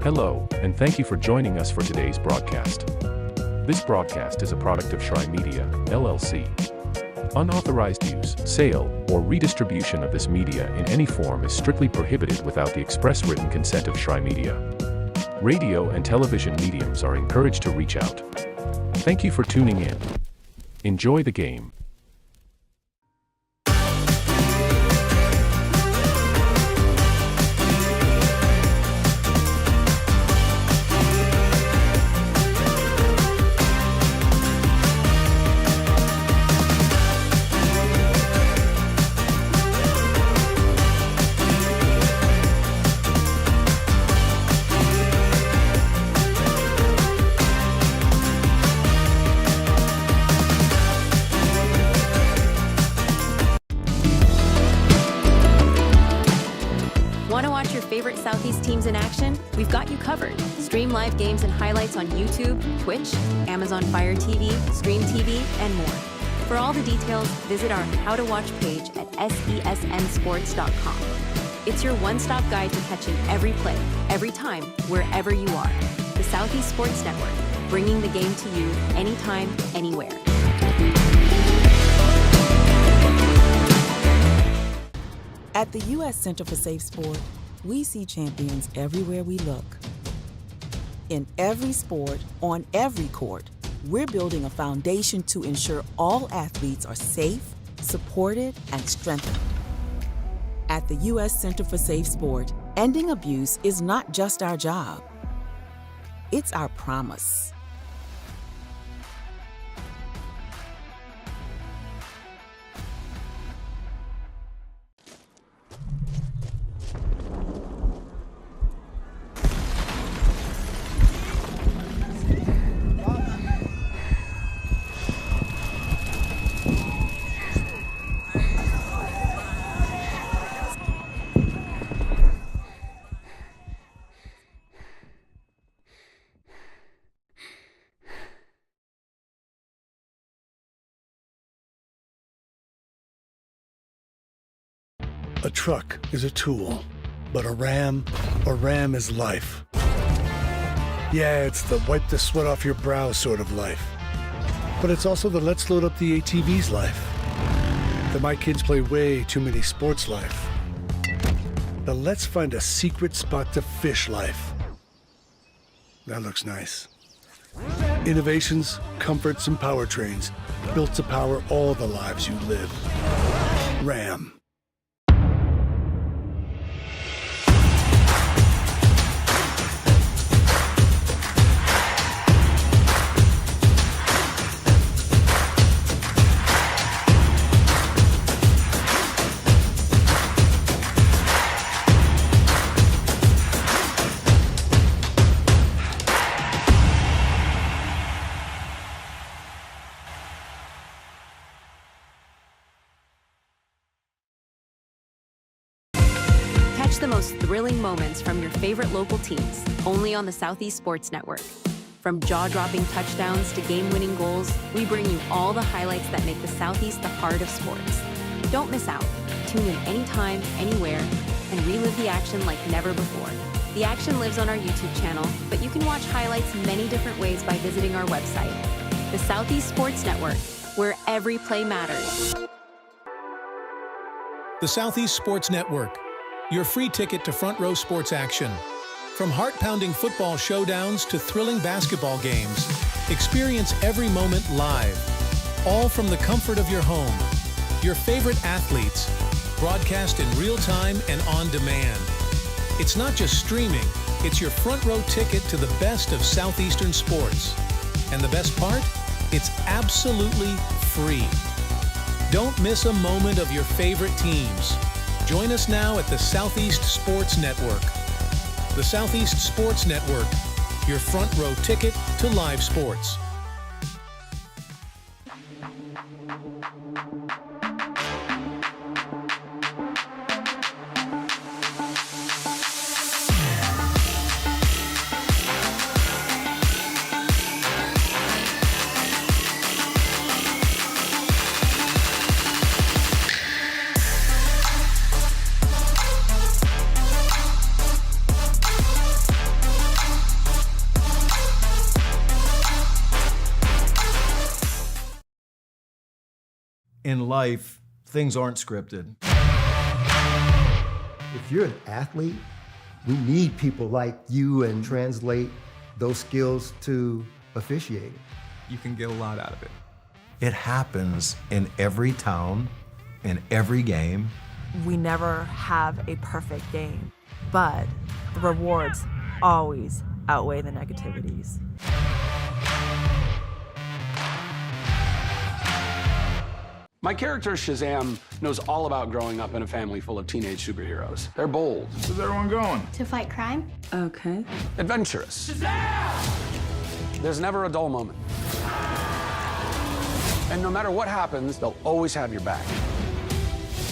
Hello, and thank you for joining us for today's broadcast. This broadcast is a product of Shry Media, LLC. Unauthorized use, sale, or redistribution of this media in any form is strictly prohibited without the express written consent of Shry Media. Radio and television mediums are encouraged to reach out. Thank you for tuning in. Enjoy the game. Want to watch your favorite Southeast teams in action? We've got you covered. Stream live games and highlights on YouTube, Twitch, Amazon Fire TV, Stream TV, and more. For all the details, visit our How to Watch page at sesnsports.com. It's your one-stop guide to catching every play, every time, wherever you are. The Southeast Sports Network, bringing the game to you anytime, anywhere. At the U.S. Center for Safe Sport, we see champions everywhere we look. In every sport, on every court, we're building a foundation to ensure all athletes are safe, supported, and strengthened. At the U.S. Center for Safe Sport, ending abuse is not just our job. It's our promise. A truck is a tool, but a ram is life. Yeah, it's the wipe the sweat off your brow sort of life. But it's also the let's load up the ATV's life. The my kids play way too many sports life. The let's find a secret spot to fish life. That looks nice. Innovations, comforts, and powertrains built to power all the lives you live. Ram. Catch the most thrilling moments from your favorite local teams, only on the Southeast Sports Network. From jaw-dropping touchdowns to game-winning goals, we bring you all the highlights that make the Southeast the heart of sports. Don't miss out. Tune in anytime, anywhere, and relive the action like never before. The action lives on our YouTube channel, but you can watch highlights many different ways by visiting our website. The Southeast Sports Network, where every play matters. The Southeast Sports Network, your free ticket to front row sports action. From heart-pounding football showdowns to thrilling basketball games, experience every moment live, all from the comfort of your home. Your favorite athletes, broadcast in real time and on demand. It's not just streaming, it's your front row ticket to the best of Southeastern sports. And the best part? It's absolutely free. Don't miss a moment of your favorite teams. Join us now at the Southeast Sports Network. The Southeast Sports Network, your front row ticket to live sports. in life, things aren't scripted. If you're an athlete, we need people like you and translate those skills to officiating. You can get a lot out of it. It happens in every town, in every game. We never have a perfect game, but the rewards always outweigh the negativities. My character, Shazam, knows all about growing up in a family full of teenage superheroes. They're bold. Where's everyone going? To fight crime? Okay. Adventurous. Shazam! There's never a dull moment. And no matter what happens, they'll always have your back.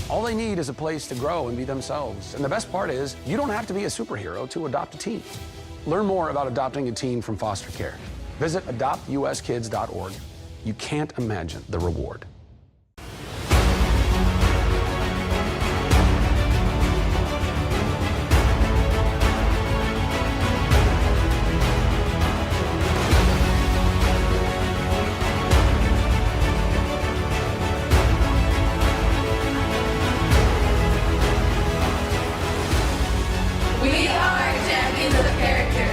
All they need is a place to grow and be themselves. And the best part is, you don't have to be a superhero to adopt a teen. Learn more about adopting a teen from foster care. Visit adoptuskids.org. You can't imagine the reward. We are champions of the character.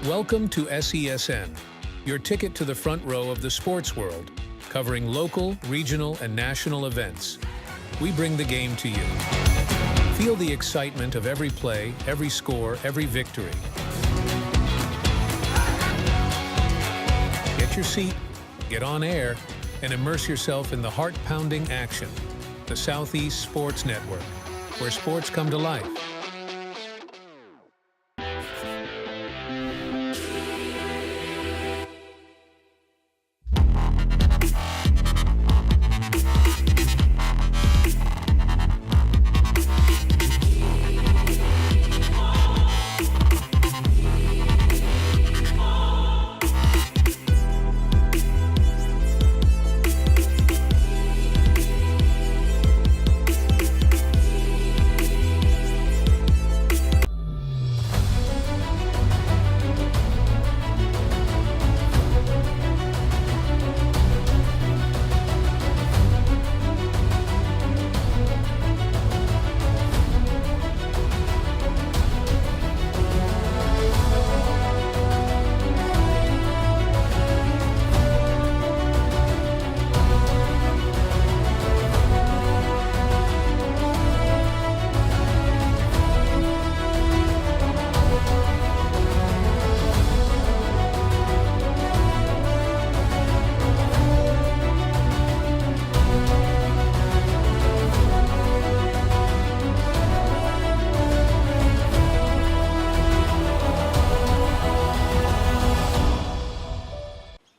Welcome to SESN, your ticket to the front row of the sports world, covering local, regional, and national events. We bring the game to you. Feel the excitement of every play, every score, every victory. Get your seat, get on air, and immerse yourself in the heart-pounding action. The Southeast Sports Network, where sports come to life.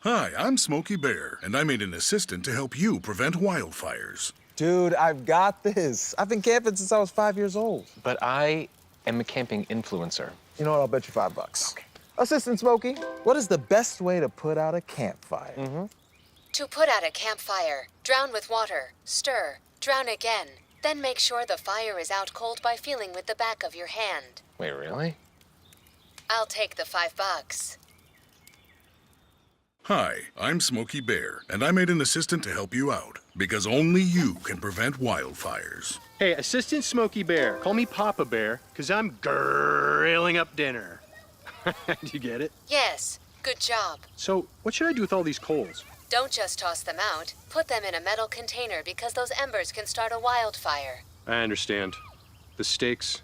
Hi, I'm Smokey Bear, and I made an assistant to help you prevent wildfires. Dude, I've got this. I've been camping since I was 5 years old. But I am a camping influencer. You know what? I'll bet you $5. Okay. Assistant Smokey, what is the best way to put out a campfire? To put out a campfire, drown with water, stir, drown again. Then make sure the fire is out cold by feeling with the back of your hand. Wait, really? I'll take the $5. Hi, I'm Smokey Bear, and I made an assistant to help you out, because only you can prevent wildfires. Hey, Assistant Smokey Bear. Call me Papa Bear, because I'm grilling up dinner. Do you get it? Yes, good job. So, what should I do with all these coals? Don't just toss them out. Put them in a metal container because those embers can start a wildfire. I understand. The stakes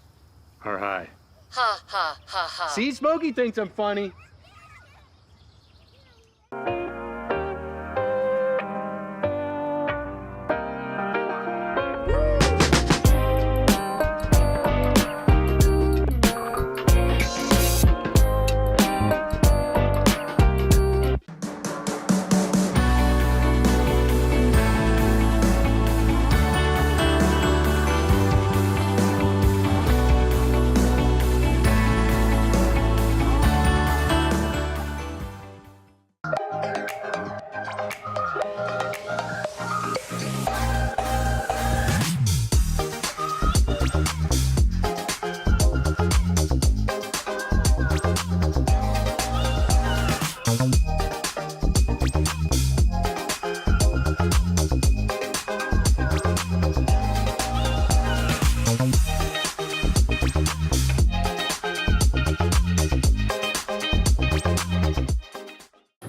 are high. Ha ha ha ha. See, Smokey thinks I'm funny.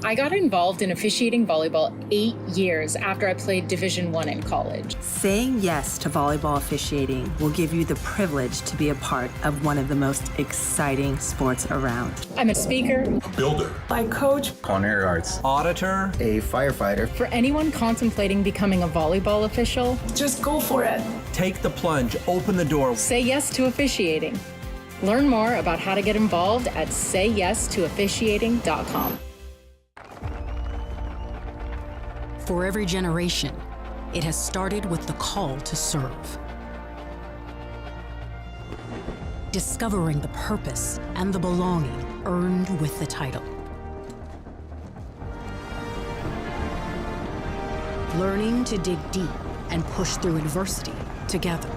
I got involved in officiating volleyball 8 years after I played Division I in college. Saying yes to volleyball officiating will give you the privilege to be a part of one of the most exciting sports around. I'm a speaker, A builder. I coach. Culinary arts. Auditor, a firefighter. For anyone contemplating becoming a volleyball official, just go for it. Take the plunge, open the door. Say yes to officiating. Learn more about how to get involved at sayyes2officiating.com. For every generation, it has started with the call to serve. Discovering the purpose and the belonging earned with the title. Learning to dig deep and push through adversity together.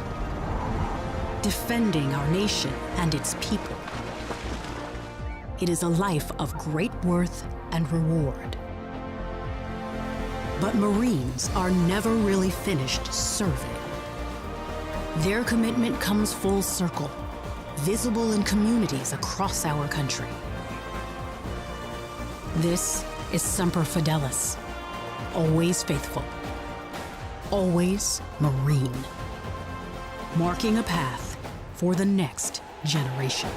Defending our nation and its people. It is a life of great worth and reward. But Marines are never really finished serving. Their commitment comes full circle, visible in communities across our country. This is Semper Fidelis, always faithful, always Marine, marking a path for the next generation.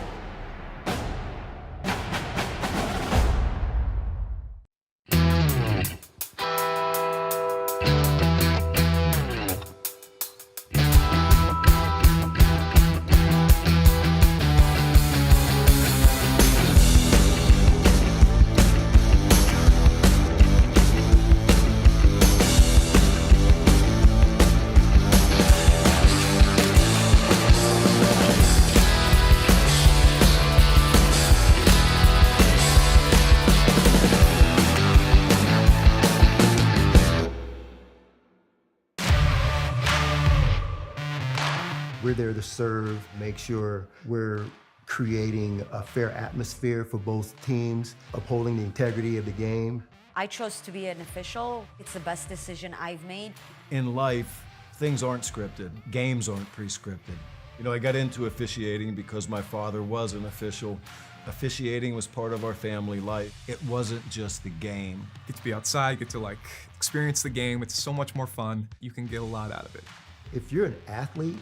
We're there to serve, make sure we're creating a fair atmosphere for both teams, upholding the integrity of the game. I chose to be an official. It's the best decision I've made. In life, things aren't scripted. Games aren't pre-scripted. You know, I got into officiating because my father was an official. Officiating was part of our family life. It wasn't just the game. Get to be outside, get to experience the game. It's so much more fun. You can get a lot out of it. If you're an athlete,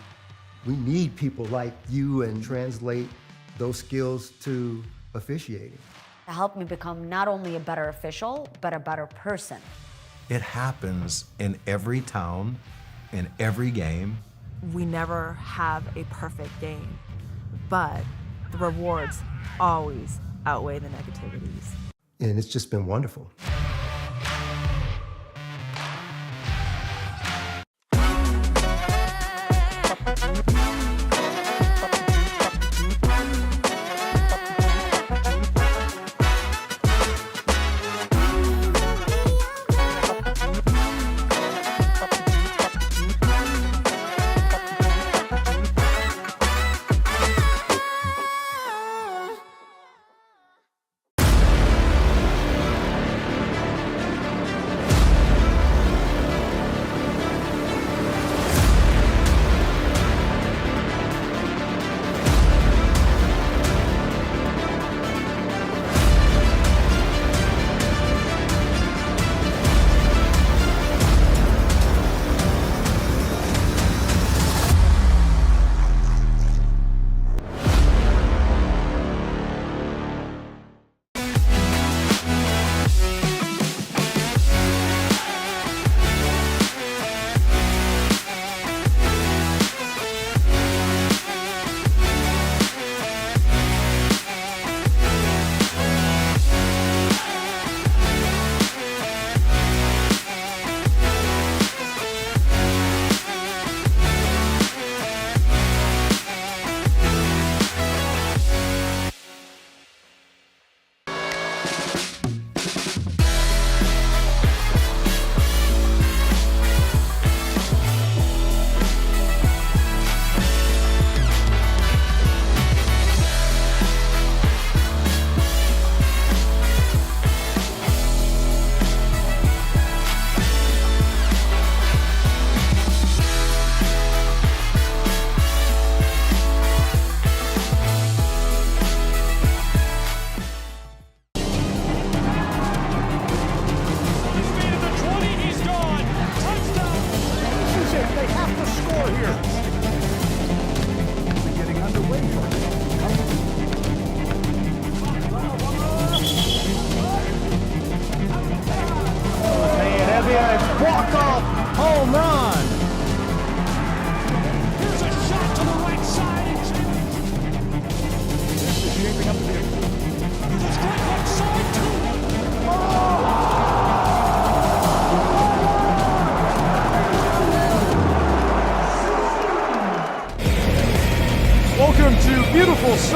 we need people like you and translate those skills to officiating. It helped me become not only a better official, but a better person. It happens in every town, in every game. We never have a perfect game, but the rewards always outweigh the negativities. And it's just been wonderful.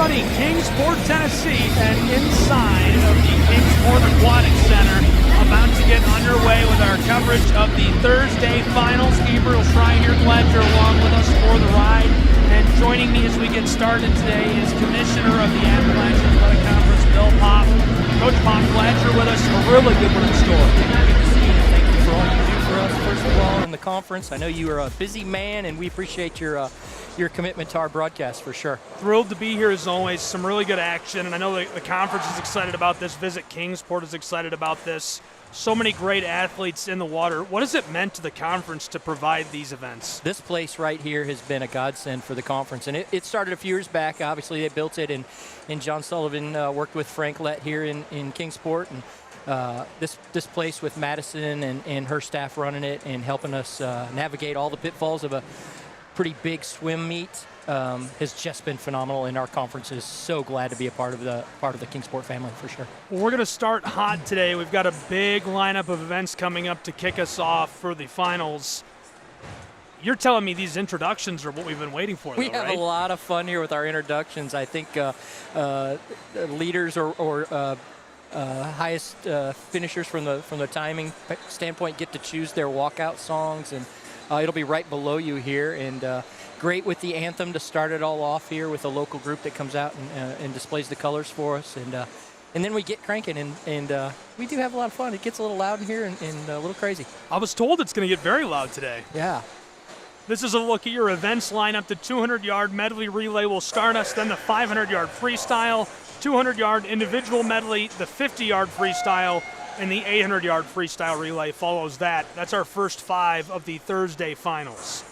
sunny Kingsport, Tennessee, and inside of the Kingsport Aquatic Center, about to get underway with our coverage of the Thursday finals. Gabriel Fry here, glad you're along with us for the ride. And joining me as we get started today is Commissioner of the Appalachian Athletic Conference, Bill Pop. Coach Pop, glad you're with us. A really good one in store. Good to see you. Thank you for all you do for us, first of all, in the conference. I know you are a busy man, and we appreciate your commitment to our broadcast for sure. Thrilled to be here as always. Some really good action, and I know the conference is excited about this. Visit Kingsport is excited about this. So many great athletes in the water. What has it meant to the conference to provide these events? This place right here has been a godsend for the conference, and it started a few years back. Obviously, they built it, and John Sullivan worked with Frank Lett here in Kingsport, and this place with Madison and her staff running it and helping us navigate all the pitfalls of a pretty big swim meet has just been phenomenal, and our conference is so glad to be a part of the Kingsport family for sure. Well, we're going to start hot today. We've got a big lineup of events coming up to kick us off for the finals. You're telling me these introductions are what we've been waiting for, We have right? a lot of fun here with our introductions. I think leaders or highest finishers from the timing standpoint get to choose their walkout songs, and it'll be right below you here, and great with the anthem to start it all off here with a local group that comes out and displays the colors for us, and then we get cranking, and we do have a lot of fun. It gets a little loud in here and a little crazy. I was told it's going to get very loud today. Yeah. This is a look at your events lineup. The 200-yard medley relay will start us, then the 500-yard freestyle, 200-yard individual medley, the 50-yard freestyle, and the 800-yard freestyle relay follows that. That's our first 5 of the Thursday finals.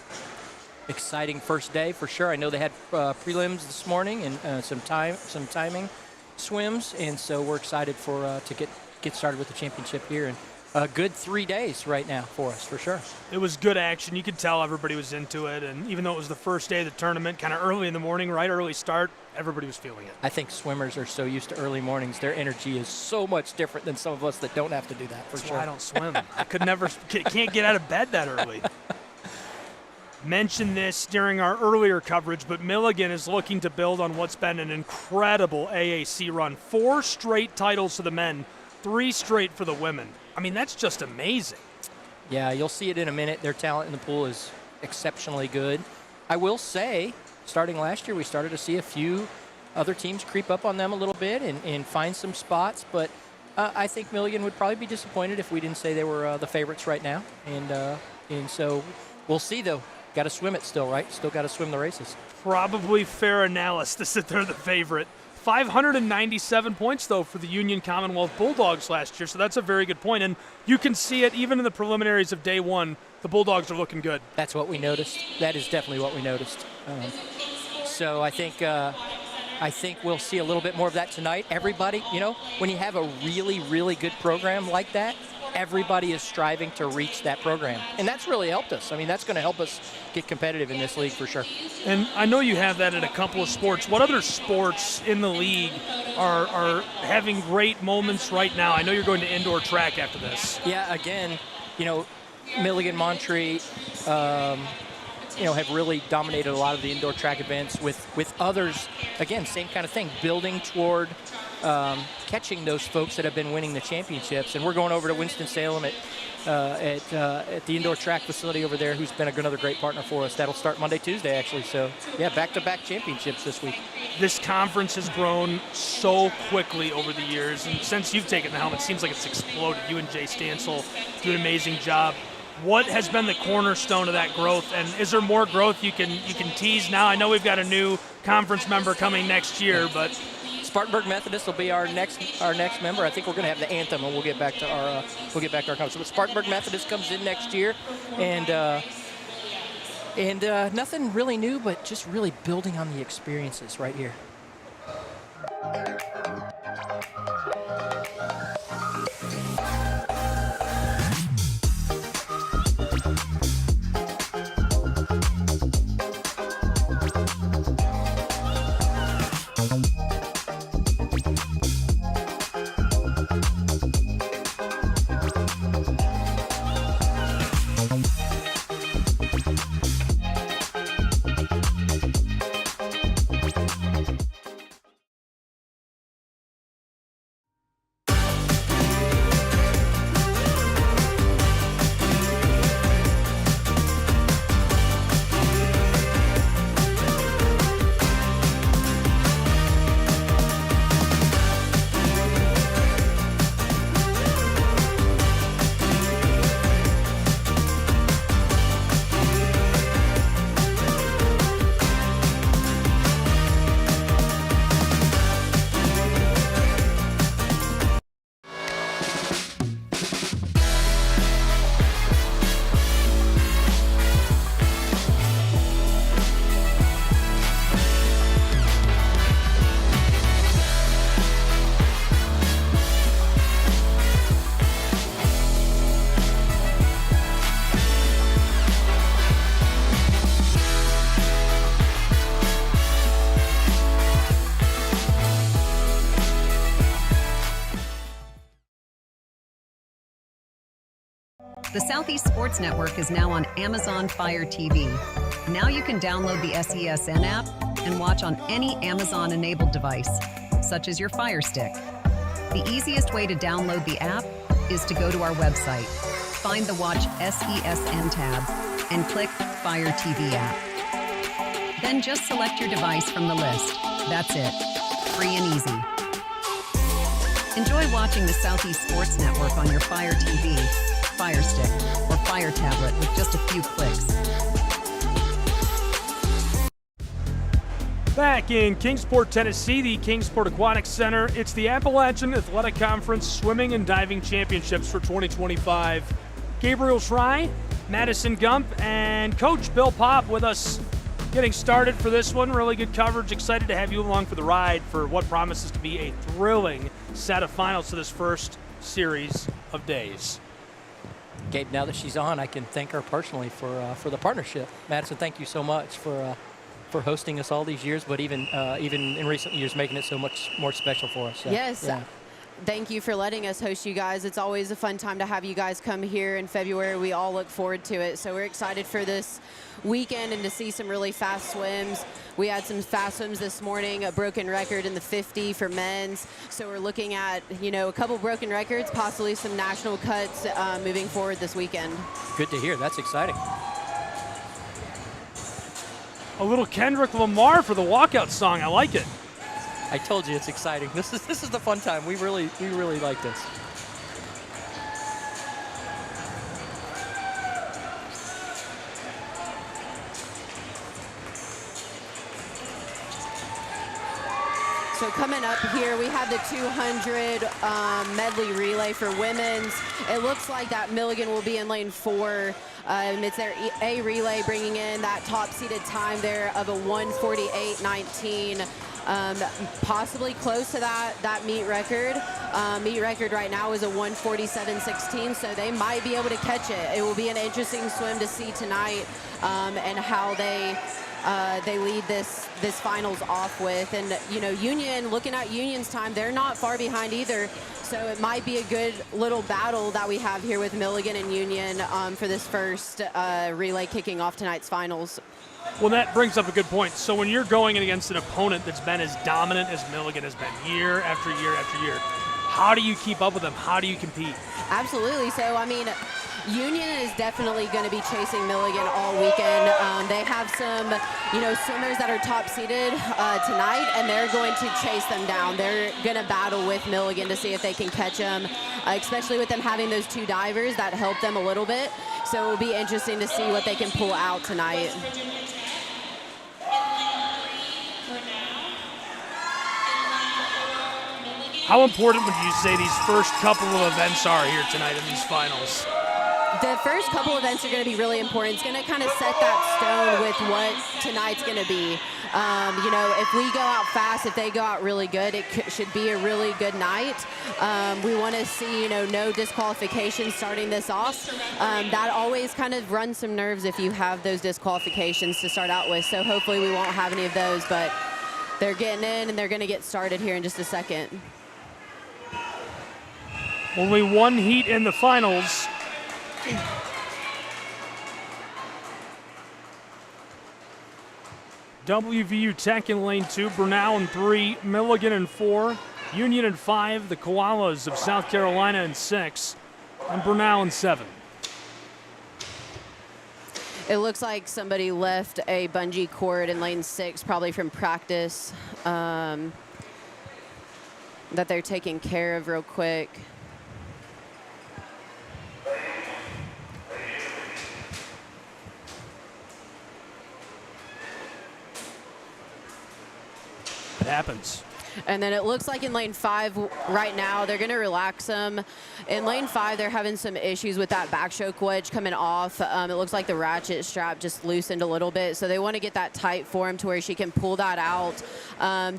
Exciting first day for sure. I know they had prelims this morning and some timing swims, and so we're excited for to get started with the championship here, and a good 3 days right now for us for sure. It was good action. You could tell everybody was into it, and even though it was the first day of the tournament, kind of early in the morning, right, early start, everybody was feeling it. I think swimmers are so used to early mornings. Their energy is so much different than some of us that don't have to do that for That's sure. why I don't swim. I could never, can't get out of bed that early. Mentioned this during our earlier coverage, but Milligan is looking to build on what's been an incredible AAC run. 4 straight titles for the men, 3 straight for the women. I mean, that's just amazing. Yeah, you'll see it in a minute. Their talent in the pool is exceptionally good. I will say, starting last year, we started to see a few other teams creep up on them a little bit and find some spots, but I think Milligan would probably be disappointed if we didn't say they were the favorites right now. And so we'll see, though. Got to swim it still, right? Still got to swim the races. Probably fair analysis that they're the favorite. 597 points, though, for the Union Commonwealth Bulldogs last year, so that's a very good point. And you can see it even in the preliminaries of day one. The Bulldogs are looking good. That's what we noticed. That is definitely what we noticed. So I think we'll see a little bit more of that tonight. Everybody, when you have a really, really good program like that, everybody is striving to reach that program. And that's really helped us. I mean, that's going to help us get competitive in this league for sure. And I know you have that in a couple of sports. What other sports in the league are having great moments right now? I know you're going to indoor track after this. Yeah, again, Milligan, Monterey, have really dominated a lot of the indoor track events with others. Again, same kind of thing, building toward catching those folks that have been winning the championships. And we're going over to Winston-Salem at the indoor track facility over there, who's been another great partner for us. That'll start Monday, Tuesday, actually. So, yeah, back-to-back championships this week. This conference has grown so quickly over the years. And since you've taken the helm, it seems like it's exploded. You and Jay Stansel do an amazing job. What has been the cornerstone of that growth, and is there more growth you can tease now? I know we've got a new conference member coming next year, but Spartanburg Methodist will be our next member. I think we're going to have the anthem, and we'll get back to our conference. But Spartanburg Methodist comes in next year, and nothing really new, but just really building on the experiences right here. The Southeast Sports Network is now on Amazon Fire TV. Now you can download the SESN app and watch on any Amazon-enabled device, such as your Fire Stick. The easiest way to download the app is to go to our website, find the Watch SESN tab, and click Fire TV app. Then just select your device from the list. That's it. Free and easy. Enjoy watching the Southeast Sports Network on your Fire TV, Fire Stick, or Fire tablet with just a few clicks. Back in Kingsport, Tennessee, the Kingsport Aquatic Center, it's the Appalachian Athletic Conference Swimming and Diving Championships for 2025. Gabriel Schrei, Madison Gump, and Coach Bill Popp with us getting started for this one. Really good coverage. Excited to have you along for the ride for what promises to be a thrilling set of finals to this first series of days. Gabe, now that she's on, I can thank her personally for the partnership. Madison, thank you so much for hosting us all these years, but even in recent years, making it so much more special for us. So, yes. Yeah. Thank you for letting us host you guys. It's always a fun time to have you guys come here in February. We all look forward to it. So we're excited for this weekend and to see some really fast swims. We had some fast swims this morning, a broken record in the 50 for men's. So we're looking at, a couple broken records, possibly some national cuts moving forward this weekend. Good to hear. That's exciting. A little Kendrick Lamar for the walkout song. I like it. I told you it's exciting. This is the fun time. We really like this. So coming up here, we have the 200 medley relay for women's. It looks like that Milligan will be in lane 4. It's their A relay, bringing in that top-seeded time there of a 1:48.19. Possibly close to that meet record. Meet record right now is a 1:47.16, so they might be able to catch it. It will be an interesting swim to see tonight, and how they lead this finals off with. And Union, looking at Union's time, they're not far behind either. So it might be a good little battle that we have here with Milligan and Union for this first relay kicking off tonight's finals. Well, that brings up a good point. So when you're going against an opponent that's been as dominant as Milligan has been year after year after year, how do you keep up with them? How do you compete? Absolutely. So, Union is definitely going to be chasing Milligan all weekend. They have some, swimmers that are top seeded tonight, and they're going to chase them down. They're going to battle with Milligan to see if they can catch them, especially with them having those 2 divers that help them a little bit. So it will be interesting to see what they can pull out tonight. How important would you say these first couple of events are here tonight in these finals? The first couple events are going to be really important. It's going to kind of set that stone with what tonight's going to be. If we go out fast, if they go out really good, it should be a really good night. We want to see, no disqualifications starting this off. That always kind of runs some nerves if you have those disqualifications to start out with. So hopefully we won't have any of those, but they're getting in and they're going to get started here in just a second. Only one heat in the finals. WVU Tech in lane 2, Bernal in 3, Milligan in 4, Union in 5, the Koalas of South Carolina in 6, and Bernal in 7. It looks like somebody left a bungee cord in lane 6, probably from practice, that they're taking care of real quick. It happens. And then it looks like in lane 5 right now, they're going to relax them. In lane 5, they're having some issues with that backstroke wedge coming off. It looks like the ratchet strap just loosened a little bit, so they want to get that tight for him to where she can pull that out.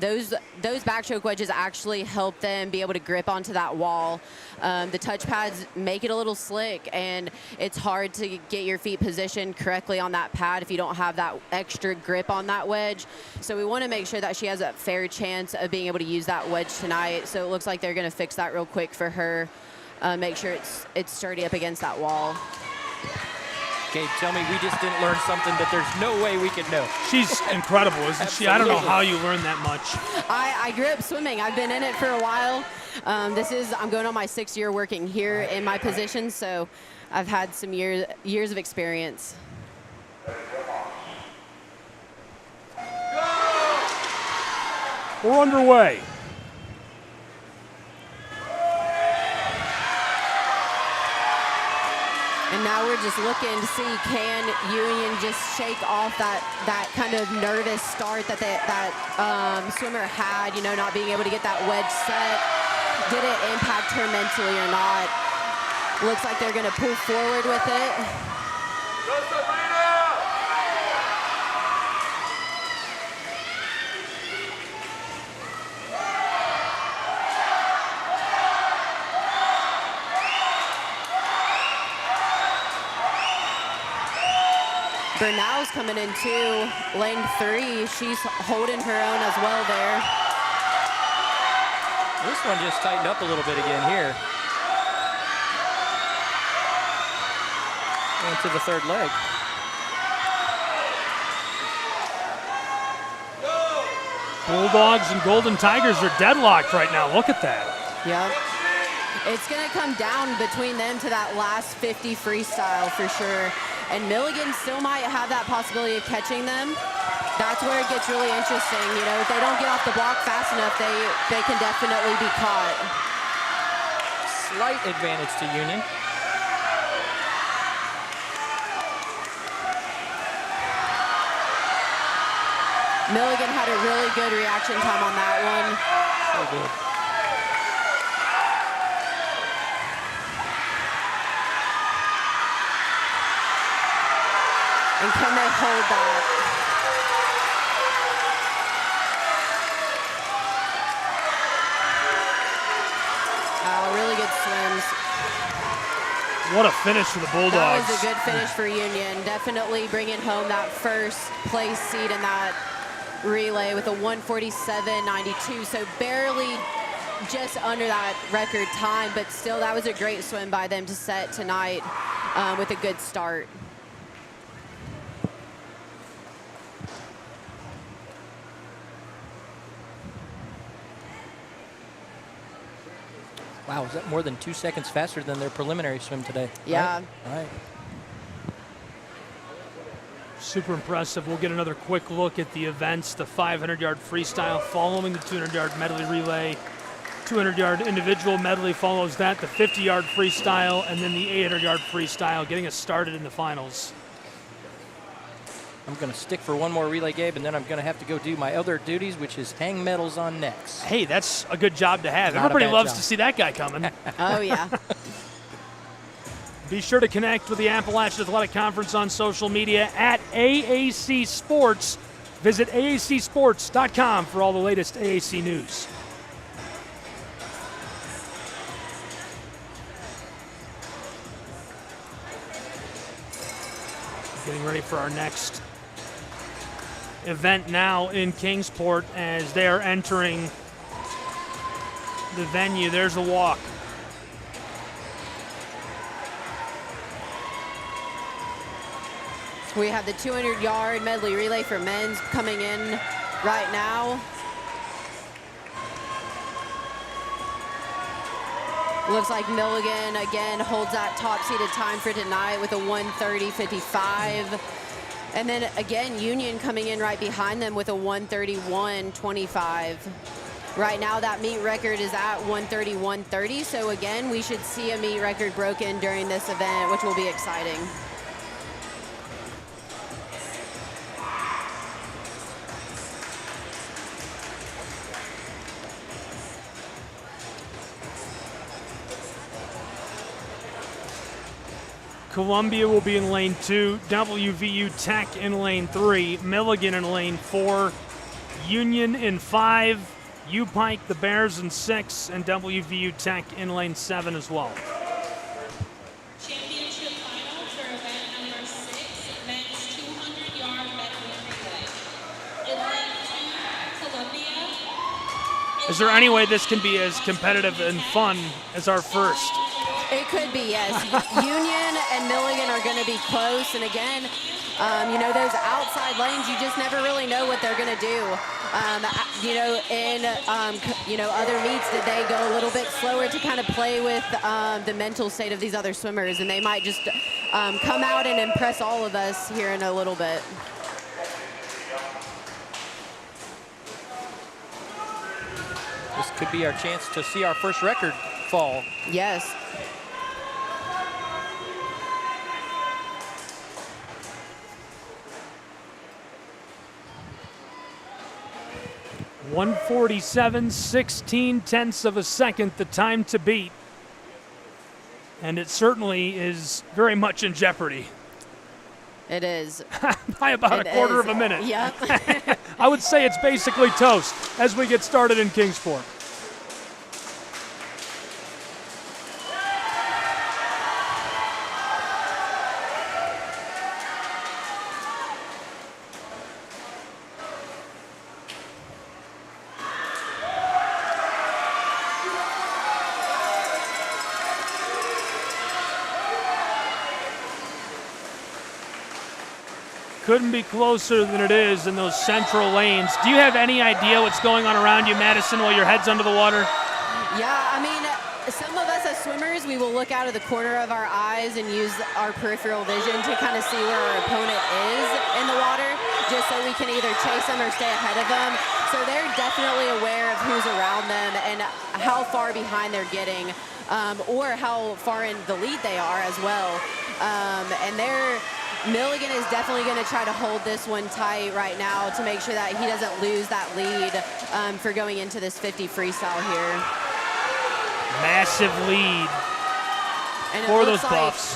Those backstroke wedges actually help them be able to grip onto that wall. The touch pads make it a little slick, and it's hard to get your feet positioned correctly on that pad if you don't have that extra grip on that wedge. So we want to make sure that she has a fair chance of being able to use that wedge tonight. So it looks like they're going to fix that real quick for her. Make sure it's sturdy up against that wall. Gabe, tell me we just didn't learn something that there's no way we could know. She's incredible, isn't she? I don't know how you learned that much. I grew up swimming. I've been in it for a while. I'm going on my 6th year working here in my position, so I've had some years of experience. We're underway. And now we're just looking to see, can Union just shake off that kind of nervous start that swimmer had, not being able to get that wedge set. Did it impact her mentally or not? Looks like they're going to pull forward with it. Bernal's coming into lane 3. She's holding her own as well there. This one just tightened up a little bit again here. Into the third leg. Bulldogs and Golden Tigers are deadlocked right now. Look at that. Yep. It's going to come down between them to that last 50 freestyle for sure. And Milligan still might have that possibility of catching them. That's where it gets really interesting. If they don't get off the block fast enough, they can definitely be caught. Slight advantage to Union. Milligan had a really good reaction time on that one. So good. And can they hold that? Really good swims. What a finish for the Bulldogs. That was a good finish for Union. Definitely bringing home that first place seed in that relay with a 1:47.92. So barely just under that record time, but still that was a great swim by them to set tonight with a good start. Wow, is that more than 2 seconds faster than their preliminary swim today? Yeah. Right? All right. Super impressive. We'll get another quick look at the events. The 500-yard freestyle following the 200-yard medley relay. 200-yard individual medley follows that. The 50-yard freestyle, and then the 800-yard freestyle, getting us started in the finals. I'm going to stick for one more relay, Gabe, and then I'm going to have to go do my other duties, which is hang medals on necks. Hey, that's a good job to have. Not Everybody loves job. to see that guy coming. Oh, yeah. Be sure to connect with the Appalachian Athletic Conference on social media at AAC Sports. Visit aacsports.com for all the latest AAC news. Getting ready for our next event now in Kingsport as they are entering the venue. There's the walk. We have the 200-yard medley relay for men's coming in right now. Looks like Milligan again holds that top seeded time for tonight with a 1:30.55. And then again, Union coming in right behind them with a 1:31.25. Right now that meet record is at 1:31.30. So again, we should see a meet record broken during this event, which will be exciting. Columbia will be in lane 2, WVU Tech in lane 3, Milligan in lane 4, Union in 5, U-Pike, the Bears in 6, and WVU Tech in lane 7 as well. Championship final for event number 6, men's 200-yard medley relay. In lane 2, Columbia. Is there any way this can be as competitive and fun as our first? It could be, yes. Union and Milligan are going to be close. And again, those outside lanes, you just never really know what they're going to do. In other meets, did they go a little bit slower to kind of play with the mental state of these other swimmers? And they might just come out and impress all of us here in a little bit. This could be our chance to see our first record fall. Yes. .147, 16/10 of a second, the time to beat. And it certainly is very much in jeopardy. It is. By about a quarter of a minute. Yep. I would say it's basically toast as we get started in Kingsport. Couldn't be closer than it is in those central lanes. Do you have any idea what's going on around you, Madison, while your head's under the water? Yeah, I mean, some of us as swimmers, we will look out of the corner of our eyes and use our peripheral vision to kind of see where our opponent is in the water, just so we can either chase them or stay ahead of them. So they're definitely aware of who's around them and how far behind they're getting, or how far in the lead they are as well. Milligan is definitely going to try to hold this one tight right now to make sure that he doesn't lose that lead for going into this 50 freestyle here. Massive lead for those Buffs.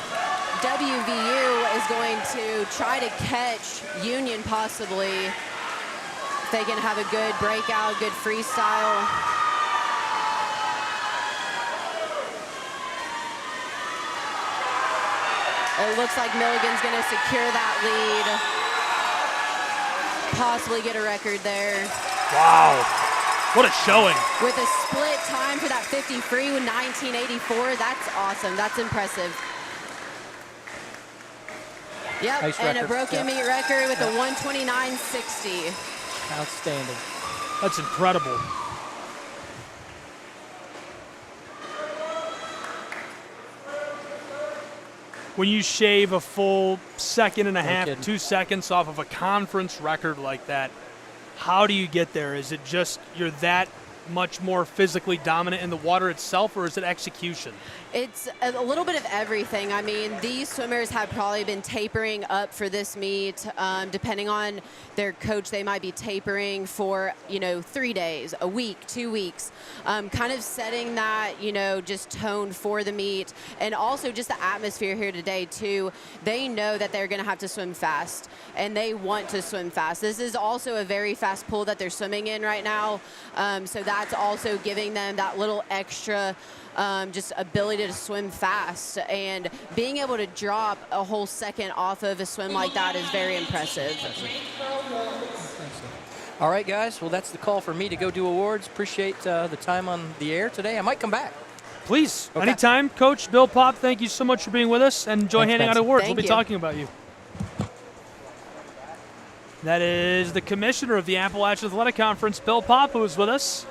WVU is going to try to catch Union possibly if they can have a good breakout, good freestyle. It looks like Milligan's going to secure that lead, possibly get a record there. Wow, what a showing. With a split time for that 50 free with 1984, that's awesome, that's impressive. Yep, nice and record. A broken meet record with a 129.60. Outstanding. That's incredible. When you shave a full second and a half, 2 seconds off of a conference record like that, how do you get there? Is it just you're that much more physically dominant in the water itself, or is it execution? It's a little bit of everything. I mean, these swimmers have probably been tapering up for this meet. Depending on their coach, they might be tapering for, 3 days, a week, 2 weeks, kind of setting that, just tone for the meet. And also just the atmosphere here today, too. They know that they're going to have to swim fast, and they want to swim fast. This is also a very fast pool that they're swimming in right now. So that's also giving them that little extra just ability to swim fast, and being able to drop a whole second off of a swim like that is very impressive. All right, guys. Well, that's the call for me to go do awards. Appreciate the time on the air today. I might come back. Please, okay. Anytime. Coach Bill Popp, thank you so much for being with us, and enjoy handing out awards. We'll be talking about you. That is the commissioner of the Appalachian Athletic Conference, Bill Popp, who is with us.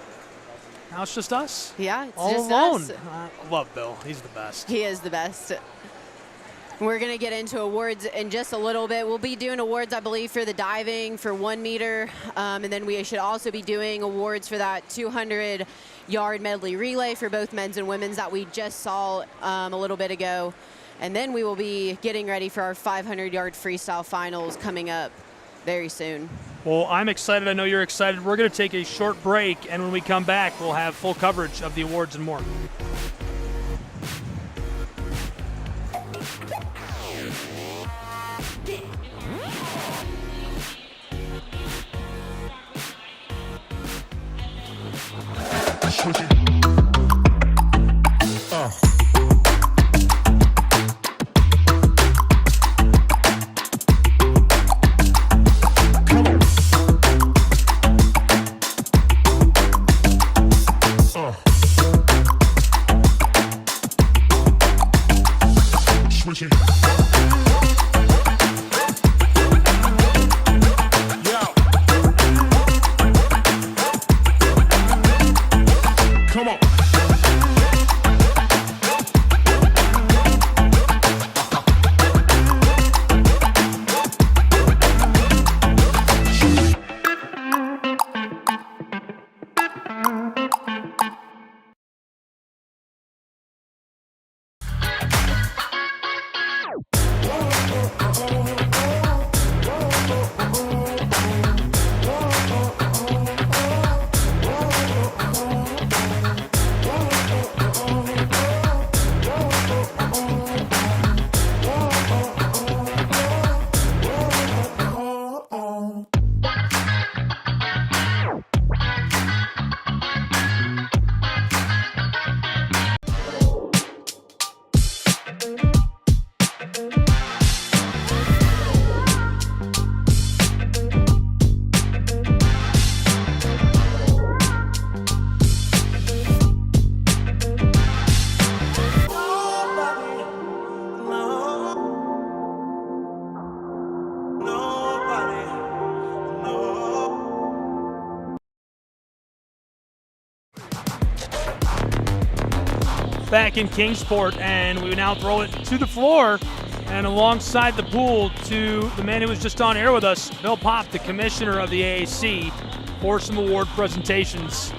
Now it's just us. Yeah, it's all just alone. us. I love Bill. He's the best. He is the best. We're going to get into awards in just a little bit. We'll be doing awards, I believe, for the diving for 1 meter. And then we should also be doing awards for that 200-yard medley relay for both men's and women's that we just saw a little bit ago. And then we will be getting ready for our 500-yard freestyle finals coming up very soon. Well, I'm excited. I know you're excited. We're going to take a short break, and when we come back, we'll have full coverage of the awards and more. back in Kingsport, and we now throw it to the floor and alongside the pool to the man who was just on air with us, Bill Popp, the commissioner of the AAC, for some award presentations.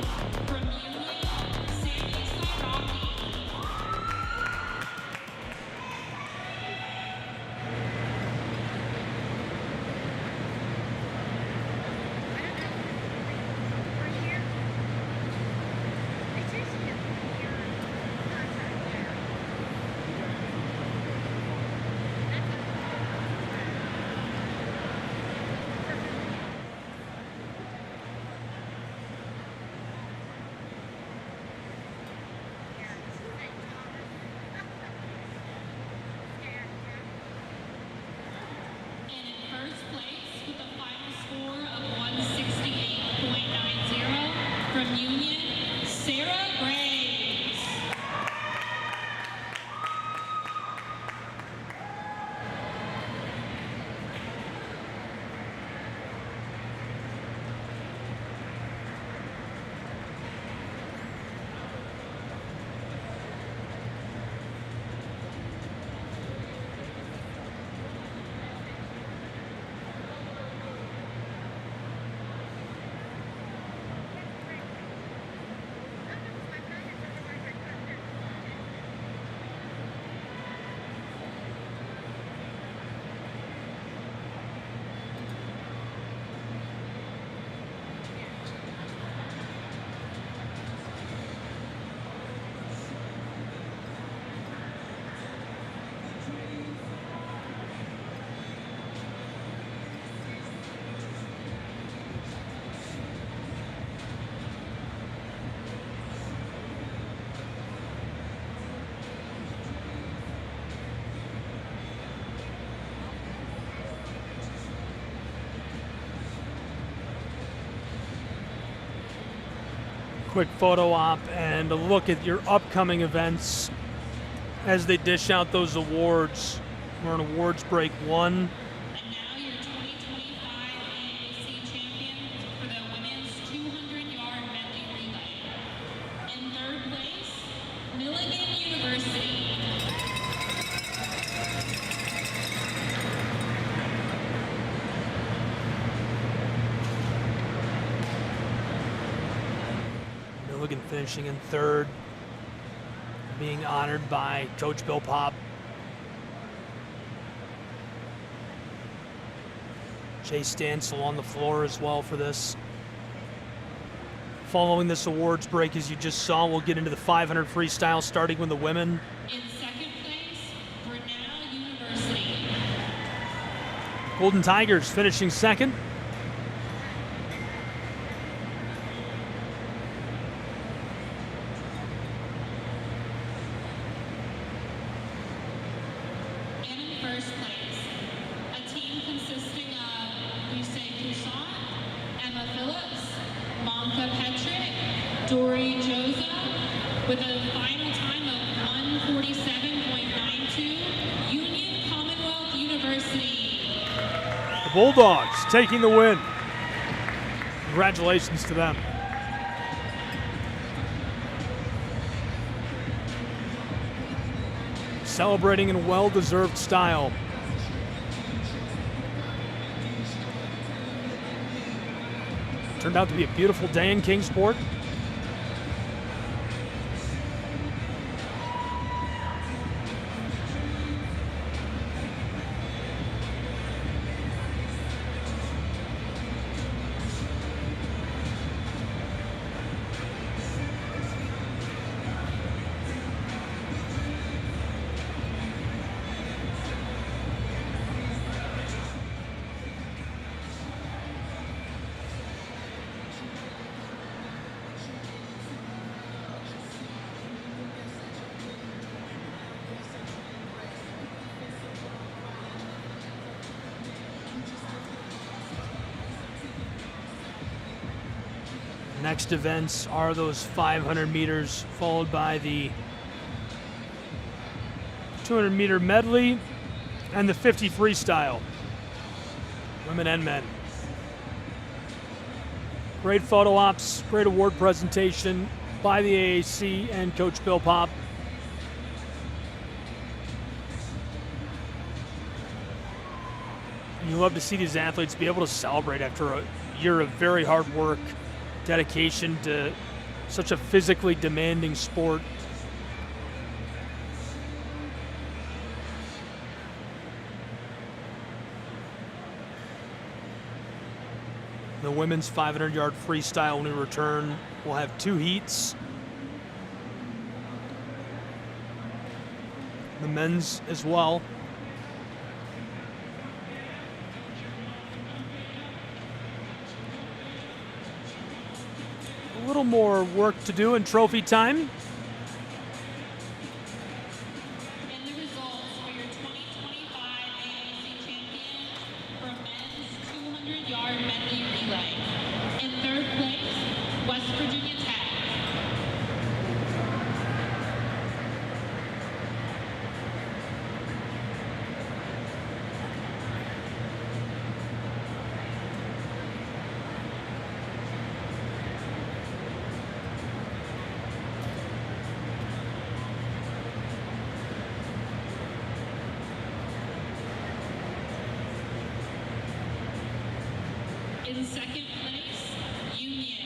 Quick photo op and a look at your upcoming events as they dish out those awards. We're on awards break 1. And now your 2025 AAC champions for the women's 200-yard medley relay. In third place, Milligan University. Milligan finishing in third, being honored by Coach Bill Popp. Chase Stansel on the floor as well for this. Following this awards break, as you just saw, we'll get into the 500 freestyle, starting with the women. In second place, Grinnell University. Golden Tigers finishing second. And in first place, a team consisting of Lucé Toussaint, Emma Phillips, Monka Petrick, Dory Joza, with a final time of 147.92, Union Commonwealth University. The Bulldogs taking the win. Congratulations to them. Celebrating in well-deserved style. Turned out to be a beautiful day in Kingsport. Next events are those 500 meters, followed by the 200-meter medley and the 50 freestyle, women and men. Great photo ops, great award presentation by the AAC and Coach Bill Popp. You love to see these athletes be able to celebrate after a year of very hard work, dedication to such a physically demanding sport. The women's 500-yard freestyle, when we return, will have 2 heats. The men's as well. A little more work to do in trophy time. And the results for your 2025 AAC champion for men's 200-yard medley relay. In 3rd place, West Virginia Tech. In 2nd place, Union.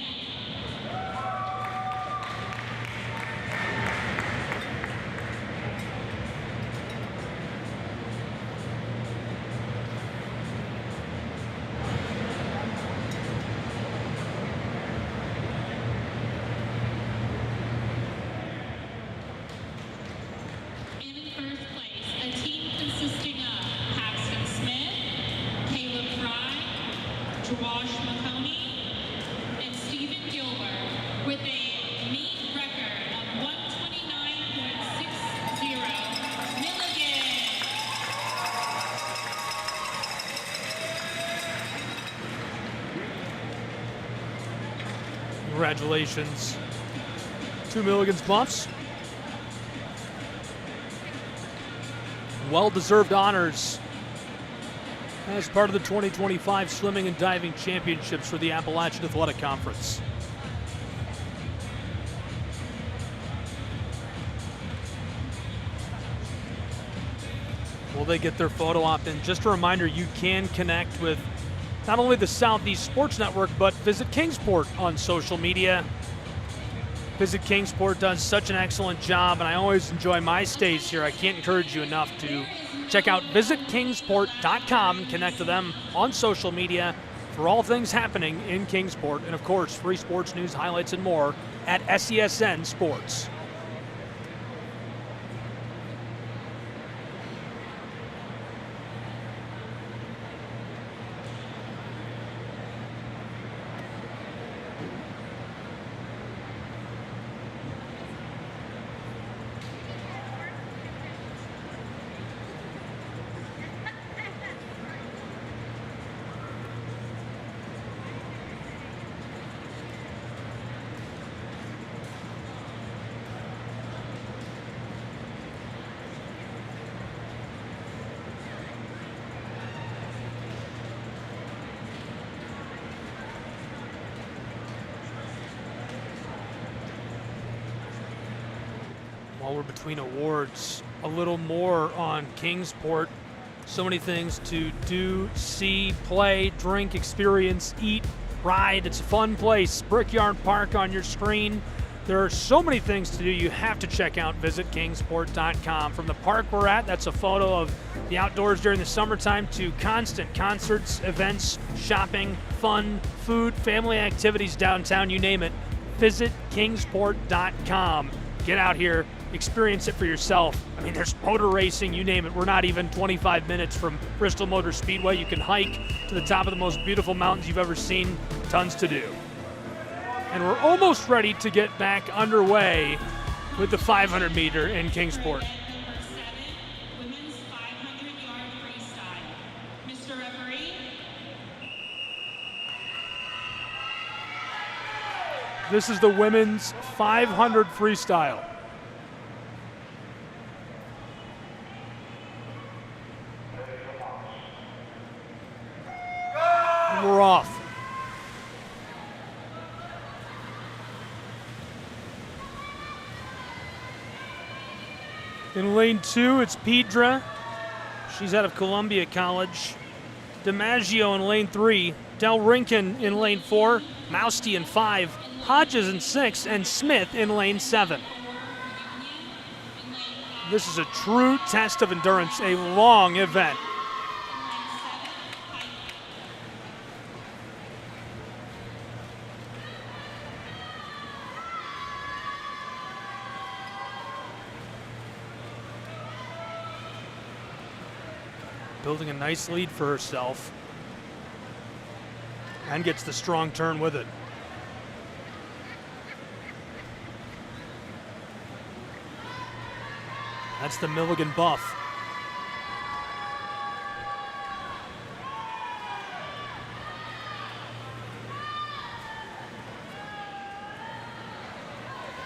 And in 1st place, a team consisting of Paxton Smith, Caleb Fry, Josh McConey, and Stephen Gilbert with a meet record of 129.60 Milligan. Congratulations to Milligan's Buffs. Well-deserved honors as part of the 2025 Swimming and Diving Championships for the Appalachian Athletic Conference. Will they get their photo op? And just a reminder, you can connect with not only the Southeast Sports Network, but Visit Kingsport on social media. Visit Kingsport does such an excellent job, and I always enjoy my stays here. I can't encourage you enough to check out visitkingsport.com and connect to them on social media for all things happening in Kingsport. And of course, free sports news, highlights, and more at SESN Sports. While we're between awards, a little more on Kingsport. So many things to do, see, play, drink, experience, eat, ride. It's a fun place. Brickyard Park on your screen. There are so many things to do. You have to check out visitkingsport.com. From the park we're at, that's a photo of the outdoors during the summertime, to constant concerts, events, shopping, fun, food, family activities downtown, you name it. Visitkingsport.com. Get out here, experience it for yourself. I mean, there's motor racing, you name it. We're not even 25 minutes from Bristol Motor Speedway. You can hike to the top of the most beautiful mountains you've ever seen. Tons to do. And we're almost ready to get back underway with the 500 meter in Kingsport. Women's 500-yard freestyle. Mr. Referee. This is the women's 500 freestyle. And we're off. In lane 2, it's Pedra. She's out of Columbia College. DiMaggio in lane 3, Del Rinkin in lane 4, Mousty in 5, Hodges in 6, and Smith in lane 7. This is a true test of endurance, a long event. Building a nice lead for herself. And gets the strong turn with it. That's the Milligan buff.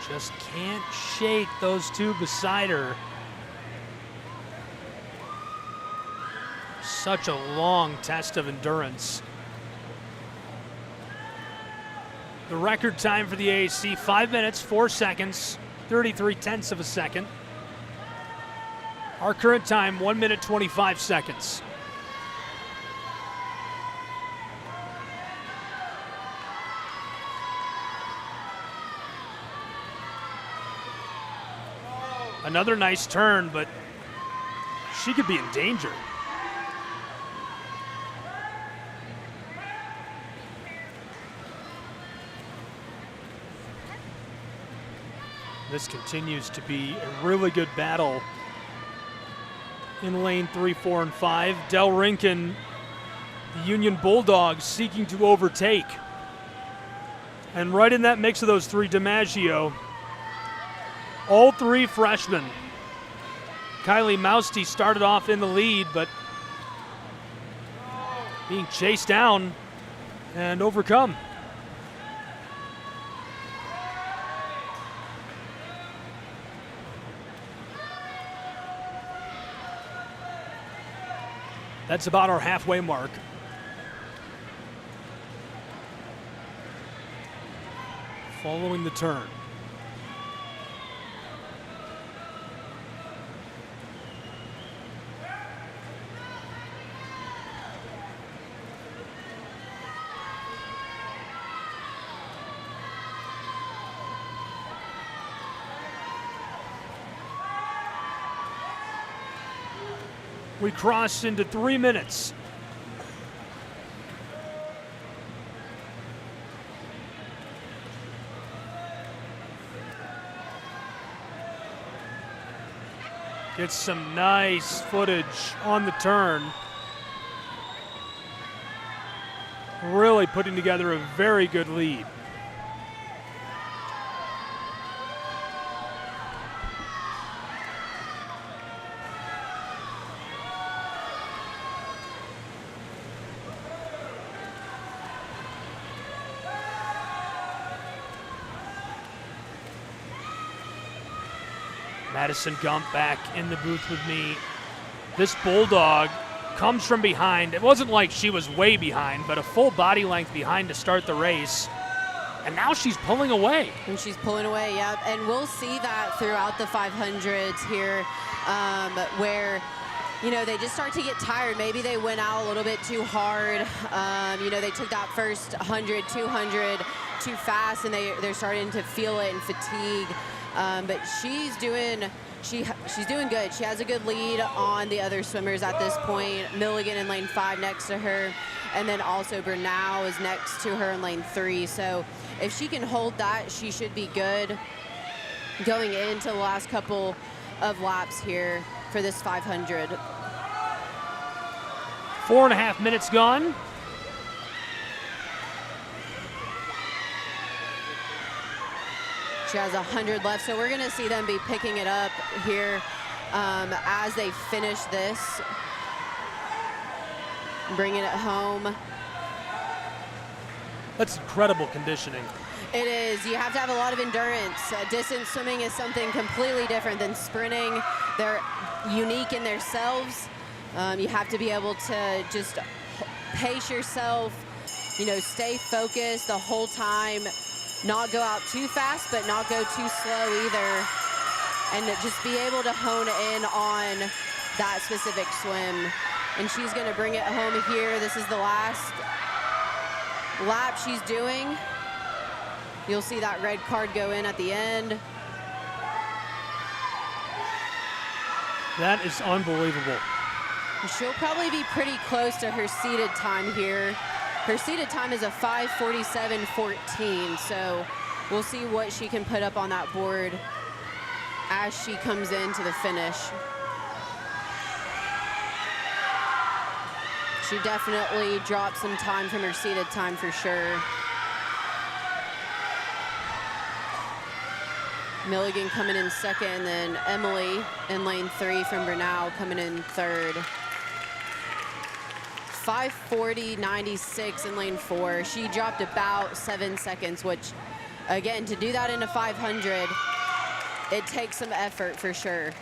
Just can't shake those two beside her. Such a long test of endurance. The record time for the AAC, 5 minutes, 4 seconds, 33/10 of a second. Our current time, 1 minute, 25 seconds. Another nice turn, but she could be in danger. This continues to be a really good battle in lane 3, 4, and 5. Del Rinkin, the Union Bulldogs, seeking to overtake. And right in that mix of those three, DiMaggio. All three freshmen. Kylie Mousty started off in the lead, but being chased down and overcome. That's about our halfway mark. Following the turn. We cross into 3 minutes. Gets some nice footage on the turn. Really putting together a very good lead. Madison Gump back in the booth with me. This Bulldog comes from behind. It wasn't like she was way behind, but a full body length behind to start the race. And now she's pulling away. And she's pulling away, yeah. And we'll see that throughout the 500s here, where, you know, they just start to get tired. Maybe they went out a little bit too hard. You know, they took that first 100, 200 too fast, and they're starting to feel it and fatigue. But she's doing good. She has a good lead on the other swimmers at this point. Milligan in lane 5 next to her, and then also Bernal is next to her in lane 3. So if she can hold that, she should be good going into the last couple of laps here for this 500. 4.5 minutes gone. She has 100 left, so we're going to see them be picking it up here as they finish this, bringing it home. That's incredible conditioning. It is. You have to have a lot of endurance. Distance swimming is something completely different than sprinting. They're unique in themselves. You have to be able to just pace yourself, you know, stay focused the whole time. Not go out too fast, but not go too slow either. And just be able to hone in on that specific swim. and she's going to bring it home here. This is the last lap she's doing. You'll see that red card go in at the end. That is unbelievable. She'll probably be pretty close to her seated time here. Her seated time is a 5:47.14, so we'll see what she can put up on that board as she comes into the finish. She definitely dropped some time from her seated time for sure. Milligan coming in second, and then Emily in lane 3 from Brunel coming in third. 5:40.96 in lane 4. She dropped about 7 seconds, which, again, to do that in a 500, it takes some effort for sure.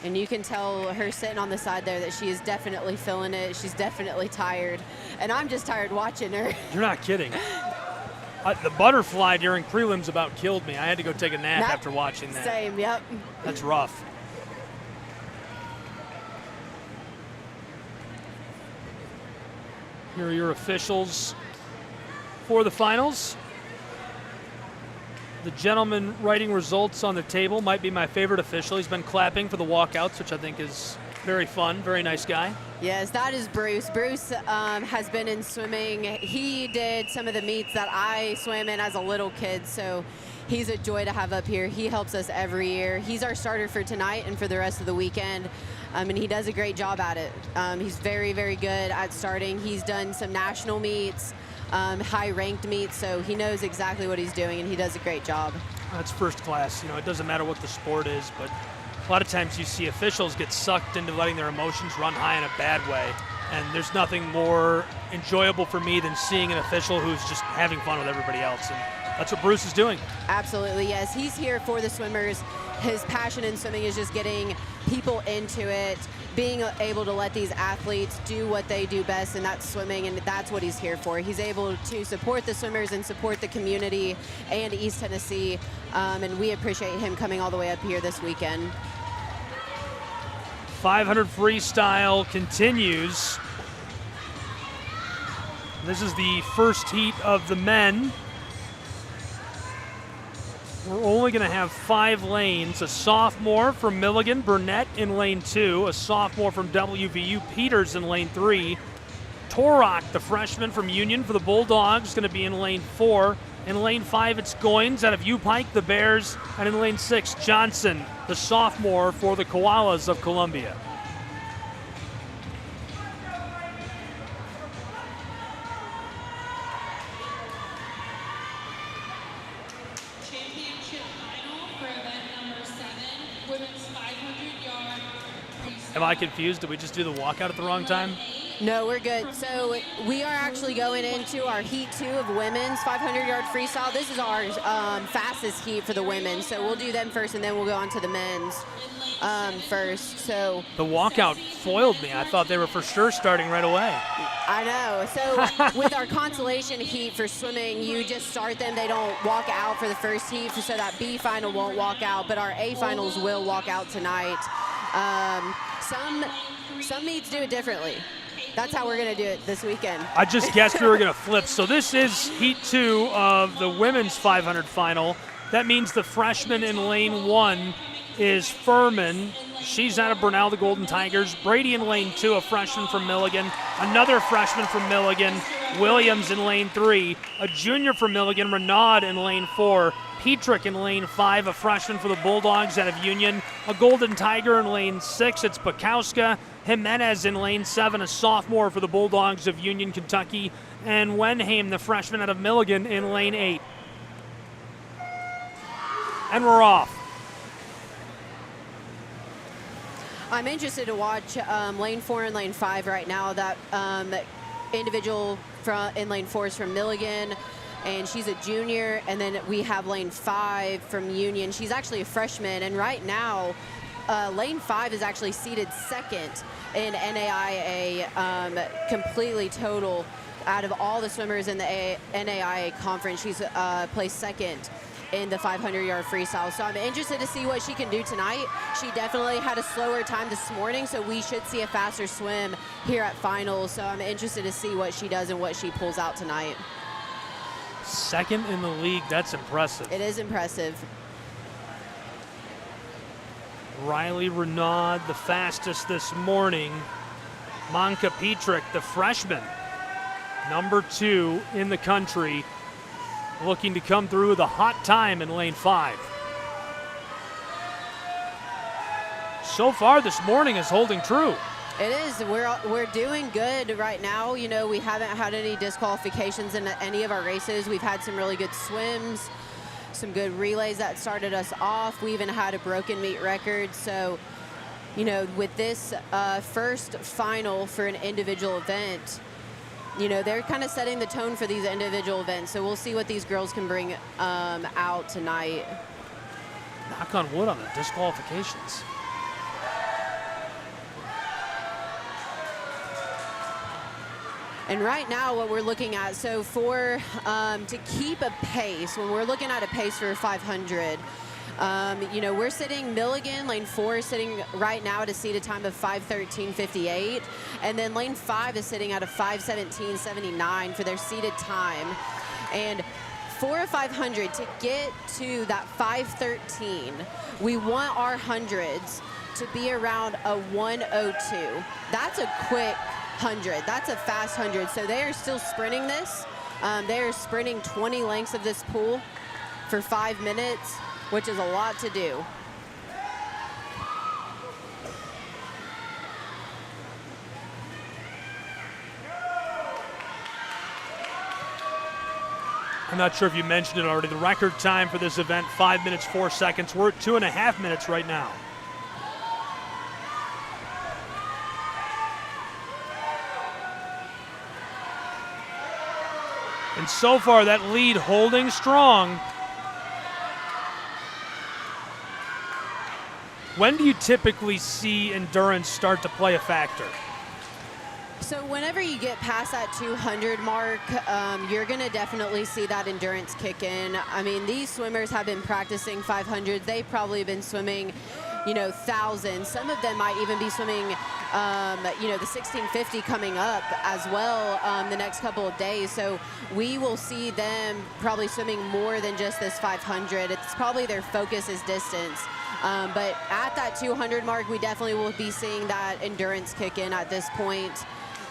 And you can tell her sitting on the side there that she is definitely feeling it. She's definitely tired. And I'm just tired watching her. You're not kidding. The butterfly during prelims about killed me. I had to go take a nap after watching that. Same, yep. That's rough. Here are your officials for the finals. The gentleman writing results on the table might be my favorite official. He's been clapping for the walkouts, which I think is very fun. Very nice guy. Yes, that is Bruce. Bruce has been in swimming. He did some of the meets that I swam in as a little kid, so he's a joy to have up here. He helps us every year. He's our starter for tonight and for the rest of the weekend, and he does a great job at it. He's very, very good at starting. He's done some national meets, high-ranked meets, so he knows exactly what he's doing, and he does a great job. That's first class. You know, it doesn't matter what the sport is, but a lot of times you see officials get sucked into letting their emotions run high in a bad way. And there's nothing more enjoyable for me than seeing an official who's just having fun with everybody else. And that's what Bruce is doing. Absolutely, yes. He's here for the swimmers. His passion in swimming is just getting people into it, being able to let these athletes do what they do best, and that's swimming, and that's what he's here for. He's able to support the swimmers and support the community and East Tennessee, and we appreciate him coming all the way up here this weekend. 500 freestyle continues. This is the first heat of the men. We're only going to have 5 lanes. A sophomore from Milligan, Burnett in lane 2. A sophomore from WVU, Peters in lane 3. Torok, the freshman from Union for the Bulldogs, going to be in lane 4. In lane 5, it's Goins out of U-Pike, the Bears. And in lane 6, Johnson, the sophomore for the Koalas of Columbia. Am I confused? Did we just do the walkout at the wrong time? No, we're good. So we are actually going into our heat 2 of women's 500-yard freestyle. This is our fastest heat for the women. So we'll do them first, and then we'll go on to the men's first. So the walkout foiled me. I thought they were for sure starting right away. I know. So with our consolation heat for swimming, you just start them. They don't walk out for the first heat, so that B final won't walk out, but our A finals will walk out tonight. Some meets do it differently. That's how we're going to do it this weekend. I just guessed we were going to flip. So this is heat 2 of the women's 500 final. That means the freshman in lane 1 is Furman. She's out of Brunel, the Golden Tigers. Brady in lane 2, a freshman from Milligan. Another freshman from Milligan, Williams in lane 3. A junior from Milligan, Renaud in lane 4. Petrick in lane 5, a freshman for the Bulldogs out of Union. A Golden Tiger in lane 6, it's Bukowska. Jimenez in lane 7, a sophomore for the Bulldogs of Union, Kentucky. And Wenham, the freshman out of Milligan, in lane 8. And we're off. I'm interested to watch lane 4 and lane 5 right now. That individual in lane 4 is from Milligan, and she's a junior. And then we have lane 5 from Union. She's actually a freshman, and right now lane 5 is actually seated second in NAIA, completely total. Out of all the swimmers in the NAIA conference, she's placed second. in the 500-yard freestyle. So I'm interested to see what she can do tonight. She definitely had a slower time this morning, so we should see a faster swim here at finals. So I'm interested to see what she does and what she pulls out tonight. Second in the league, that's impressive. It is impressive. Riley Renaud, the fastest this morning. Monka Petrick, the freshman, number 2 in the country, looking to come through with a hot time in lane 5. So far this morning is holding true. It is. We're doing good right now. You know, we haven't had any disqualifications in any of our races. We've had some really good swims, some good relays that started us off. We even had a broken meet record. So, you know, with this first final for an individual event, you know, they're kind of setting the tone for these individual events. So we'll see what these girls can bring out tonight. Knock on wood on the disqualifications. And right now what we're looking at, so for to keep a pace, when we're looking at a pace for 500, you know, we're sitting, Milligan, lane 4 is sitting right now at a seated time of 5:13.58, and then lane 5 is sitting at a 5:17.79 for their seated time. And for a 500, to get to that 5:13, we want our hundreds to be around a 1:02. That's a quick 100. That's a fast 100. So they are still sprinting this. They are sprinting 20 lengths of this pool for 5 minutes, which is a lot to do. I'm not sure if you mentioned it already. The record time for this event, 5 minutes, 4 seconds. We're at 2.5 minutes right now. And so far, that lead holding strong. When do you typically see endurance start to play a factor? So whenever you get past that 200 mark, you're going to definitely see that endurance kick in. I mean, these swimmers have been practicing 500. They've probably been swimming, you know, thousands. Some of them might even be swimming, you know, the 1650 coming up as well the next couple of days. So we will see them probably swimming more than just this 500. It's probably their focus is distance. But at that 200 mark, we definitely will be seeing that endurance kick in at this point.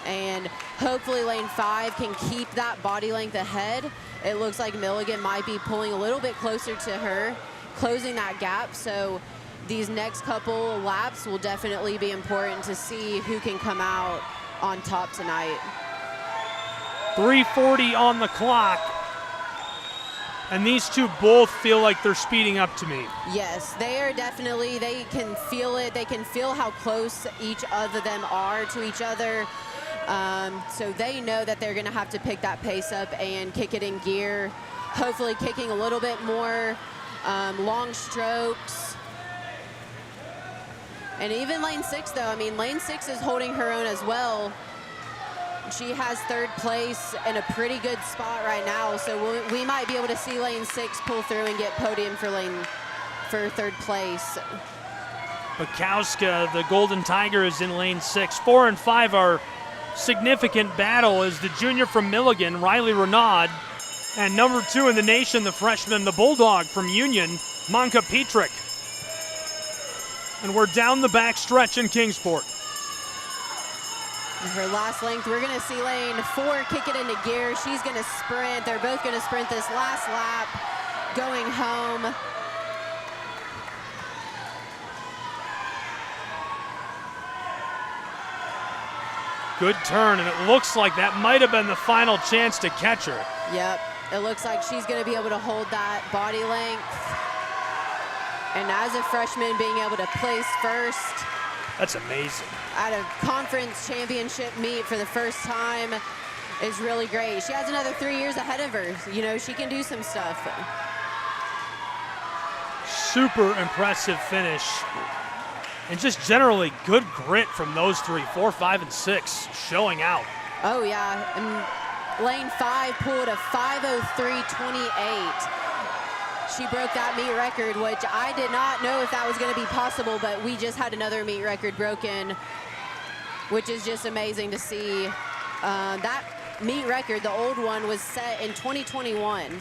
And hopefully lane 5 can keep that body length ahead. It looks like Milligan might be pulling a little bit closer to her, closing that gap. So these next couple laps will definitely be important to see who can come out on top tonight. 3:40 on the clock. And these two both feel like they're speeding up to me. Yes, they are definitely, they can feel it. They can feel how close each of them are to each other. So they know that they're gonna have to pick that pace up and kick it in gear. Hopefully kicking a little bit more long strokes. And even lane 6 though, I mean, lane 6 is holding her own as well. She has 3rd place in a pretty good spot right now, so we might be able to see lane 6 pull through and get podium for 3rd place. Bukowska, the Golden Tiger, is in lane 6. 4 and 5 are significant battle as the junior from Milligan, Riley Renaud, and number 2 in the nation, the freshman, the Bulldog from Union, Monka Petrick. And we're down the back stretch in Kingsport. Her last length, we're gonna see lane 4 kick it into gear. She's gonna sprint. They're both gonna sprint this last lap, going home. Good turn, and it looks like that might have been the final chance to catch her. Yep, it looks like she's gonna be able to hold that body length. And as a freshman, being able to place first. That's amazing. At a conference championship meet for the first time is really great. She has another 3 years ahead of her. You know, she can do some stuff. Super impressive finish. And just generally good grit from those 3, 4, 5, and 6, showing out. Oh yeah, and lane 5 pulled a 5:03.28. She broke that meet record, which I did not know if that was going to be possible, but we just had another meet record broken, which is just amazing to see. That meet record, the old one, was set in 2021.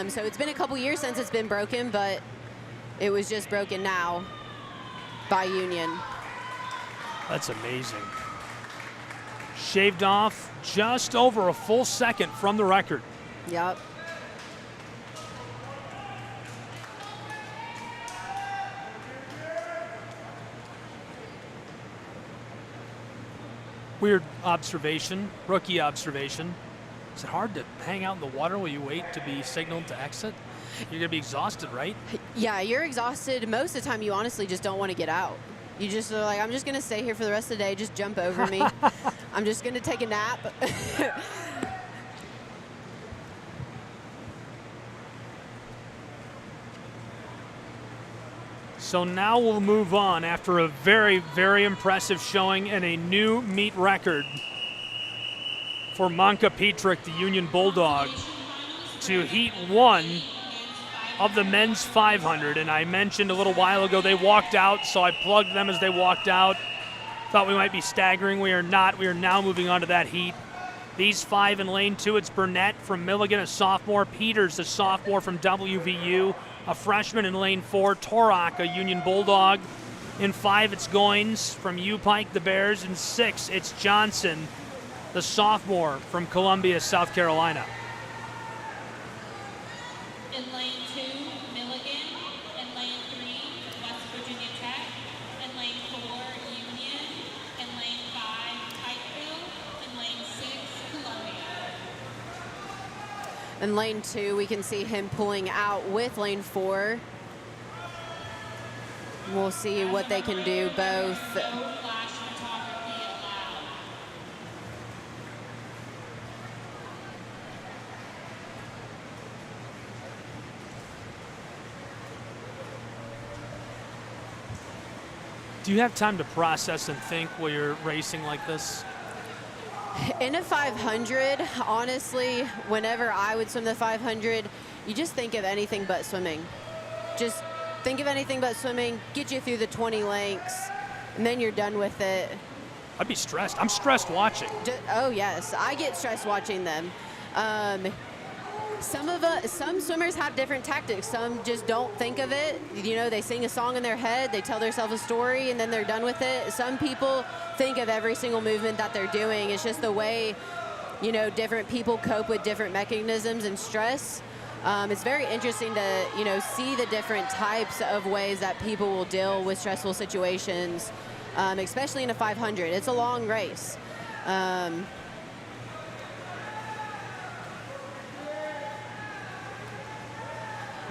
So it's been a couple years since it's been broken, but it was just broken now by Union. That's amazing. Shaved off just over a full second from the record. Yep. Weird observation, rookie observation. Is it hard to hang out in the water while you wait to be signaled to exit? You're gonna be exhausted, right? Yeah, you're exhausted. Most of the time, you honestly just don't want to get out. You just are like, I'm just gonna stay here for the rest of the day. Just jump over me. I'm just gonna take a nap. So now we'll move on after a very, very impressive showing and a new meet record for Monka Petrick, the Union Bulldog, to Heat 1 of the men's 500. And I mentioned a little while ago they walked out, so I plugged them as they walked out. Thought we might be staggering. We are not. We are now moving on to that heat. These 5 in lane 2, it's Burnett from Milligan, a sophomore. Peters, a sophomore from WVU. A freshman in lane 4, Torok, a Union Bulldog. In 5, it's Goins from U-Pike, the Bears. In 6, it's Johnson, the sophomore from Columbia, South Carolina. In lane 2, Milligan. In lane 3, West Virginia Tech. In lane 4, Union. In lane 5, Pikeville. In lane 6, Columbia. In lane 2, we can see him pulling out with lane 4. We'll see what they can do both. Do you have time to process and think while you're racing like this? In a 500, honestly, whenever I would swim the 500, you just think of anything but swimming. Just think of anything but swimming, get you through the 20 lengths, and then you're done with it. I'd be stressed. I'm stressed watching. Oh, yes. I get stressed watching them. Some swimmers have different tactics. Some just don't think of it. You know, they sing a song in their head, they tell themselves a story, and then they're done with it. Some people think of every single movement that they're doing. It's just the way, you know, different people cope with different mechanisms and stress. It's very interesting to, you know, see the different types of ways that people will deal with stressful situations, especially in a 500. It's a long race.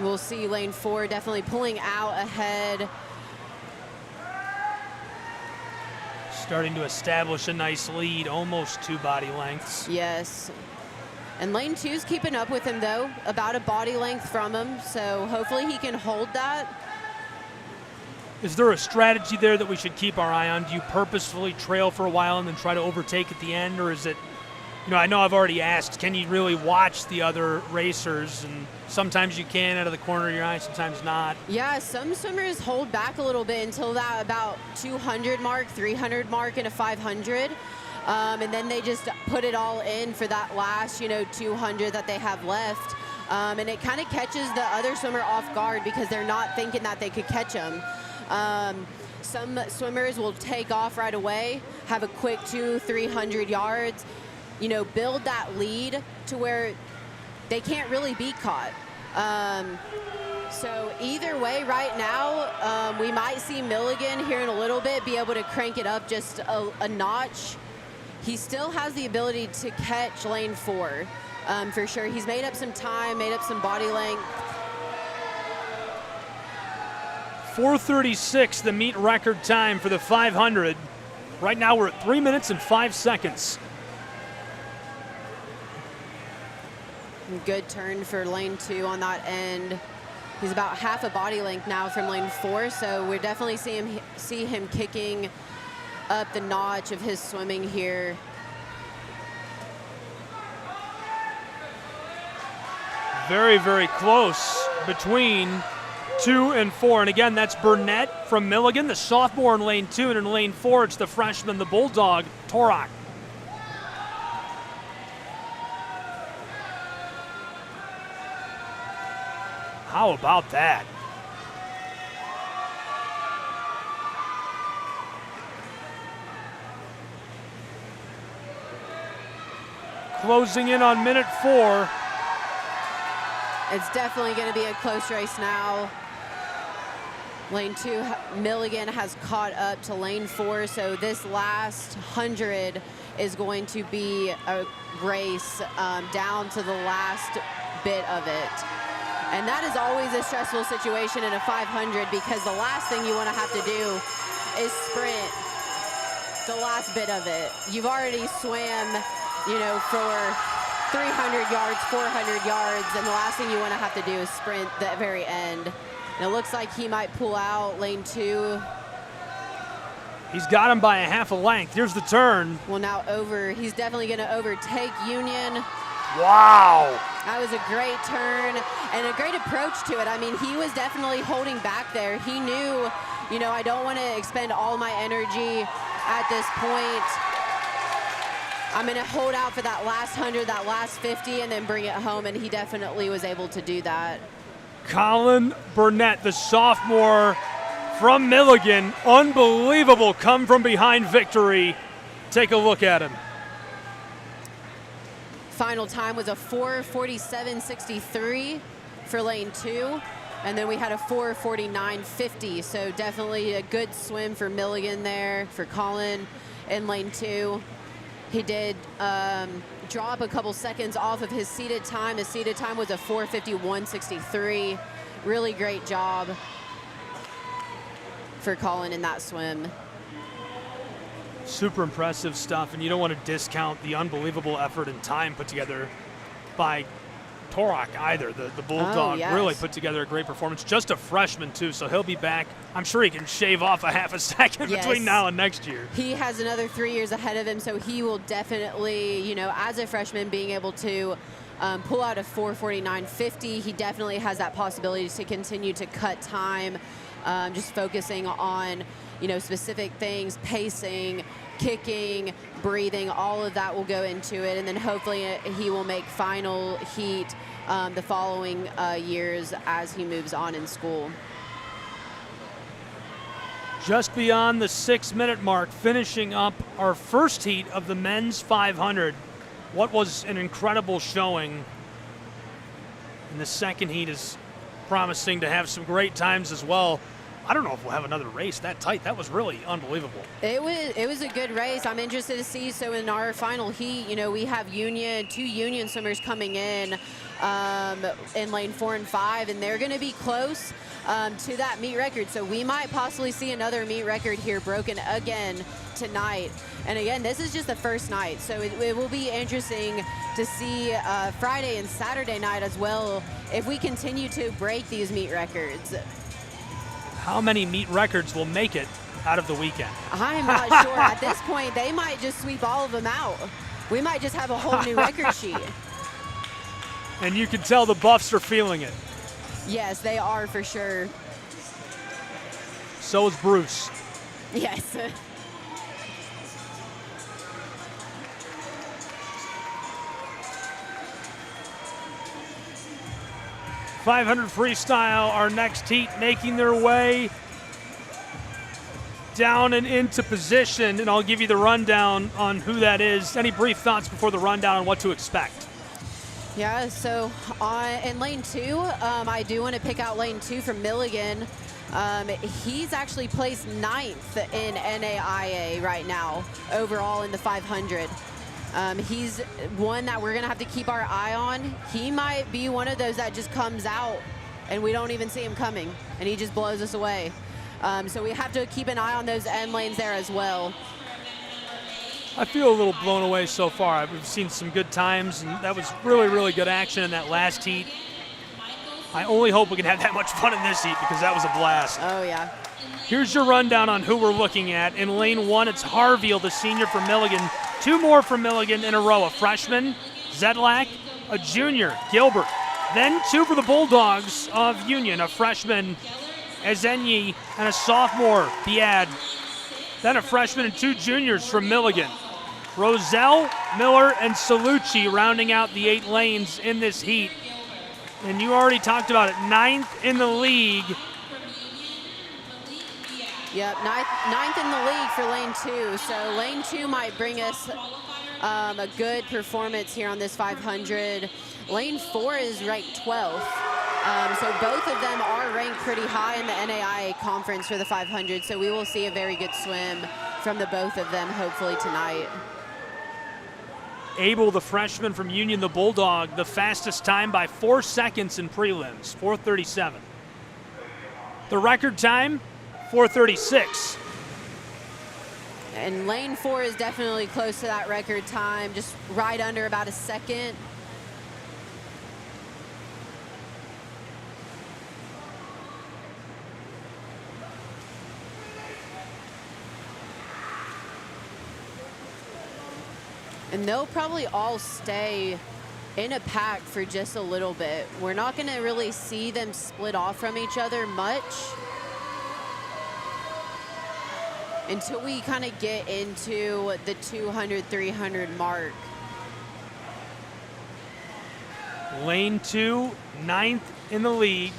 We'll see lane 4 definitely pulling out ahead. Starting to establish a nice lead, almost 2 body lengths. Yes. And lane 2's keeping up with him, though, about a body length from him. So hopefully he can hold that. Is there a strategy there that we should keep our eye on? Do you purposefully trail for a while and then try to overtake at the end? Or is it, you know, I know I've already asked, can you really watch the other racers? And sometimes you can out of the corner of your eye, sometimes not. Yeah, some swimmers hold back a little bit until that about 200 mark, 300 mark in a 500. And then they just put it all in for that last, you know, 200 that they have left. And it kind of catches the other swimmer off guard because they're not thinking that they could catch them. Some swimmers will take off right away, have a quick 200-300 yards, you know, build that lead to where they can't really be caught. So either way, right now, we might see Milligan here in a little bit be able to crank it up just a notch. He still has the ability to catch lane 4, for sure. He's made up some time, made up some body length. 4:36, the meet record time for the 500. Right now we're at 3 minutes and 5 seconds. Good turn for lane 2 on that end. He's about half a body length now from lane 4, so we're definitely see him kicking up the notch of his swimming here. Very, very close between 2 and 4. And again, that's Burnett from Milligan, the sophomore in lane 2, and in lane 4, it's the freshman, the Bulldog, Torak. How about that? Closing in on minute 4. It's definitely going to be a close race now. Lane 2, Milligan has caught up to lane 4, so this last 100 is going to be a race down to the last bit of it. And that is always a stressful situation in a 500 because the last thing you want to have to do is sprint the last bit of it. You've already swam, you know, for 300 yards, 400 yards, and the last thing you want to have to do is sprint the very end. And it looks like he might pull out lane 2. He's got him by a half a length. Here's the turn. Well, now he's definitely going to overtake Union. Wow. That was a great turn and a great approach to it. I mean, he was definitely holding back there. He knew, you know, I don't want to expend all my energy at this point. I'm going to hold out for that last 100, that last 50, and then bring it home, and he definitely was able to do that. Colin Burnett, the sophomore from Milligan, unbelievable come from behind victory. Take a look at him. Final time was a 4:47.63 for lane 2, and then we had a 4:49.50, so definitely a good swim for Milligan there for Colin in lane 2. He did drop a couple seconds off of his seated time. His seated time was a 4:51.63. Really great job for Colin in that swim. Super impressive stuff, and you don't want to discount the unbelievable effort and time put together by Torak either. The Bulldog really put together a great performance. Just a freshman, too, so he'll be back. I'm sure he can shave off a half a second between now and next year. He has another 3 years ahead of him, so he will definitely, you know, as a freshman, being able to pull out a 4:49.50. He definitely has that possibility to continue to cut time, just focusing on, you know, specific things, pacing, kicking, breathing, all of that will go into it. And then hopefully he will make final heat the following years as he moves on in school. Just beyond the 6-minute mark, finishing up our first heat of the men's 500. What was an incredible showing. And the second heat is promising to have some great times as well. I don't know if we'll have another race that tight. That was really unbelievable. It was a good race. I'm interested to see. So in our final heat, you know, we have two Union swimmers coming in lane 4 and 5, and they're going to be close to that meet record. So we might possibly see another meet record here broken again tonight. And again, this is just the first night, so it will be interesting to see Friday and Saturday night as well if we continue to break these meet records. How many meet records will make it out of the weekend? I'm not sure. At this point, they might just sweep all of them out. We might just have a whole new record sheet. And you can tell the Buffs are feeling it. Yes, they are for sure. So is Bruce. Yes. .500 freestyle, our next heat, making their way down and into position, and I'll give you the rundown on who that is. Any brief thoughts before the rundown on what to expect? Yeah, so in lane 2, I do want to pick out lane 2 from Milligan. He's actually placed 9th in NAIA right now, overall in the 500. He's one that we're going to have to keep our eye on. He might be one of those that just comes out and we don't even see him coming, and he just blows us away. So we have to keep an eye on those end lanes there as well. I feel a little blown away so far. We've seen some good times, and that was really, really good action in that last heat. I only hope we can have that much fun in this heat because that was a blast. Oh, yeah. Here's your rundown on who we're looking at. In lane 1, it's Harville, the senior from Milligan. 2 more from Milligan in a row, a freshman, Zedlak, a junior, Gilbert. Then 2 for the Bulldogs of Union, a freshman, Ezenyi, and a sophomore, Biad. Then a freshman and 2 juniors from Milligan. Roselle, Miller, and Salucci rounding out the 8 lanes in this heat. And you already talked about it, 9th in the league. Yep, ninth in the league for lane 2. So lane 2 might bring us a good performance here on this 500. Lane 4 is ranked 12th. So both of them are ranked pretty high in the NAIA conference for the 500. So we will see a very good swim from the both of them hopefully tonight. Abel, the freshman from Union, the Bulldog, the fastest time by 4 seconds in prelims, 4:37. The record time, 4:36. And lane 4 is definitely close to that record time, just right under about a second. And they'll probably all stay in a pack for just a little bit. We're not going to really see them split off from each other much until we kind of get into the 200, 300 mark. Lane 2, 9th in the league.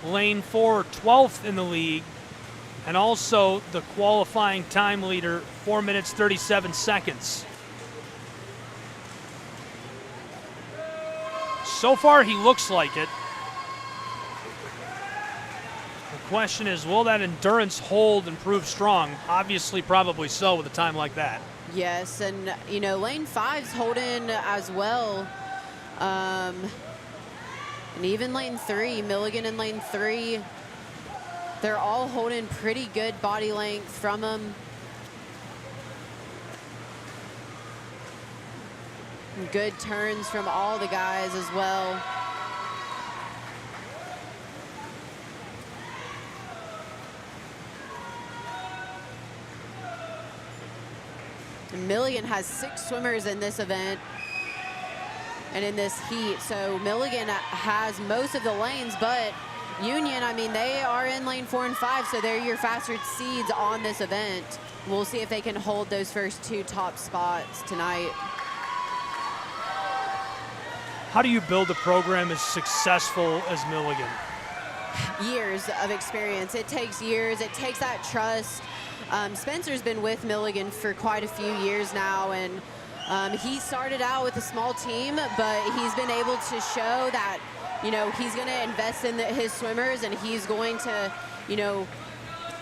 Lane 4, 12th in the league. And also the qualifying time leader, 4 minutes, 37 seconds. So far, he looks like it. The question is, will that endurance hold and prove strong? Obviously, probably so with a time like that. Yes, and you know, lane 5's holding as well. And even lane 3, Milligan in lane 3, they're all holding pretty good body length from them. Good turns from all the guys as well. And Milligan has 6 swimmers in this event and in this heat. So Milligan has most of the lanes, but Union, I mean, they are in lane 4 and 5, so they're your faster seeds on this event. We'll see if they can hold those first 2 top spots tonight. How do you build a program as successful as Milligan? Years of experience. It takes years. It takes that trust. Spencer's been with Milligan for quite a few years now, and he started out with a small team, but he's been able to show that, you know, he's going to invest in his swimmers, and he's going to, you know,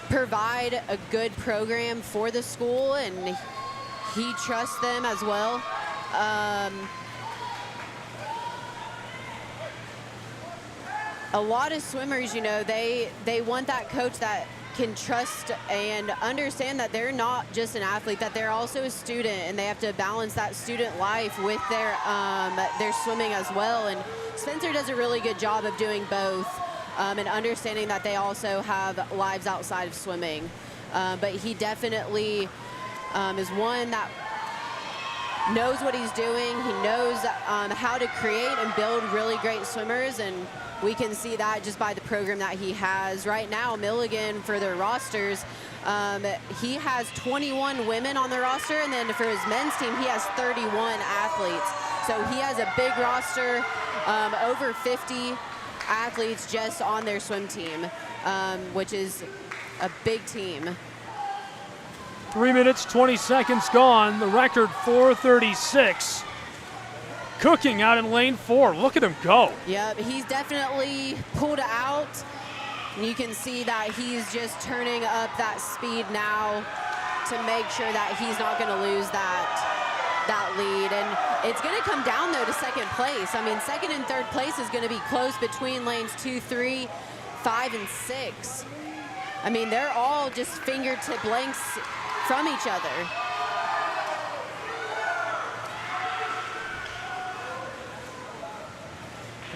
provide a good program for the school, and he trusts them as well. A lot of swimmers, you know, they want that coach that can trust and understand that they're not just an athlete, that they're also a student, and they have to balance that student life with their swimming as well. And Spencer does a really good job of doing both, and understanding that they also have lives outside of swimming. But he definitely is one that knows what he's doing. He knows how to create and build really great swimmers, and we can see that just by the program that he has. Right now, Milligan, for their rosters, he has 21 women on the roster, and then for his men's team, he has 31 athletes. So he has a big roster, over 50 athletes just on their swim team, which is a big team. 3 minutes, 20 seconds gone. The record, 4:36. Cooking out in lane 4. Look at him go. Yep, he's definitely pulled out. And you can see that he's just turning up that speed now to make sure that he's not going to lose that lead. And it's going to come down, though, to second place. I mean, second and third place is going to be close between lanes 2, 3, 5, and 6. I mean, they're all just fingertip lengths from each other.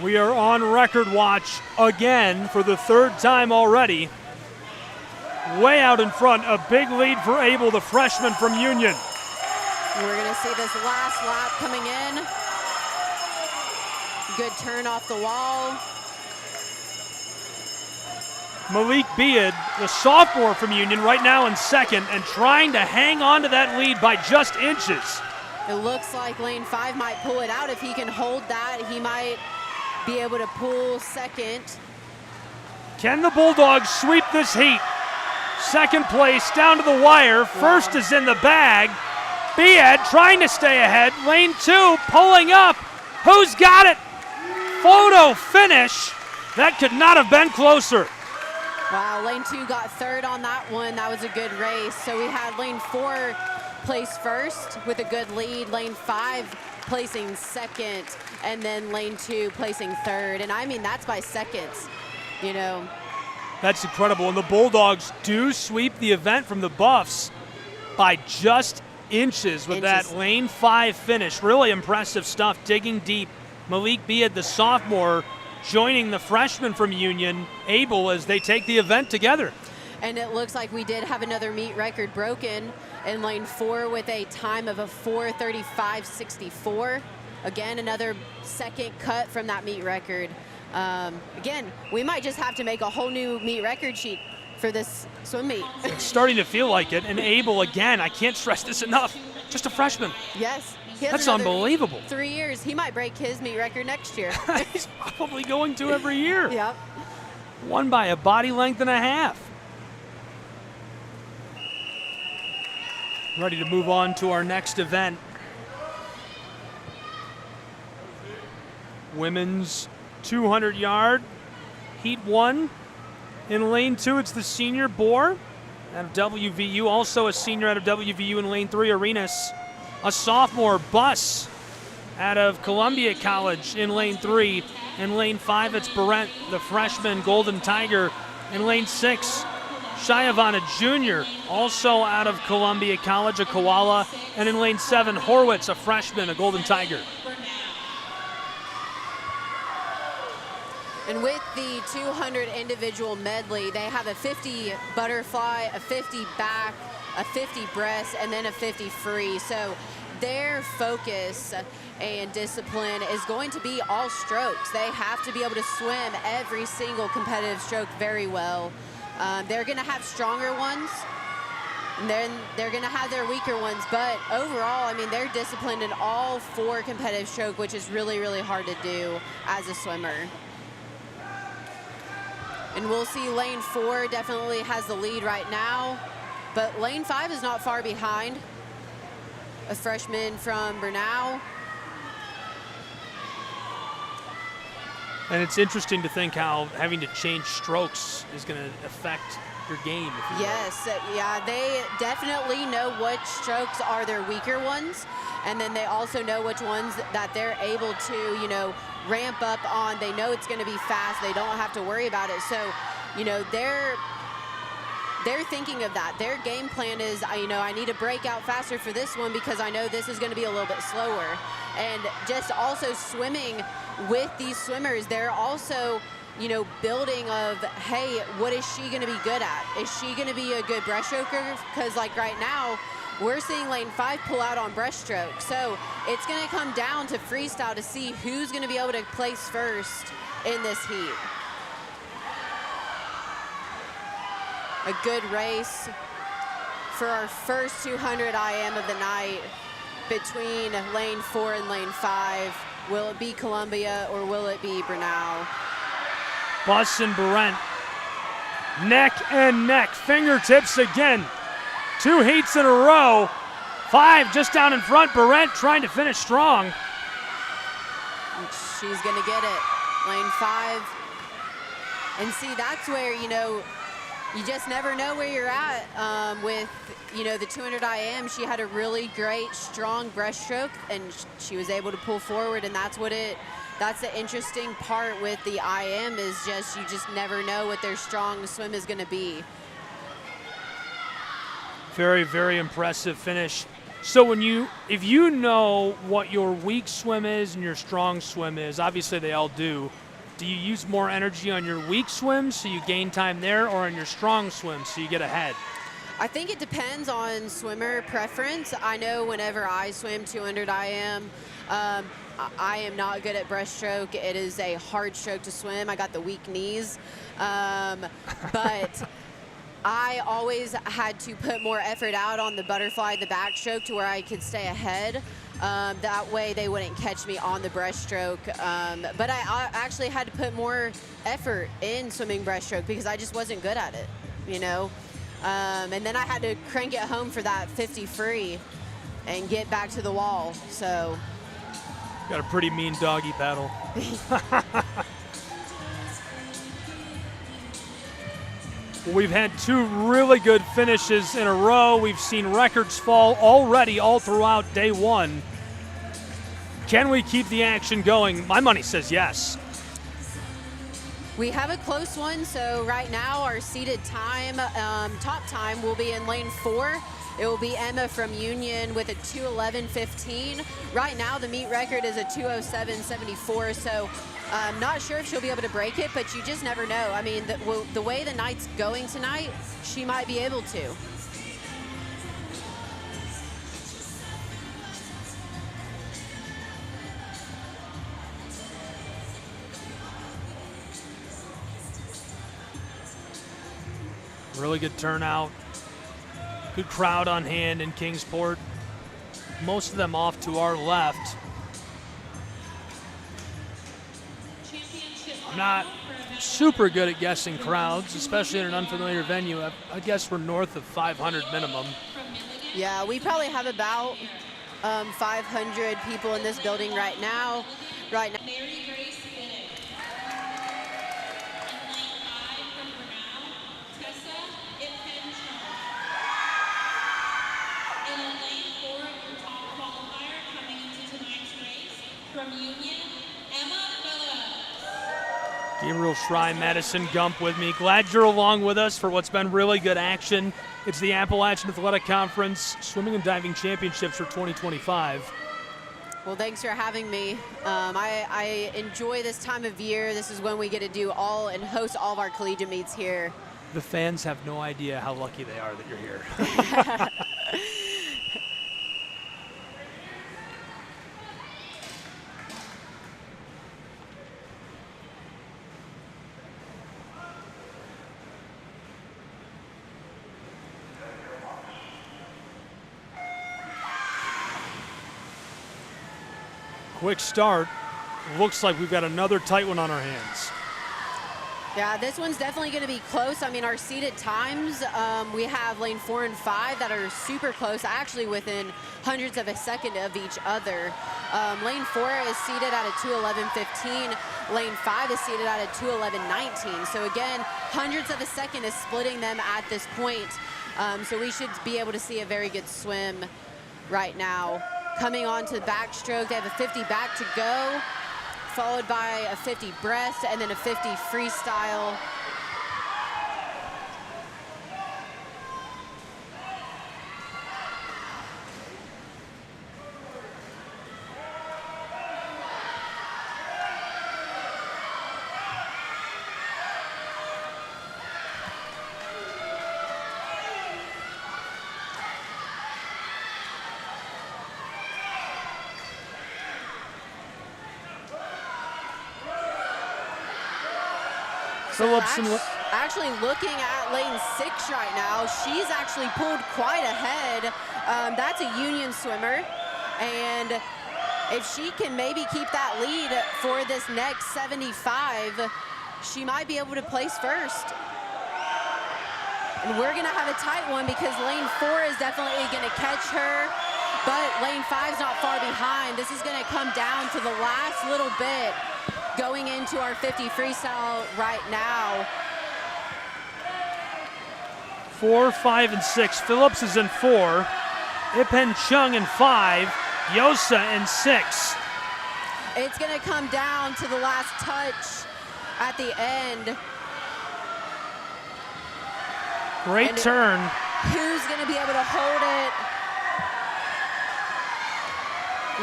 We are on record watch again for the 3rd time already. Way out in front, a big lead for Abel, the freshman from Union. We're going to see this last lap coming in. good turn off the wall. Malik Beard, the sophomore from Union, right now in second and trying to hang on to that lead by just inches. It looks like lane 5 might pull it out. If he can hold that, he might be able to pull second. Can the Bulldogs sweep this heat? Second place down to the wire. First is in the bag. Beard trying to stay ahead. Lane 2 pulling up. Who's got it? Photo finish. That could not have been closer. Wow, lane 2 got third on that one. That was a good race. So we had lane 4 place first with a good lead, lane 5 placing second, and then lane 2 placing third. And I mean, that's by seconds, you know. That's incredible. And the Bulldogs do sweep the event from the Buffs by just inches with that lane 5 finish. Really impressive stuff, digging deep. Malik Beard, the sophomore, joining the freshman from Union, Abel, as they take the event together. And it looks like we did have another meet record broken in lane 4 with a time of a 4:35.64. Again, another second cut from that meet record. Again, we might just have to make a whole new meet record sheet for this swim meet. It's starting to feel like it. And Abel, again, I can't stress this enough, just a freshman. Yes. That's unbelievable. 3 years. He might break his meet record next year. He's probably going to every year. Yep. Won by a body length and a half. Ready to move on to our next event. Women's 200-yard heat 1. In lane 2, it's the senior Bohr out of WVU. Also a senior out of WVU in lane 3, Arenas. A sophomore, Bus, out of Columbia College in lane 3. In lane 5, it's Barrett, the freshman, Golden Tiger. In lane 6, Shayavana Jr., also out of Columbia College, a Koala. And in lane 7, Horwitz, a freshman, a Golden Tiger. And with the 200 individual medley, they have a 50 butterfly, a 50 back, a 50 breast, and then a 50 free. So their focus and discipline is going to be all strokes. They have to be able to swim every single competitive stroke very well. They're going to have stronger ones, and then they're going to have their weaker ones. But overall, I mean, they're disciplined in all 4 competitive stroke, which is really, really hard to do as a swimmer. And we'll see lane 4 definitely has the lead right now, but lane 5 is not far behind. A freshman from Bernau. And it's interesting to think how having to change strokes is going to affect your game. Yes, yeah, they definitely know which strokes are their weaker ones, and then they also know which ones that they're able to, you know, ramp up on. They know it's going to be fast. They don't have to worry about it. So, you know, they're thinking of that. Their game plan is, you know, I need to break out faster for this one because I know this is going to be a little bit slower. And just also swimming with these swimmers, they're also, you know, building of, hey, what is she going to be good at? Is she going to be a good breaststroker? Because like right now, we're seeing lane 5 pull out on breaststroke. So it's going to come down to freestyle to see who's going to be able to place first in this heat. A good race for our first 200 IM of the night between lane 4 and lane 5. Will it be Columbia or will it be Bernau? Bus and Barrett, neck and neck, fingertips again. 2 heats in a row. 5 just down in front. Barrett trying to finish strong. She's gonna get it. Lane 5. And see, that's where, you know, you just never know where you're at with, you know, the 200 IM. She had a really great, strong breaststroke, and she was able to pull forward, and that's the interesting part with the IM is just you just never know what their strong swim is going to be. Very, very impressive finish. So if you know what your weak swim is and your strong swim is, obviously they all do you use more energy on your weak swim so you gain time there, or on your strong swim so you get ahead? I think it depends on swimmer preference. I know whenever I swim 200 IM, I am not good at breaststroke. It is a hard stroke to swim. I got the weak knees. But I always had to put more effort out on the butterfly, the backstroke, to where I could stay ahead. That way they wouldn't catch me on the breaststroke. But I actually had to put more effort in swimming breaststroke because I just wasn't good at it, you know? And then I had to crank it home for that 50 free and get back to the wall, so. Got a pretty mean doggy paddle. We've had 2 really good finishes in a row. We've seen records fall already all throughout day 1. Can we keep the action going? My money says yes. We have a close one, so right now our seated time, top time, will be in lane 4. It will be Emma from Union with a 2:11.15. Right now the meet record is a 2:07.74, so I'm not sure if she'll be able to break it, but you just never know. I mean, the way the night's going tonight, she might be able to. Really good turnout. Good crowd on hand in Kingsport. Most of them off to our left. I'm not super good at guessing crowds, especially in an unfamiliar venue. I guess we're north of 500 minimum. Yeah, we probably have about 500 people in this building right now. From Union, Emma Phillips. Gabriel Schrei, Madison Gump with me. Glad you're along with us for what's been really good action. It's the Appalachian Athletic Conference Swimming and Diving Championships for 2025. Well, thanks for having me. I enjoy this time of year. This is when we get to do all and host all of our collegiate meets here. The fans have no idea how lucky they are that you're here. Quick start. Looks like we've got another tight one on our hands. Yeah, this one's definitely going to be close. I mean, our seated times, we have lane 4 and 5 that are super close, actually within hundreds of a second of each other. Lane 4 is seated at a 2:11.15. Lane 5 is seated at a 2:11.19. So again, hundreds of a second is splitting them at this point. So we should be able to see a very good swim right now. Coming on to the backstroke, they have a 50 back to go, followed by a 50 breast, and then a 50 freestyle. Phillips actually looking at lane 6 right now, she's actually pulled quite ahead. That's a Union swimmer, and if she can maybe keep that lead for this next 75, she might be able to place first. And we're gonna have a tight one because lane 4 is definitely gonna catch her, but lane 5's not far behind. This is gonna come down to the last little bit going into our 50 freestyle right now. 4, 5, and 6. Phillips is in 4. Ipen Chung in 5. Yosa in 6. It's going to come down to the last touch at the end. Great turn. Who's going to be able to hold it?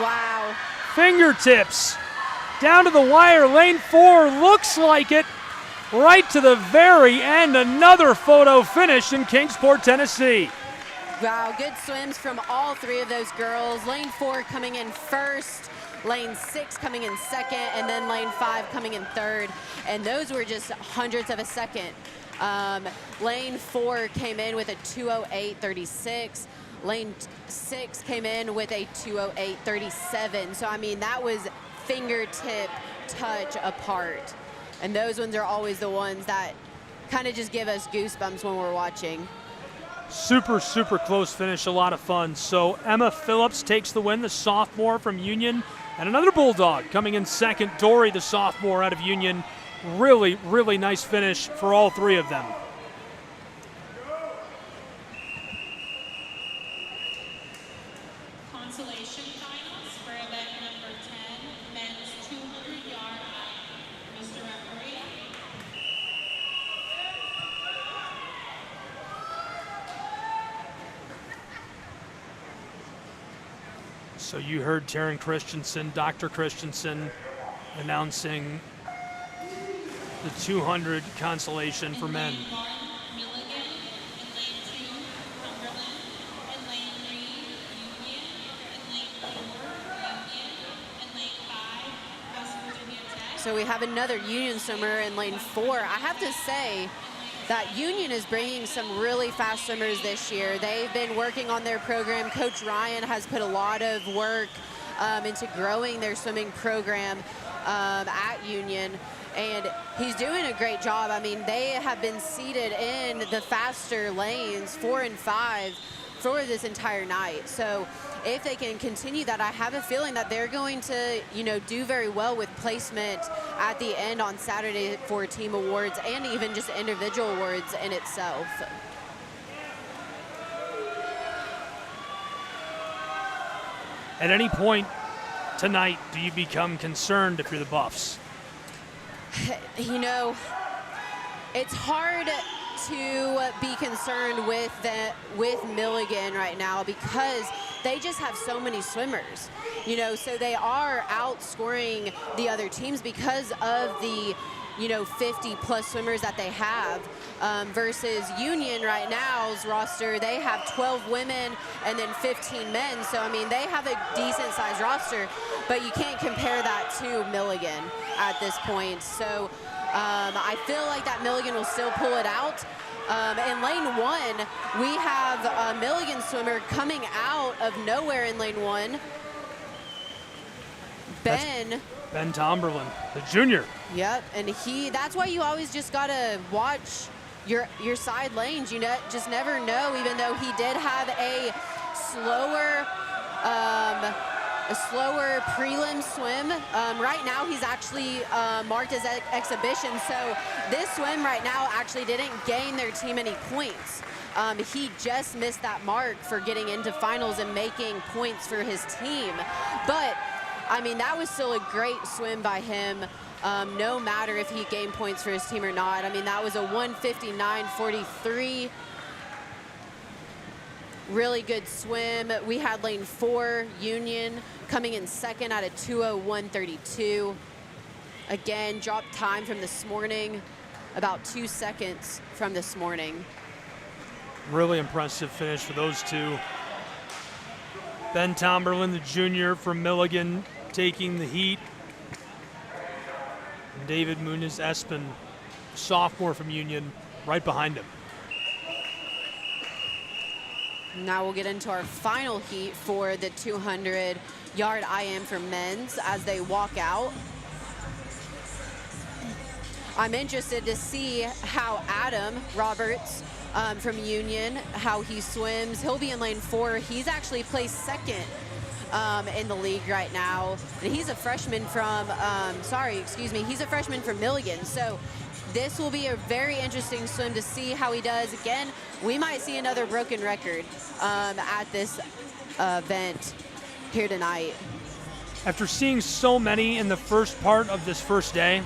Wow. Fingertips. Down to the wire, lane 4 looks like it. Right to the very end, another photo finish in Kingsport, Tennessee. Wow, good swims from all 3 of those girls. Lane 4 coming in first lane 6 coming in second, and then lane 5 coming in third. And those were just hundredths of a second. Lane 4 came in with a 2:08.36. Lane 6 came in with a 2:08.37. So, I mean, that was fingertip touch apart. And those ones are always the ones that kind of just give us goosebumps when we're watching. Super, super close finish, a lot of fun. So Emma Phillips takes the win, the sophomore from Union, and another Bulldog coming in second, Dory, the sophomore out of Union. Really, really nice finish for all three of them. Consolation finals for event number 10, men's 200-yard line. Mr. Referee. So you heard Taryn Christensen, Dr. Christensen, announcing the 200 consolation for men. So we have another Union swimmer in lane 4. I have to say that Union is bringing some really fast swimmers this year. They've been working on their program. Coach Ryan has put a lot of work into growing their swimming program at Union, and he's doing a great job. I mean, they have been seated in the faster lanes 4 and 5 for this entire night. So if they can continue that, I have a feeling that they're going to, do very well with placement at the end on Saturday for team awards and even just individual awards in itself. At any point tonight, do you become concerned if you're the Buffs? It's hard to be concerned with Milligan right now because they just have so many swimmers, so they are outscoring the other teams because of the 50 plus swimmers that they have, versus Union right now's roster, they have 12 women and then 15 men. So, I mean, they have a decent sized roster, but you can't compare that to Milligan at this point. So I feel like that Milligan will still pull it out. In lane 1, we have a Milligan swimmer coming out of nowhere in lane 1. Ben Tomberlin, the junior. Yep, and that's why you always just gotta watch your side lanes. You just never know, even though he did have a slower prelim swim. Right now he's actually marked as exhibition, so this swim right now actually didn't gain their team any points. He just missed that mark for getting into finals and making points for his team. But I mean, that was still a great swim by him, no matter if he gained points for his team or not. I mean, that was a 1:59.43. Really good swim. We had lane 4, Union, coming in second at a 2:01.32. Again, dropped time from this morning, about 2 seconds from this morning. Really impressive finish for those two. Ben Tomberlin, the junior from Milligan, taking the heat. And David Muniz-Espen, sophomore from Union, right behind him. Now we'll get into our final heat for the 200-yard IM for men's as they walk out. I'm interested to see how Adam Roberts from Union, how he swims. He'll be in lane 4. He's actually placed second in the league right now. And he's a freshman from, he's a freshman from Milligan. So this will be a very interesting swim to see how he does. Again, we might see another broken record at this event here tonight. After seeing so many in the first part of this first day,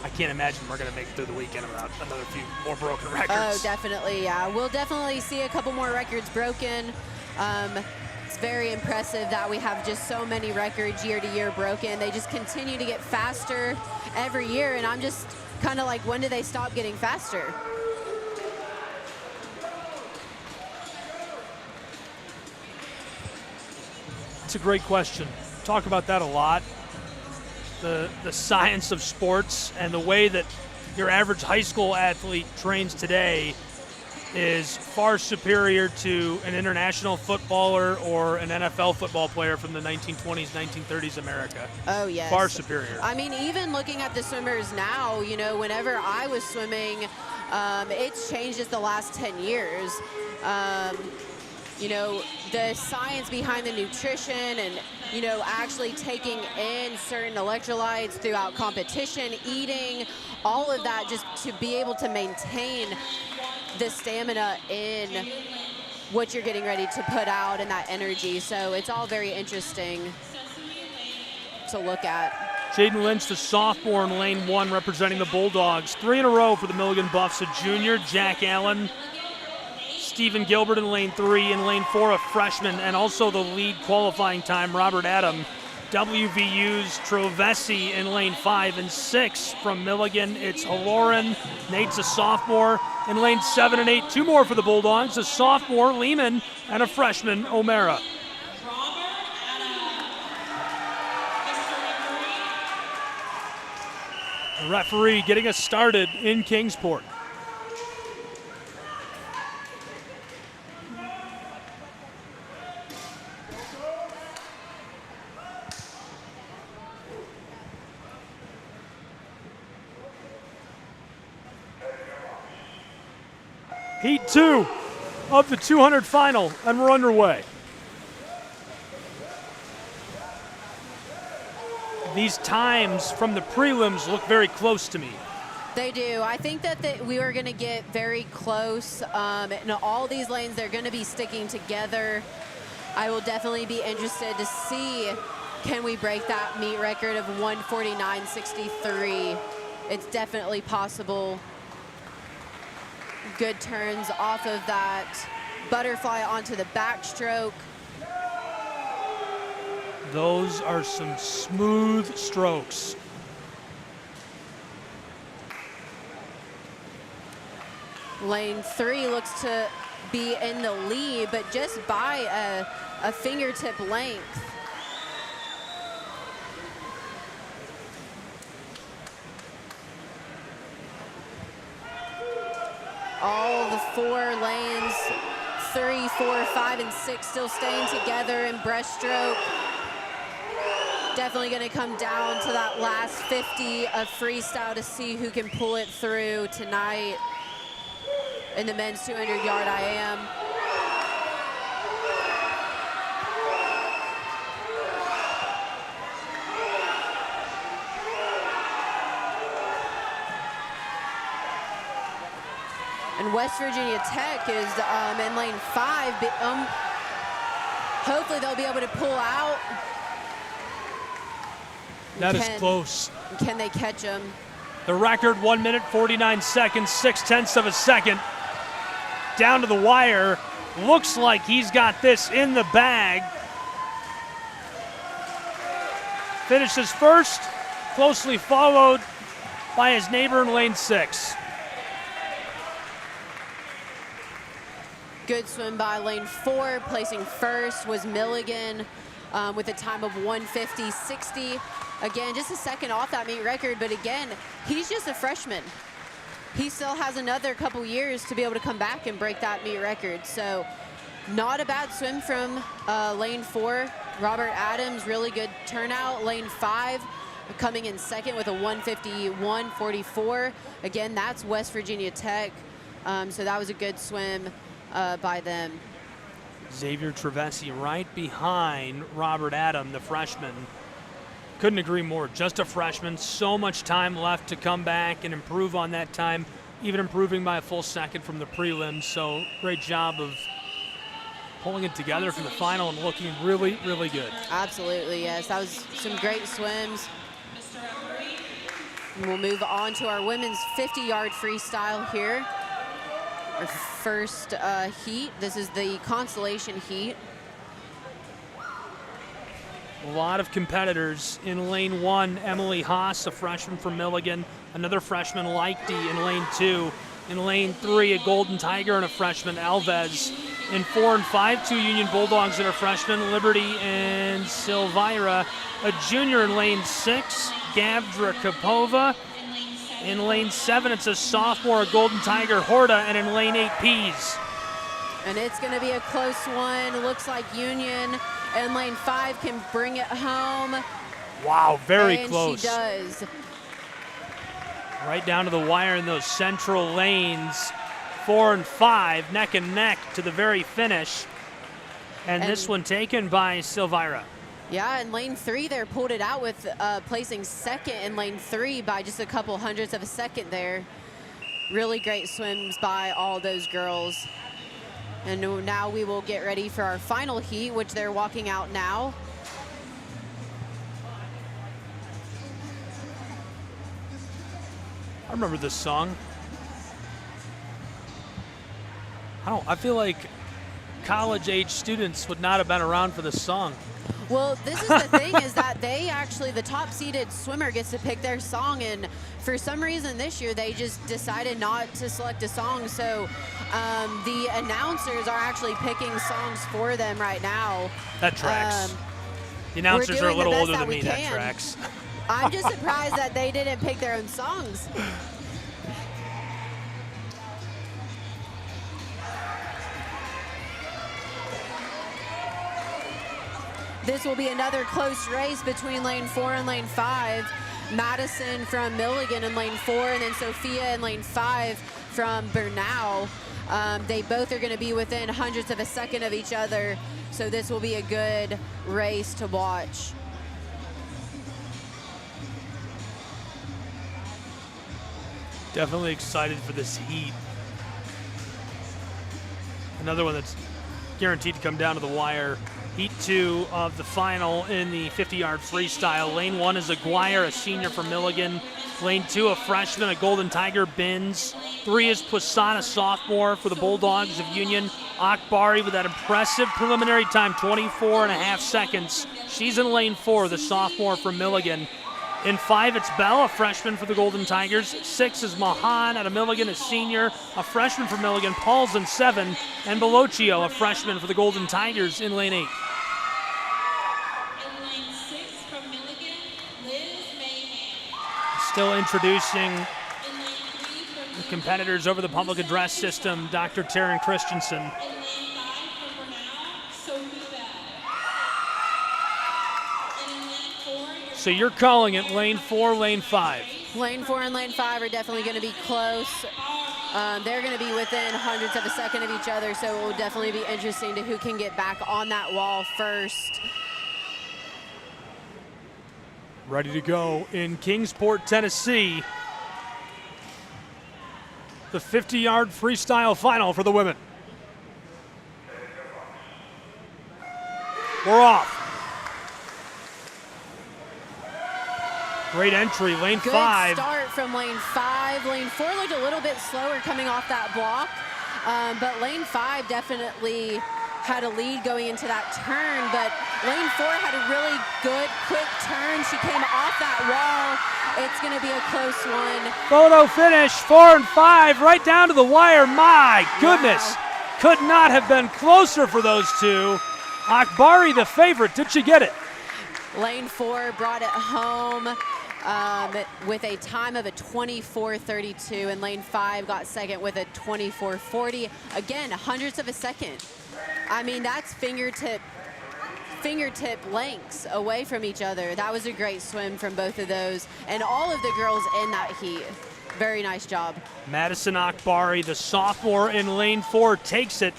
I can't imagine we're going to make it through the weekend without another few more broken records. Oh, definitely, yeah. We'll definitely see a couple more records broken. It's very impressive that we have just so many records year to year broken. They just continue to get faster every year, and I'm just kind of like, when do they stop getting faster? It's a great question. Talk about that a lot. the science of sports and the way that your average high school athlete trains today is far superior to an international footballer or an NFL football player from the 1920s, 1930s America. Oh, yes. Far superior. I mean, even looking at the swimmers now, you know, whenever I was swimming, it's changed just the last 10 years. You know, the science behind the nutrition and, you know, actually taking in certain electrolytes throughout competition, eating, all of that just to be able to maintain the stamina in what you're getting ready to put out and that energy. So it's all very interesting to look at. Jaden Lynch, the sophomore in lane 1, representing the Bulldogs. 3 in a row for the Milligan Buffs, a junior. Jack Allen, Stephen Gilbert in lane 3. In lane 4, a freshman, and also the lead qualifying time, Robert Adam. WVU's Trovesi in lane 5 and 6 from Milligan. It's Halloran. Nate's a sophomore. In lane 7 and 8, 2 more for the Bulldogs, a sophomore, Lehman, and a freshman, O'Mara. The referee getting us started in Kingsport. Heat 2 of the 200 final, and we're underway. These times from the prelims look very close to me. They do. I think that we are going to get very close. In all these lanes, they're going to be sticking together. I will definitely be interested to see, can we break that meet record of 149.63? It's definitely possible. Good turns off of that butterfly onto the backstroke. Those are some smooth strokes. Lane 3 looks to be in the lead, but just by a fingertip length. All the 4 lanes, 3, 4, 5, and 6 still staying together in breaststroke. Definitely going to come down to that last 50 of freestyle to see who can pull it through tonight in the men's 200-yard IM. And West Virginia Tech is in lane 5. Hopefully they'll be able to pull out. That is close. Can they catch him? The record, 1 minute, 49 seconds, 0.6 of a second. Down to the wire. Looks like he's got this in the bag. Finishes first, closely followed by his neighbor in lane 6. Good swim by lane 4. Placing first was Milligan with a time of 150.60. Again, just a second off that meet record, but again, he's just a freshman. He still has another couple years to be able to come back and break that meet record. So not a bad swim from lane 4. Robert Adams, really good turnout. Lane 5 coming in second with a 151.44. Again, that's West Virginia Tech. So that was a good swim by them. Xavier Trovesi right behind Robert Adam, the freshman. Couldn't agree more. Just a freshman. So much time left to come back and improve on that time, even improving by a full second from the prelims. So great job of pulling it together for the final and looking really, really good. Absolutely, yes. That was some great swims. And we'll move on to our women's 50-yard freestyle here. Our first heat. This is the consolation heat. A lot of competitors. In lane 1, Emily Haas, a freshman from Milligan. Another freshman, Leichty, in lane 2. In lane 3, a Golden Tiger and a freshman, Alves. In 4 and 5, 2 Union Bulldogs and a freshman, Liberty and Silvira. A junior in lane 6, Gavdrakapova. In lane 7, it's a sophomore, Golden Tiger, Horta, and in lane 8, Pease. And it's going to be a close one. Looks like Union in lane 5 can bring it home. Wow, very and close. She does. Right down to the wire in those central lanes. 4 and 5, neck and neck to the very finish. And this one taken by Silvira. Yeah, in lane 3, they pulled it out with placing second in lane 3 by just a couple hundredths of a second there. Really great swims by all those girls. And now we will get ready for our final heat, which they're walking out now. I remember this song. I feel like college-age students would not have been around for this song. Well, this is the thing, is that they actually, the top-seeded swimmer gets to pick their song, and for some reason this year they just decided not to select a song, so the announcers are actually picking songs for them right now. That tracks. The announcers are a little older than me. That tracks. I'm just surprised that they didn't pick their own songs. This will be another close race between lane 4 and lane 5. Madison from Milligan in lane 4, and then Sophia in lane 5 from Bernal. They both are going to be within hundredths of a second of each other, so this will be a good race to watch. Definitely excited for this heat. Another one that's guaranteed to come down to the wire. Heat 2 of the final in the 50-yard freestyle. Lane 1 is Aguirre, a senior from Milligan. Lane 2, a freshman, a Golden Tiger, Binns. 3 is Poisson, sophomore for the Bulldogs of Union. Akbari with that impressive preliminary time, 24.5 seconds. She's in lane 4, the sophomore from Milligan. In 5, it's Bell, a freshman for the Golden Tigers. 6 is Mahan out of Milligan, a senior, a freshman for Milligan. Paul's in 7, and Bellocchio, a freshman for the Golden Tigers, in lane 8. In lane 6 from Milligan, Liz Mayhem. Still introducing In lane 3 from the competitors over the public address system, Dr. Taryn Christensen. In lane 5 from Bernal, Sophie Bell. And in lane 4, So you're calling it lane 4, lane 5. Lane 4 and lane 5 are definitely going to be close. They're going to be within hundredths of a second of each other, so it will definitely be interesting to who can get back on that wall first. Ready to go in Kingsport, Tennessee. The 50-yard freestyle final for the women. We're off. Great entry, lane Good 5. start from lane 5. Lane 4 looked a little bit slower coming off that block, but lane 5 definitely had a lead going into that turn, but lane 4 had a really good, quick turn. She came off that wall. It's going to be a close one. Photo finish, 4 and 5, right down to the wire. My goodness, could not have been closer for those two. Akbari, the favorite, did she get it? Lane 4 brought it home with a time of a 24:32, and lane 5 got second with a 24:40. Again, hundredths of a second. I mean, that's fingertip lengths away from each other. That was a great swim from both of those, and all of the girls in that heat. Very nice job. Madison Akbari, the sophomore in lane 4, takes it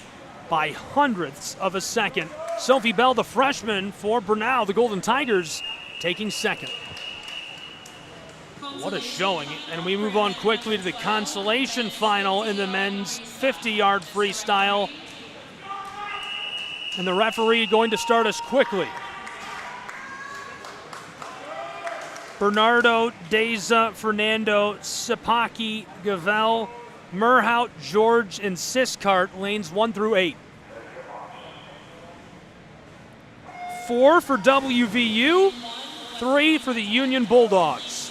by hundredths of a second. Sophie Bell, the freshman for Bernal, the Golden Tigers, taking second. What a showing. And we move on quickly to the consolation final in the men's 50-yard freestyle. And the referee going to start us quickly. Bernardo, Deza, Fernando, Sapaki, Gavel, Merhout, George, and Siskart, lanes 1 through 8. 4 for WVU, 3 for the Union Bulldogs.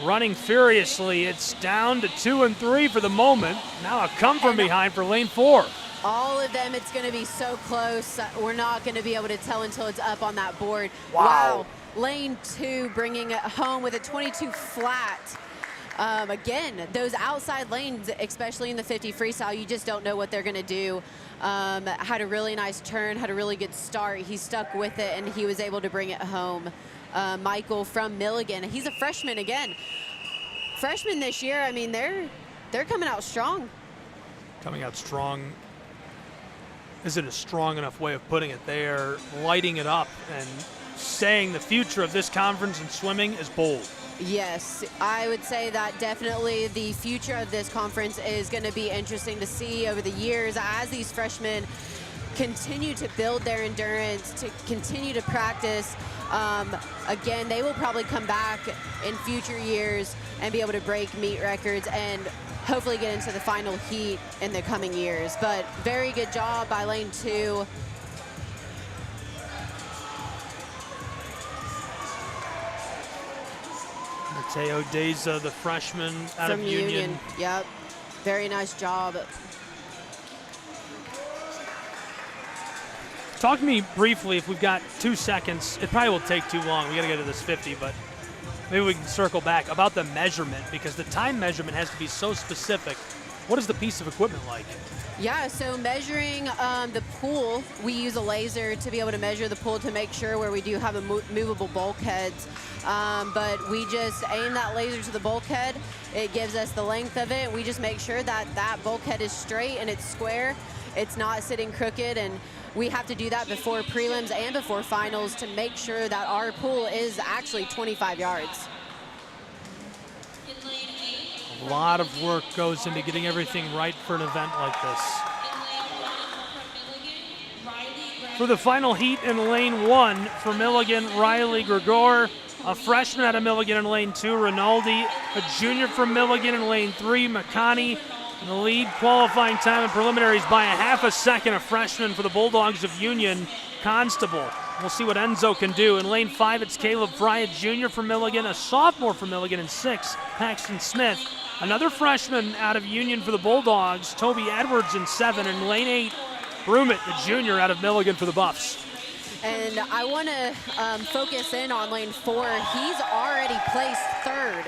Running furiously, it's down to 2 and 3 for the moment. Now a come from behind for lane 4. All of them, it's going to be so close. We're not going to be able to tell until it's up on that board. Wow. Lane 2 bringing it home with a 22 flat. Again, those outside lanes, especially in the 50 freestyle, you just don't know what they're going to do. Had a really nice turn, had a really good start. He stuck with it, and he was able to bring it home. Michael from Milligan, he's a freshman again. Freshmen this year, I mean, they're coming out strong. Coming out strong isn't a strong enough way of putting it. They are lighting it up and saying the future of this conference in swimming is bold. Yes, I would say that definitely the future of this conference is going to be interesting to see over the years as these freshmen continue to build their endurance, to continue to practice. Again, they will probably come back in future years and be able to break meet records and hopefully get into the final heat in the coming years. But very good job by lane 2. Mateo Deza, the freshman out of Union. Yep, very nice job. Talk to me briefly, if we've got 2 seconds. It probably will take too long. We got to get to this 50, but maybe we can circle back about the measurement, because the time measurement has to be so specific. What is the piece of equipment like? Yeah, so measuring the pool, we use a laser to be able to measure the pool to make sure where we do have a movable bulkheads. But we just aim that laser to the bulkhead. It gives us the length of it. We just make sure that that bulkhead is straight and it's square. It's not sitting crooked, and we have to do that before prelims and before finals to make sure that our pool is actually 25 yards. A lot of work goes into getting everything right for an event like this. For the final heat in lane 1 for Milligan, Riley Gregor, a freshman out of Milligan in lane 2, Rinaldi, a junior from Milligan in lane 3, McConney. And the lead qualifying time in preliminaries by a half a second, a freshman for the Bulldogs of Union, Constable. We'll see what Enzo can do. In lane 5, it's Caleb Fry, a junior from Milligan, a sophomore from Milligan in 6, Paxton Smith. Another freshman out of Union for the Bulldogs, Toby Edwards in 7. In lane 8, Brumett, the junior out of Milligan for the Buffs. And I want to focus in on lane 4. He's already placed 3rd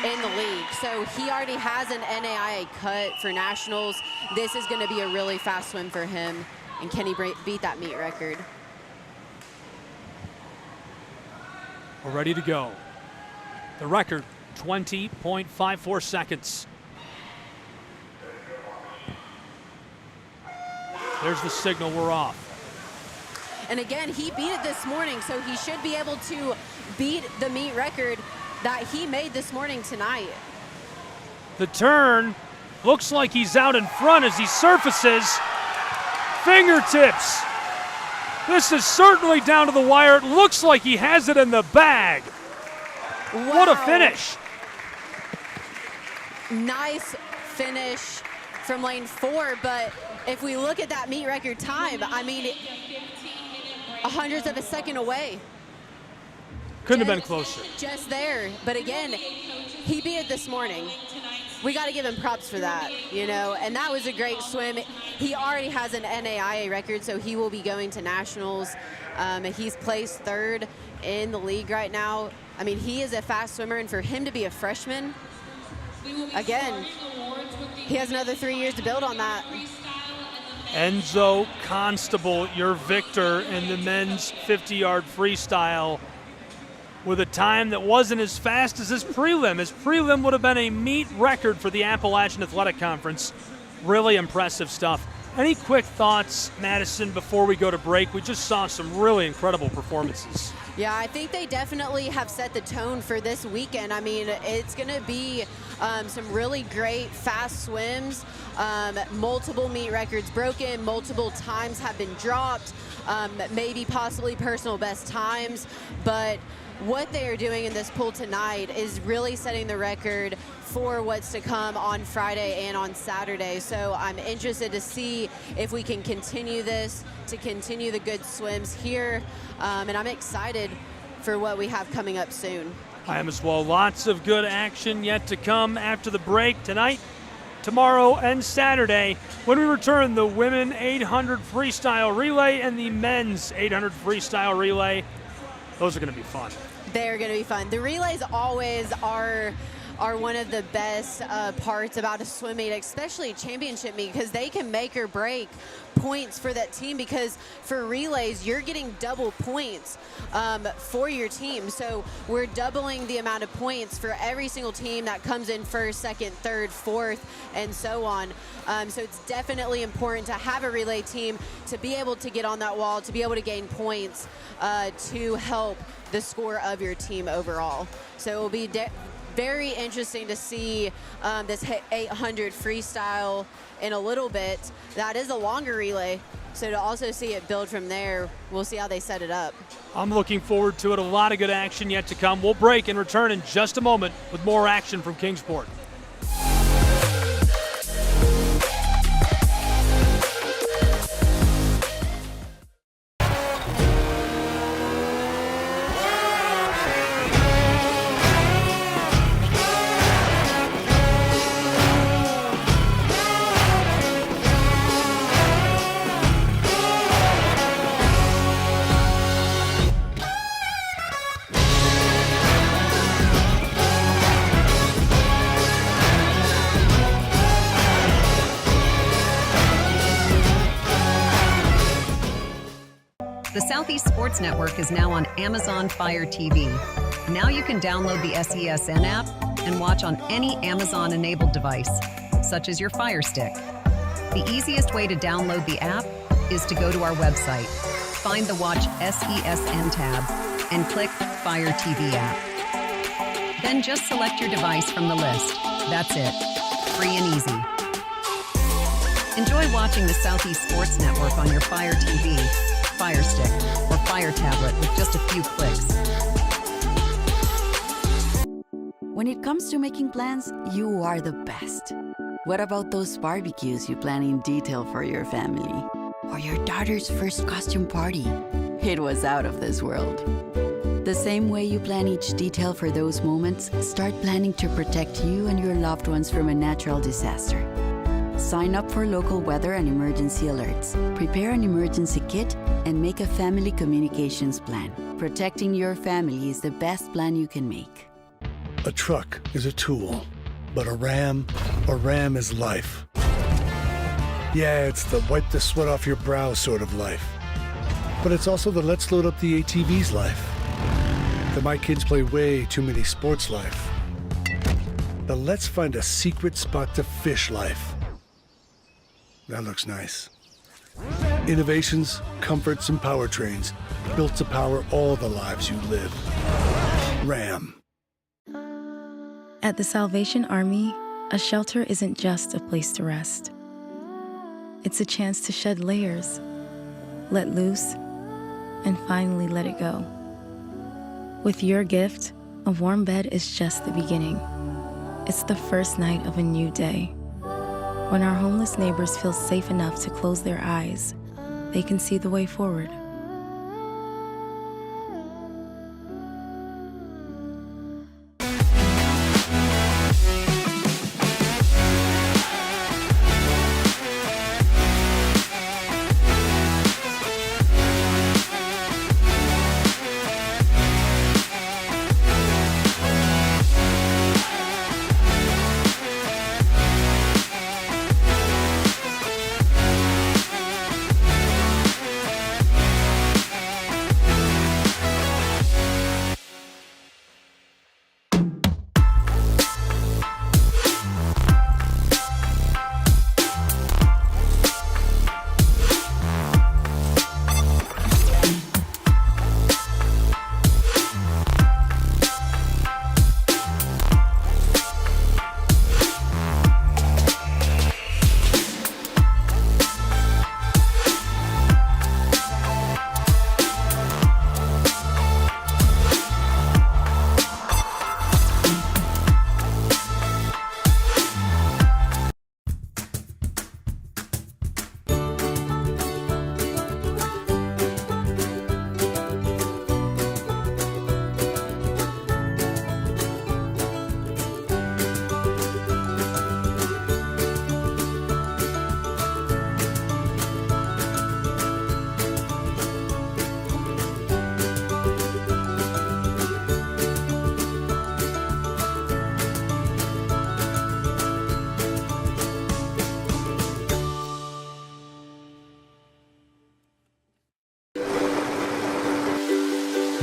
in the league, so he already has an NAIA cut for nationals. This is going to be a really fast swim for him, and can he beat that meet record? We're ready to go. The record, 20.54 seconds. There's the signal, we're off. And again, he beat it this morning, so he should be able to beat the meet record that he made this morning tonight. The turn looks like he's out in front as he surfaces. Fingertips. This is certainly down to the wire. It looks like he has it in the bag. Wow. What a finish. Nice finish from lane 4, but if we look at that meet record time, I mean, hundredths of a second away. Couldn't have been closer. Just there, but again, he beat it this morning. We got to give him props for that, you know, and that was a great swim. He already has an NAIA record, so he will be going to nationals. He's placed 3rd in the league right now. I mean, he is a fast swimmer, and for him to be a freshman, again, he has another 3 years to build on that. Enzo Constable, your victor in the men's 50-yard freestyle, with a time that wasn't as fast as his prelim. His prelim would have been a meet record for the Appalachian Athletic Conference. Really impressive stuff. Any quick thoughts, Madison, before we go to break? We just saw some really incredible performances. Yeah, I think they definitely have set the tone for this weekend. I mean, it's going to be some really great fast swims, multiple meet records broken, multiple times have been dropped, maybe possibly personal best times, but what they are doing in this pool tonight is really setting the record for what's to come on Friday and on Saturday. So I'm interested to see if we can continue this, to continue the good swims here, and I'm excited for what we have coming up soon. I am as well. Lots of good action yet to come after the break tonight. tomorrow and Saturday when we return the women 800 freestyle relay and the men's 800 freestyle relay. Those are going to be fun. They're going to be fun. The relays always are one of the best parts about a swim meet, especially championship meet, because they can make or break points for that team, because for relays you're getting double points for your team. So we're doubling the amount of points for every single team that comes in first, second, third, fourth, and so on. So it's definitely important to have a relay team to be able to get on that wall, to be able to gain points to help the score of your team overall. So it will be very interesting to see this 800 freestyle in a little bit. That is a longer relay, so to also see it build from there, we'll see how they set it up. I'm looking forward to it. A lot of good action yet to come. We'll break and return in just a moment with more action from Kingsport. The Southeast Sports Network is now on Amazon Fire TV. Now you can download the SESN app and watch on any Amazon-enabled device, such as your Fire Stick. The easiest way to download the app is to go to our website, find the Watch SESN tab, and click Fire TV app. Then just select your device from the list. That's it. Free and easy. Enjoy watching the Southeast Sports Network on your Fire TV, Fire Stick, or Fire Tablet with just a few clicks. When it comes to making plans, you are the best. What about those barbecues you plan in detail for your family? Or your daughter's first costume party? It was out of this world. The same way you plan each detail for those moments, start planning to protect you and your loved ones from a natural disaster. Sign up for local weather and emergency alerts. Prepare an emergency kit and make a family communications plan. Protecting your family is the best plan you can make. A truck is a tool, but a ram is life. Yeah, it's the wipe the sweat off your brow sort of life. But it's also the let's load up the ATV's life. The my kids play way too many sports life. The let's find a secret spot to fish life. That looks nice. Innovations, comforts, and powertrains built to power all the lives you live. Ram. At the Salvation Army, a shelter isn't just a place to rest. It's a chance to shed layers, let loose, and finally let it go. With your gift, a warm bed is just the beginning. It's the first night of a new day. When our homeless neighbors feel safe enough to close their eyes, they can see the way forward.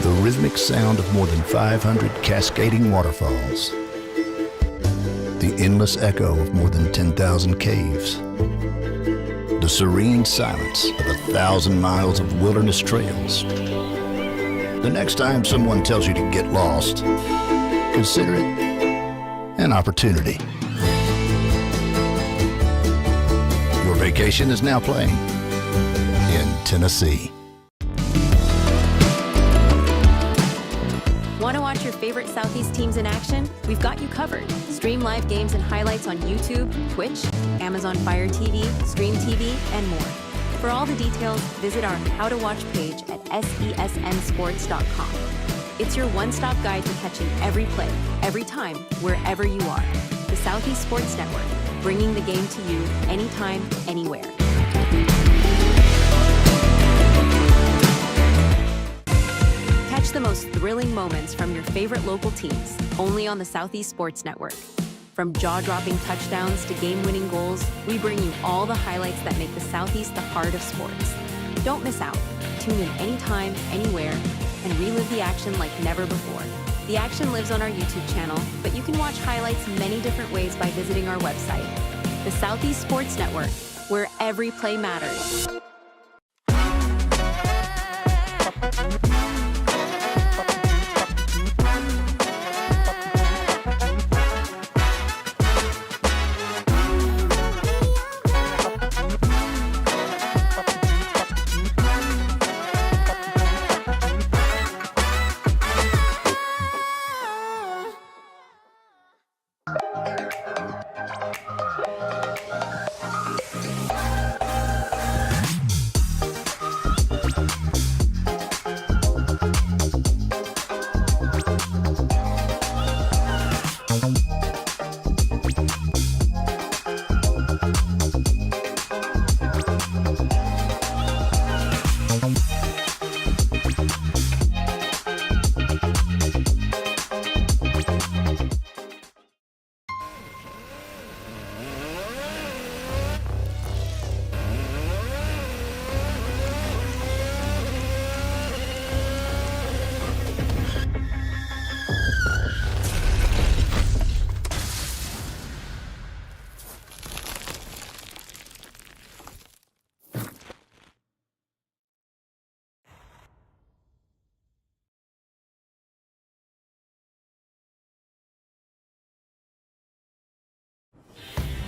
The rhythmic sound of more than 500 cascading waterfalls. The endless echo of more than 10,000 caves. The serene silence of 1,000 miles of wilderness trails. The next time someone tells you to get lost, consider it an opportunity. Your vacation is now playing in Tennessee. Want to watch your favorite Southeast teams in action? We've got you covered. Stream live games and highlights on YouTube, Twitch, Amazon Fire TV, Stream TV, and more. For all the details, visit our How to Watch page at sesnsports.com. It's your one-stop guide to catching every play, every time, wherever you are. The Southeast Sports Network, bringing the game to you anytime, anywhere. Catch the most thrilling moments from your favorite local teams, only on the Southeast Sports Network. From jaw-dropping touchdowns to game-winning goals, we bring you all the highlights that make the Southeast the heart of sports. Don't miss out. Tune in anytime, anywhere, and relive the action like never before. The action lives on our YouTube channel, but you can watch highlights many different ways by visiting our website. The Southeast Sports Network, where every play matters.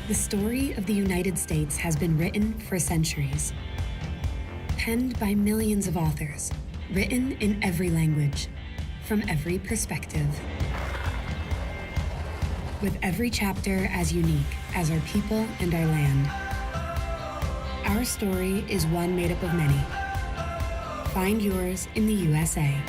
The story of the United States has been written for centuries. Penned by millions of authors, written in every language, from every perspective. With every chapter as unique as our people and our land. Our story is one made up of many. Find yours in the USA.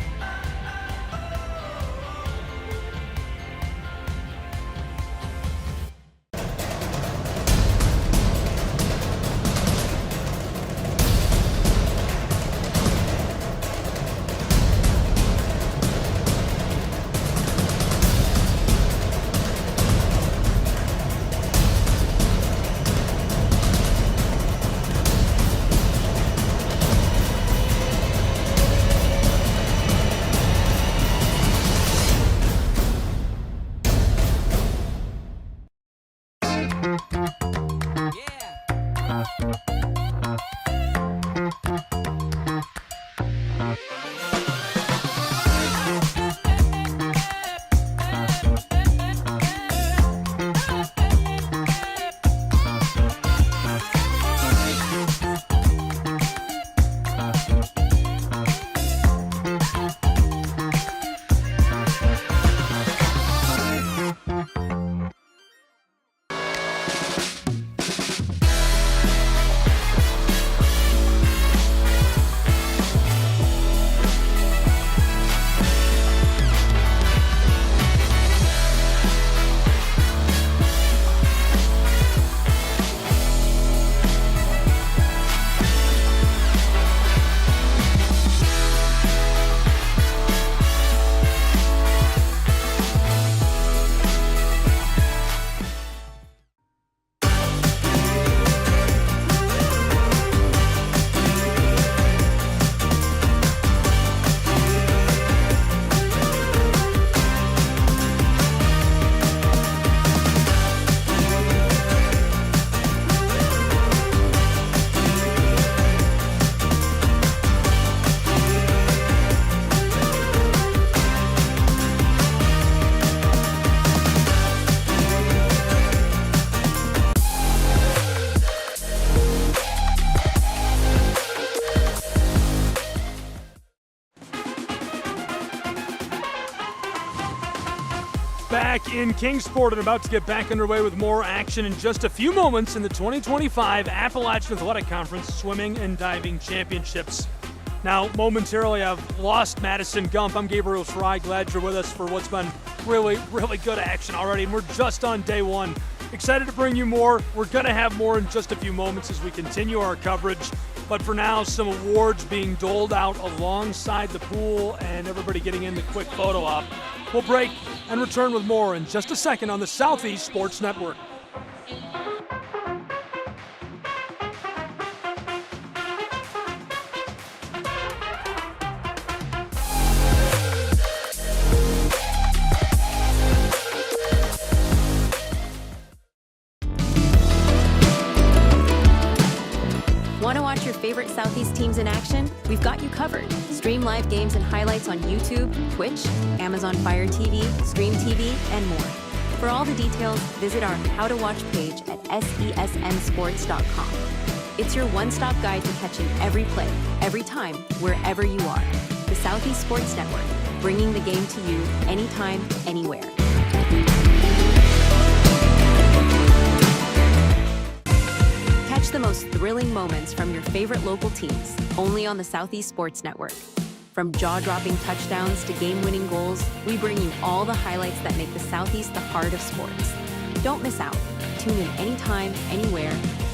in Kingsport and about to get back underway with more action in just a few moments in the 2025 Appalachian Athletic Conference Swimming and Diving Championships. Now, momentarily, I've lost Madison Gump. I'm Gabriel Fry. Glad you're with us for what's been really, really good action already, and we're just on day one. Excited to bring you more. We're going to have more in just a few moments as we continue our coverage. But for now, some awards being doled out alongside the pool and everybody getting in the quick photo op. We'll break and return with more in just a second on the Southeast Sports Network. Want to watch your favorite Southeast teams in action? We've got you covered. Stream live games and highlights on YouTube, Twitch, Amazon Fire TV, Stream TV, and more. For all the details, visit our How to Watch page at sesnsports.com. It's your one-stop guide to catching every play, every time, wherever you are. The Southeast Sports Network, bringing the game to you anytime, anywhere. Catch the most thrilling moments from your favorite local teams, only on the Southeast Sports Network. From jaw-dropping touchdowns to game-winning goals, we bring you all the highlights that make the Southeast the heart of sports. Don't miss out. Tune in anytime, anywhere,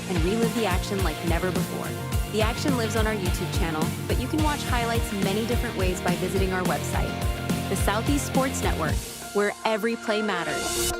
and relive the action like never before. The action lives on our YouTube channel, but you can watch highlights many different ways by visiting our website. The Southeast Sports Network, where every play matters.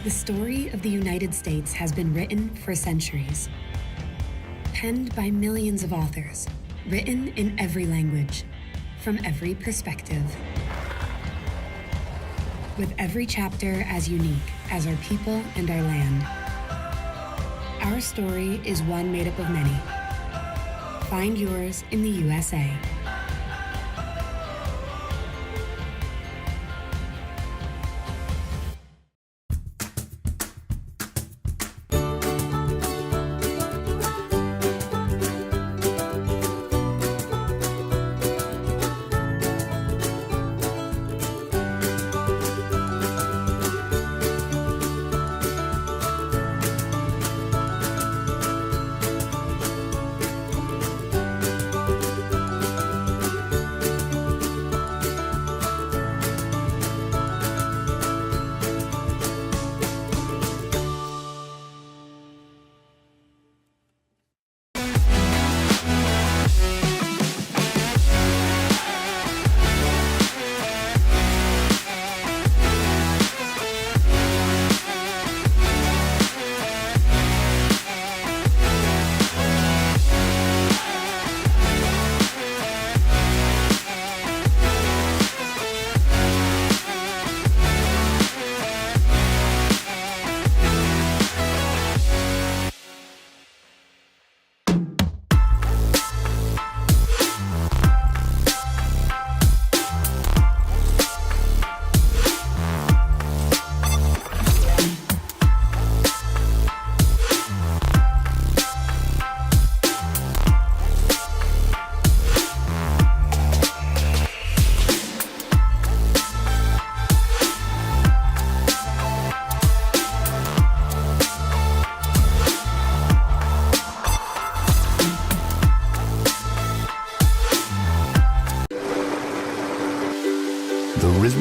The story of the United States has been written for centuries. Penned by millions of authors, written in every language, from every perspective. With every chapter as unique as our people and our land. Our story is one made up of many. Find yours in the USA.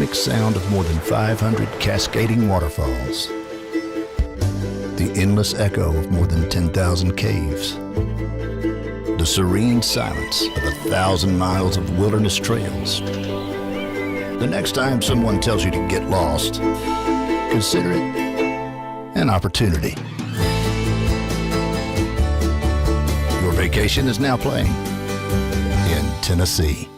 rhythmic sound of more than 500 cascading waterfalls, the endless echo of more than 10,000 caves, the serene silence of 1,000 miles of wilderness trails. The next time someone tells you to get lost, consider it an opportunity. Your vacation is now playing in Tennessee.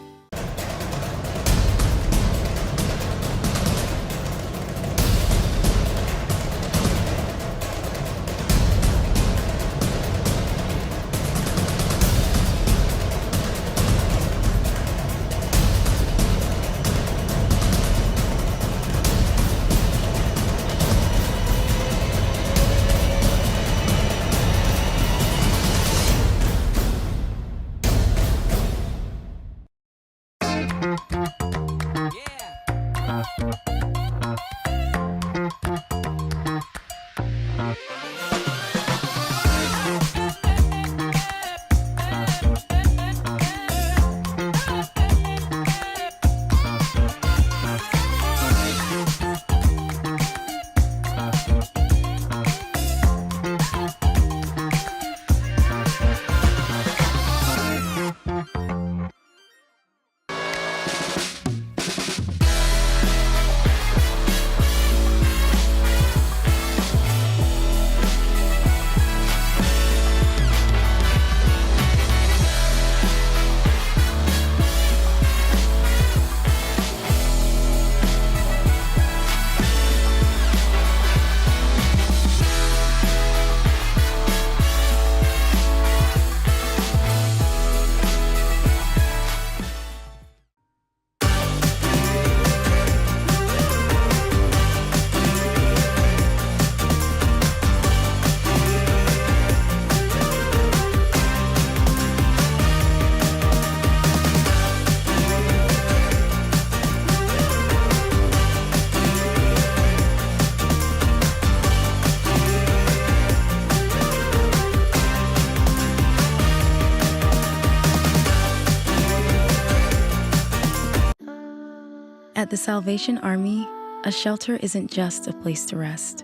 At the Salvation Army, a shelter isn't just a place to rest.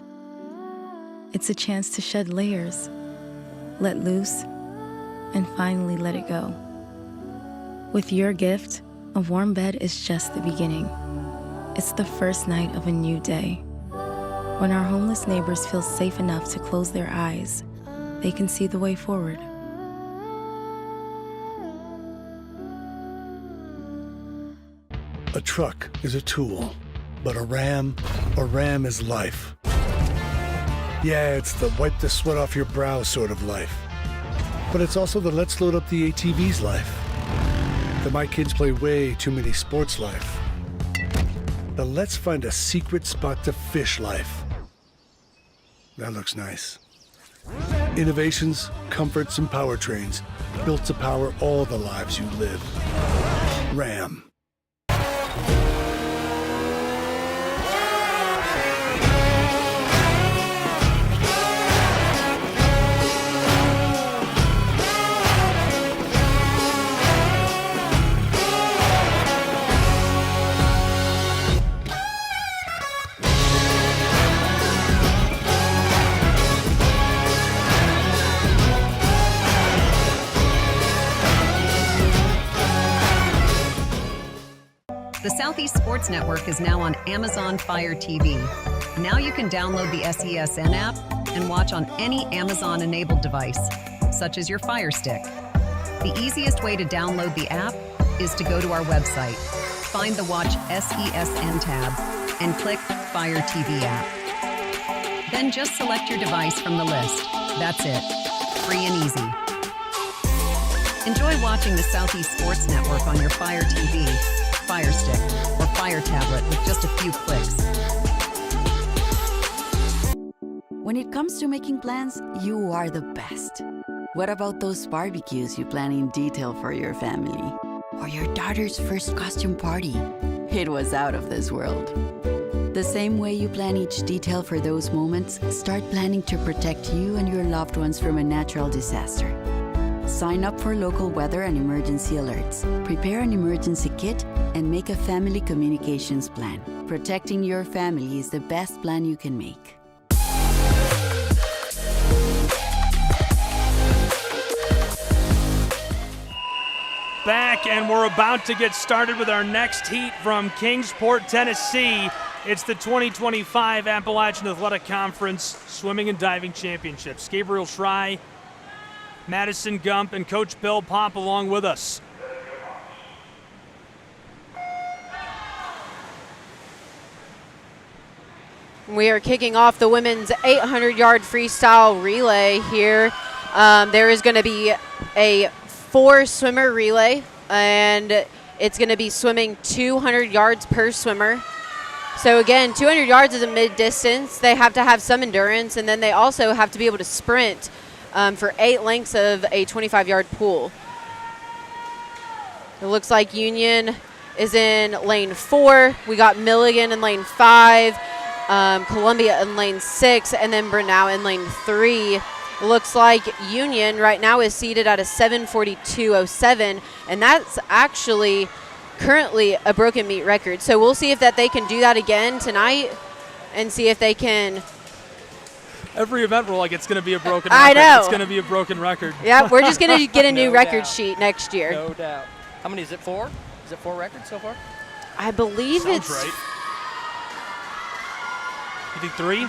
It's a chance to shed layers, let loose, and finally let it go. With your gift, a warm bed is just the beginning. It's the first night of a new day. When our homeless neighbors feel safe enough to close their eyes, they can see the way forward. A truck is a tool, but a ram is life. Yeah, it's the wipe the sweat off your brow sort of life. But it's also the let's load up the ATV's life. The my kids play way too many sports life. The let's find a secret spot to fish life. That looks nice. Innovations, comforts, and powertrains built to power all the lives you live. Ram. The Southeast Sports Network is now on Amazon Fire TV. Now you can download the SESN app and watch on any Amazon-enabled device, such as your Fire Stick. The easiest way to download the app is to go to our website, find the Watch SESN tab, and click Fire TV app. Then just select your device from the list. That's it. Free and easy. Enjoy watching the Southeast Sports Network on your Fire TV, Fire Stick, or Fire Tablet with just a few clicks. When it comes to making plans, you are the best. What about those barbecues you plan in detail for your family? Or your daughter's first costume party? It was out of this world. The same way you plan each detail for those moments, start planning to protect you and your loved ones from a natural disaster. Sign up for local weather and emergency alerts. Prepare an emergency kit and make a family communications plan. Protecting your family is the best plan you can make. Back, and we're about to get started with our next heat from Kingsport, Tennessee. It's the 2025 Appalachian Athletic Conference Swimming and Diving Championships. Gabriel Schrei, Madison Gump, and Coach Bill Pop along with us. We are kicking off the women's 800-yard freestyle relay here. There is going to be a 4-swimmer relay, and it's going to be swimming 200 yards per swimmer. So again, 200 yards is a mid-distance. They have to have some endurance, and then they also have to be able to sprint for 8 lengths of a 25-yard pool. It looks like Union is in lane 4. We got Milligan in lane 5, Columbia in lane 6, and then Brenau in lane 3. It looks like Union right now is seated at a 7:42.07, and that's actually currently a broken meet record. So we'll see if they can do that again tonight and see if they can. Every event we're like, it's going to be a broken record. I know. It's going to be a broken record. Yeah, we're just going to get a new No record doubt. sheet next year. No doubt. How many is it? 4? Is it 4 records so far? I believe Sounds it's right. You think 3?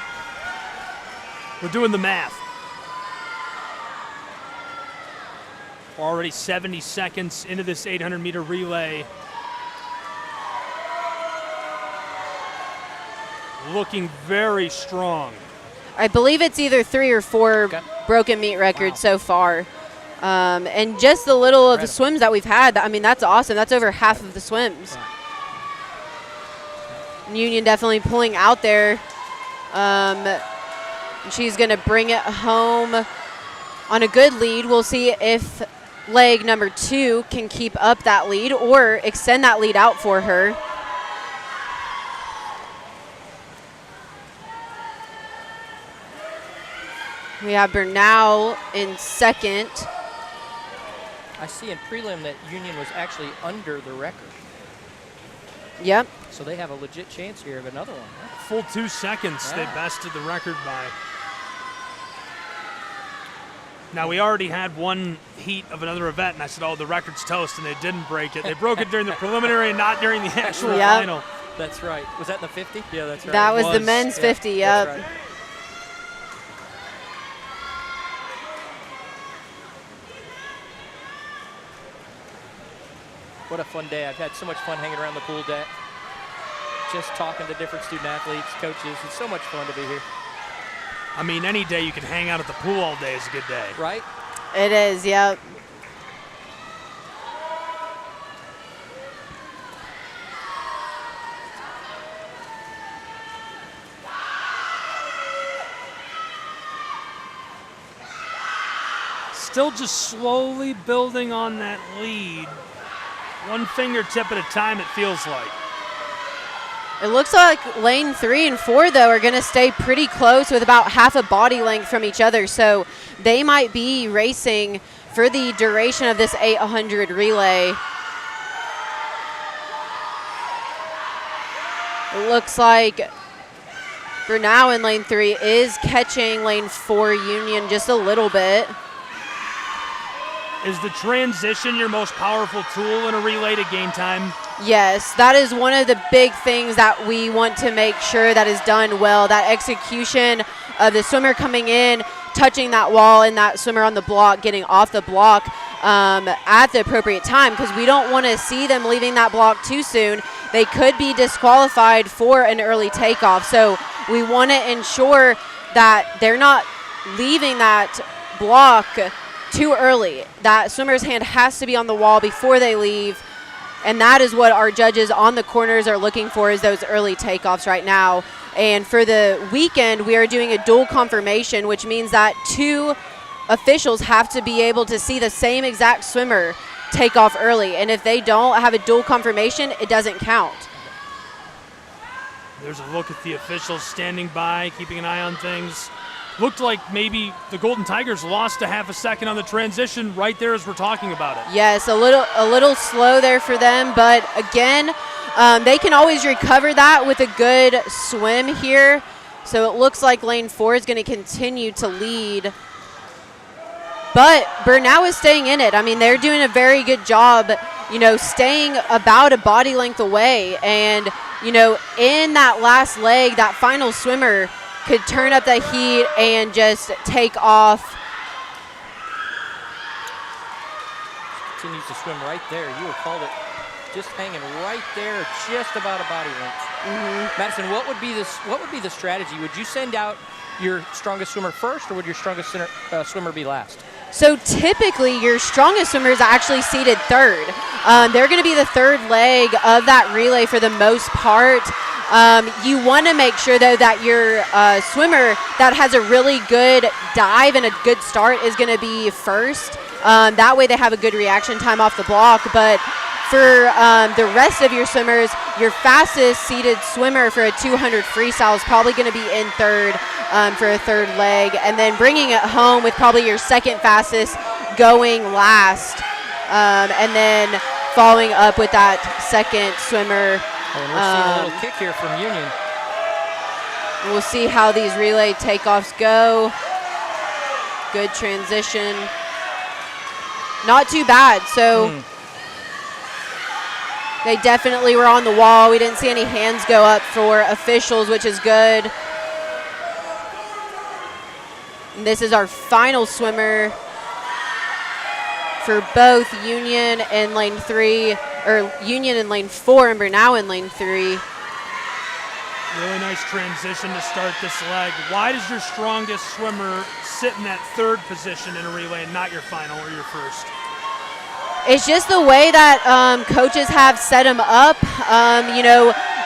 We're doing the math. We're already 70 seconds into this 800-meter relay. Looking very strong. I believe it's either 3 or 4 broken meet records so far. And just the little of the swims that we've had, I mean, that's awesome. That's over half of the swims. Union definitely pulling out there. She's going to bring it home on a good lead. We'll see if leg number 2 can keep up that lead or extend that lead out for her. We have Bernal in second. I see in prelim that Union was actually under the record. Yep. So they have a legit chance here of another one. Huh? Full 2 seconds they Yeah. bested the record by. Now, we already had one heat of another event, and I said, oh, the record's toast, and they didn't break it. They broke it during the preliminary and not during the actual final. That's right. Was that in the 50? Yeah, that's right. That was the men's 50, yep. That's right. What a fun day. I've had so much fun hanging around the pool deck, just talking to different student athletes, coaches. It's so much fun to be here. I mean, any day you can hang out at the pool all day is a good day. Right? It is, yep. Still just slowly building on that lead. One fingertip at a time, it feels like. It looks like lane 3 and 4, though, are going to stay pretty close with about half a body length from each other. So they might be racing for the duration of this 800 relay. It looks like Bernau in lane 3 is catching lane 4 Union just a little bit. Is the transition your most powerful tool in a relay to gain time? Yes, that is one of the big things that we want to make sure that is done well. That execution of the swimmer coming in, touching that wall, and that swimmer on the block, getting off the block at the appropriate time, because we don't want to see them leaving that block too soon. They could be disqualified for an early takeoff. So we want to ensure that they're not leaving that block too early. That swimmer's hand has to be on the wall before they leave, and that is what our judges on the corners are looking for, is those early takeoffs right now. And for the weekend, we are doing a dual confirmation, which means that 2 officials have to be able to see the same exact swimmer take off early, and if they don't have a dual confirmation, it doesn't count. There's a look at the officials standing by, keeping an eye on things. looked like maybe the Golden Tigers lost a half a second on the transition right there as we're talking about it. Yes, a little slow there for them, but again, they can always recover that with a good swim here. So it looks like lane 4 is going to continue to lead. But Bernau is staying in it. I mean, they're doing a very good job, staying about a body length away. And, in that last leg, that final swimmer could turn up the heat and just take off. Continues to swim right there. You would call it just hanging right there, just about a body length. Madison, what would be the strategy? Would you send out your strongest swimmer first, or would your strongest swimmer be last? So typically your strongest swimmer is actually seated third. They're going to be the third leg of that relay for the most part. You want to make sure, though, that your swimmer that has a really good dive and a good start is going to be first. That way they have a good reaction time off the block. But for the rest of your swimmers, your fastest seated swimmer for a 200 freestyle is probably going to be in third for a third leg, and then bringing it home with probably your second fastest going last, and then following up with that second swimmer. And we're seeing a little kick here from Union. We'll see how these relay takeoffs go. Good transition. Not too bad. So they definitely were on the wall. We didn't see any hands go up for officials, which is good. And this is our final swimmer for both Union and lane 3, or Union in lane 4 and Bernau in lane 3. Really nice transition to start this leg. Why does your strongest swimmer sit in that third position in a relay and not your final or your first? It's just the way that coaches have set him up.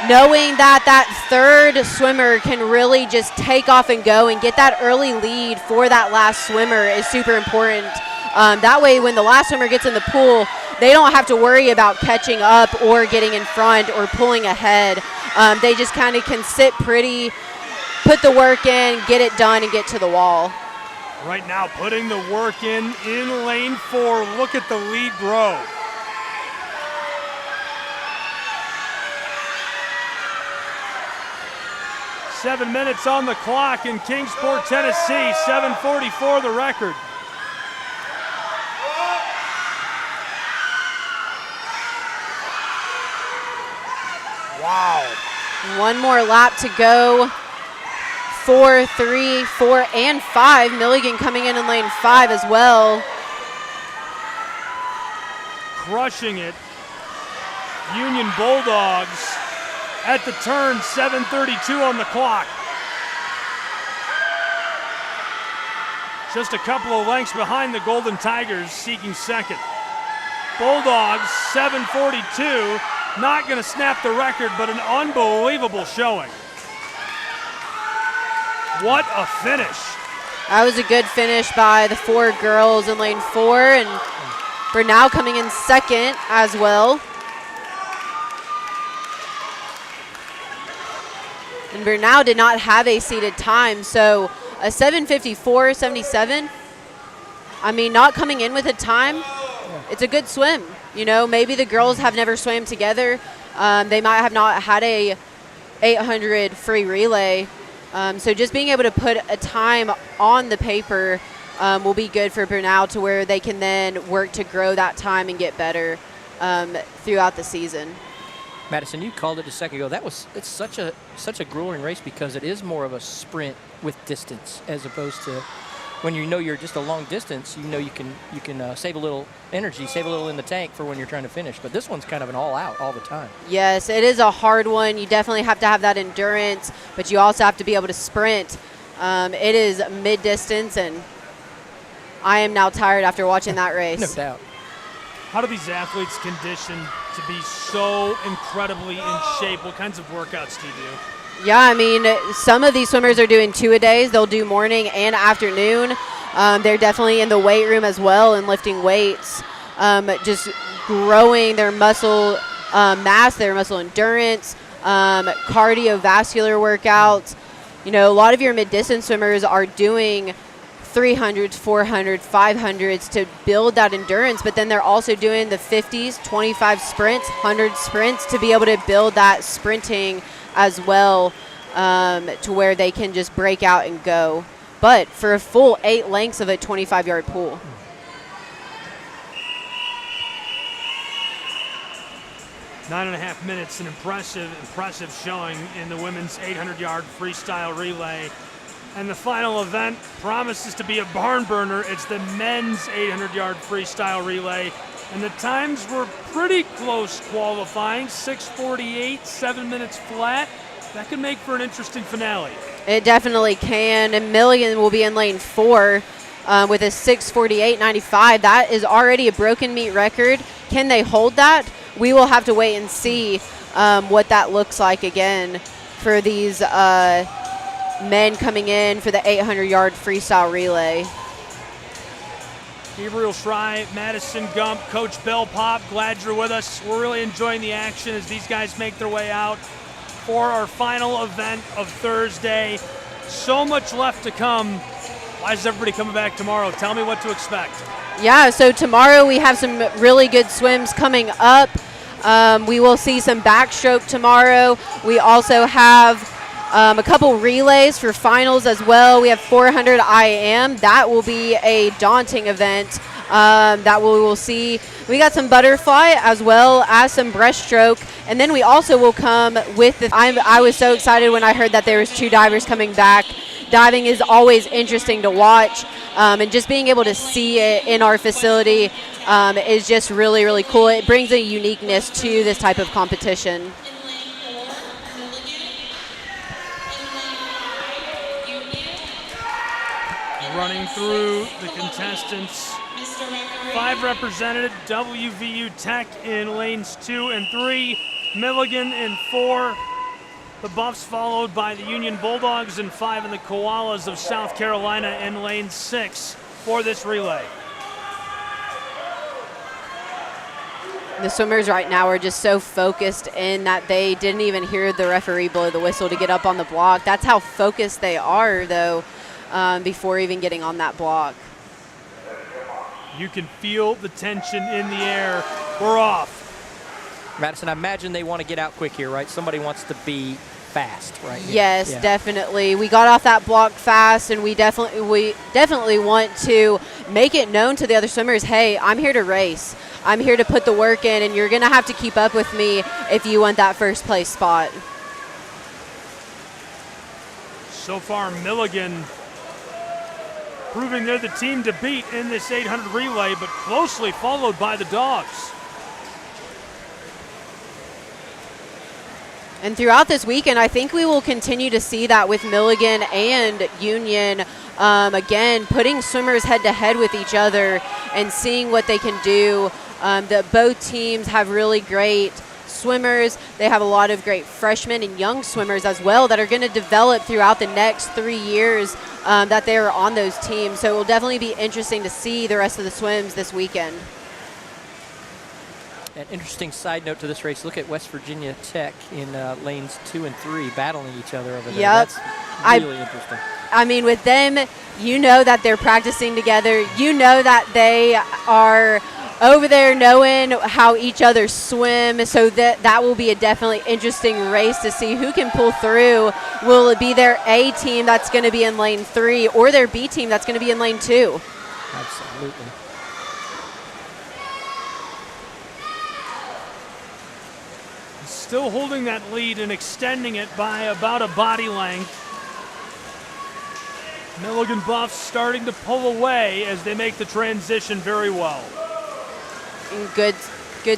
Knowing that third swimmer can really just take off and go and get that early lead for that last swimmer is super important. That way, when the last swimmer gets in the pool, they don't have to worry about catching up or getting in front or pulling ahead. They just kind of can sit pretty, put the work in, get it done, and get to the wall. Right now, putting the work in lane 4. Look at the lead grow. Seven minutes on the clock in Kingsport, Tennessee. 7:44 the record. Wow. One more lap to go. 4, 3, 4, and 5. Milligan coming in lane 5 as well. Crushing it. Union Bulldogs at the turn, 7:32 on the clock. Just a couple of lengths behind the Golden Tigers, seeking second. Bulldogs, 7:42. Not going to snap the record, but an unbelievable showing. What a finish. That was a good finish by the 4 girls in lane 4, and Bernau coming in second as well. And Bernau did not have a seated time, so a 7:54.77. I mean, not coming in with a time, it's a good swim. Maybe the girls have never swam together. They might have not had a 800 free relay. So just being able to put a time on the paper will be good for Bernau, to where they can then work to grow that time and get better throughout the season. Madison, you called it a second ago. It's such a grueling race because it is more of a sprint with distance, as opposed to when you're just a long distance. You can save a little energy, save a little in the tank for when you're trying to finish. But this one's kind of an all-out all the time. Yes, it is a hard one. You definitely have to have that endurance, but you also have to be able to sprint. It is mid-distance, and I am now tired after watching that race. No doubt. How do these athletes condition to be so incredibly in shape? What kinds of workouts do you do? Yeah, I mean, some of these swimmers are doing 2-a-days. They'll do morning and afternoon. They're definitely in the weight room as well and lifting weights, just growing their muscle mass, their muscle endurance, cardiovascular workouts. You know, a lot of your mid-distance swimmers are doing 300s, 400s, 500s to build that endurance, but then they're also doing the 50s, 25 sprints, 100 sprints to be able to build that sprinting as well, to where they can just break out and go. But for a full 8 lengths of a 25-yard pool. Nine and a half minutes, an impressive showing in the women's 800-yard freestyle relay. And the final event promises to be a barn burner. It's the men's 800-yard freestyle relay. And the times were pretty close qualifying, 6:48, 7 minutes flat. That could make for an interesting finale. It definitely can. And Milligan will be in lane 4 with a 6:48.95. That is already a broken meet record. Can they hold that? We will have to wait and see what that looks like again for these men coming in for the 800-yard freestyle relay. Gabriel Schrei, Madison Gump, Coach Bill Pop, glad you're with us. We're really enjoying the action as these guys make their way out for our final event of Thursday. So much left to come. Why is everybody coming back tomorrow? Tell me what to expect. Yeah, so tomorrow we have some really good swims coming up. We will see some backstroke tomorrow. We also have a couple relays for finals as well. We have 400 IM. That will be a daunting event that we will see. We got some butterfly as well as some breaststroke. And then we also will come with the, I was so excited when I heard that there was 2 divers coming back. Diving is always interesting to watch, and just being able to see it in our facility is just really, really cool. It brings a uniqueness to this type of competition. Running through the contestants, 5 represented, WVU Tech in lanes 2 and 3, Milligan in 4, the Buffs followed by the Union Bulldogs in 5, and the Koalas of South Carolina in lane 6 for this relay. The swimmers right now are just so focused in that they didn't even hear the referee blow the whistle to get up on the block. That's how focused they are, though, before even getting on that block. You can feel the tension in the air. We're off. Madison, I imagine they want to get out quick here, right? Somebody wants to be fast, right? Yes, definitely. We got off that block fast, and we definitely want to make it known to the other swimmers, hey, I'm here to race. I'm here to put the work in, and you're going to have to keep up with me if you want that first place spot. So far, Milligan proving they're the team to beat in this 800 relay, but closely followed by the Dogs. And throughout this weekend, I think we will continue to see that with Milligan and Union, again, putting swimmers head-to-head with each other and seeing what they can do. Both teams have really great swimmers. They have a lot of great freshmen and young swimmers as well that are going to develop throughout the next 3 years that they are on those teams. So it will definitely be interesting to see the rest of the swims this weekend. An interesting side note to this race, look at West Virginia Tech in lanes 2 and 3 battling each other over there. Yep. That's really interesting. I mean, with them, you know that they're practicing together. You know that they are over there knowing how each other swim. So that will be a definitely interesting race to see who can pull through. Will it be their A team that's going to be in lane 3 or their B team that's going to be in lane 2? Absolutely. Still holding that lead and extending it by about a body length. Milligan Buffs starting to pull away as they make the transition very well. Good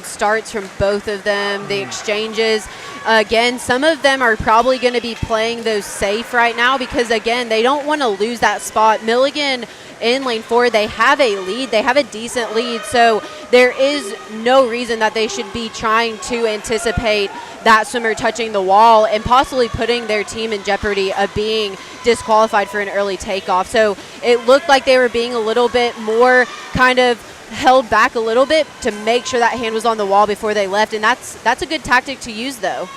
starts from both of them. The exchanges, again, some of them are probably going to be playing those safe right now because, again, they don't want to lose that spot. Milligan in lane 4, they have a lead. They have a decent lead, so there is no reason that they should be trying to anticipate that swimmer touching the wall and possibly putting their team in jeopardy of being disqualified for an early takeoff. So it looked like they were being a little bit more kind of held back a little bit to make sure that hand was on the wall before they left, and that's a good tactic to use, though.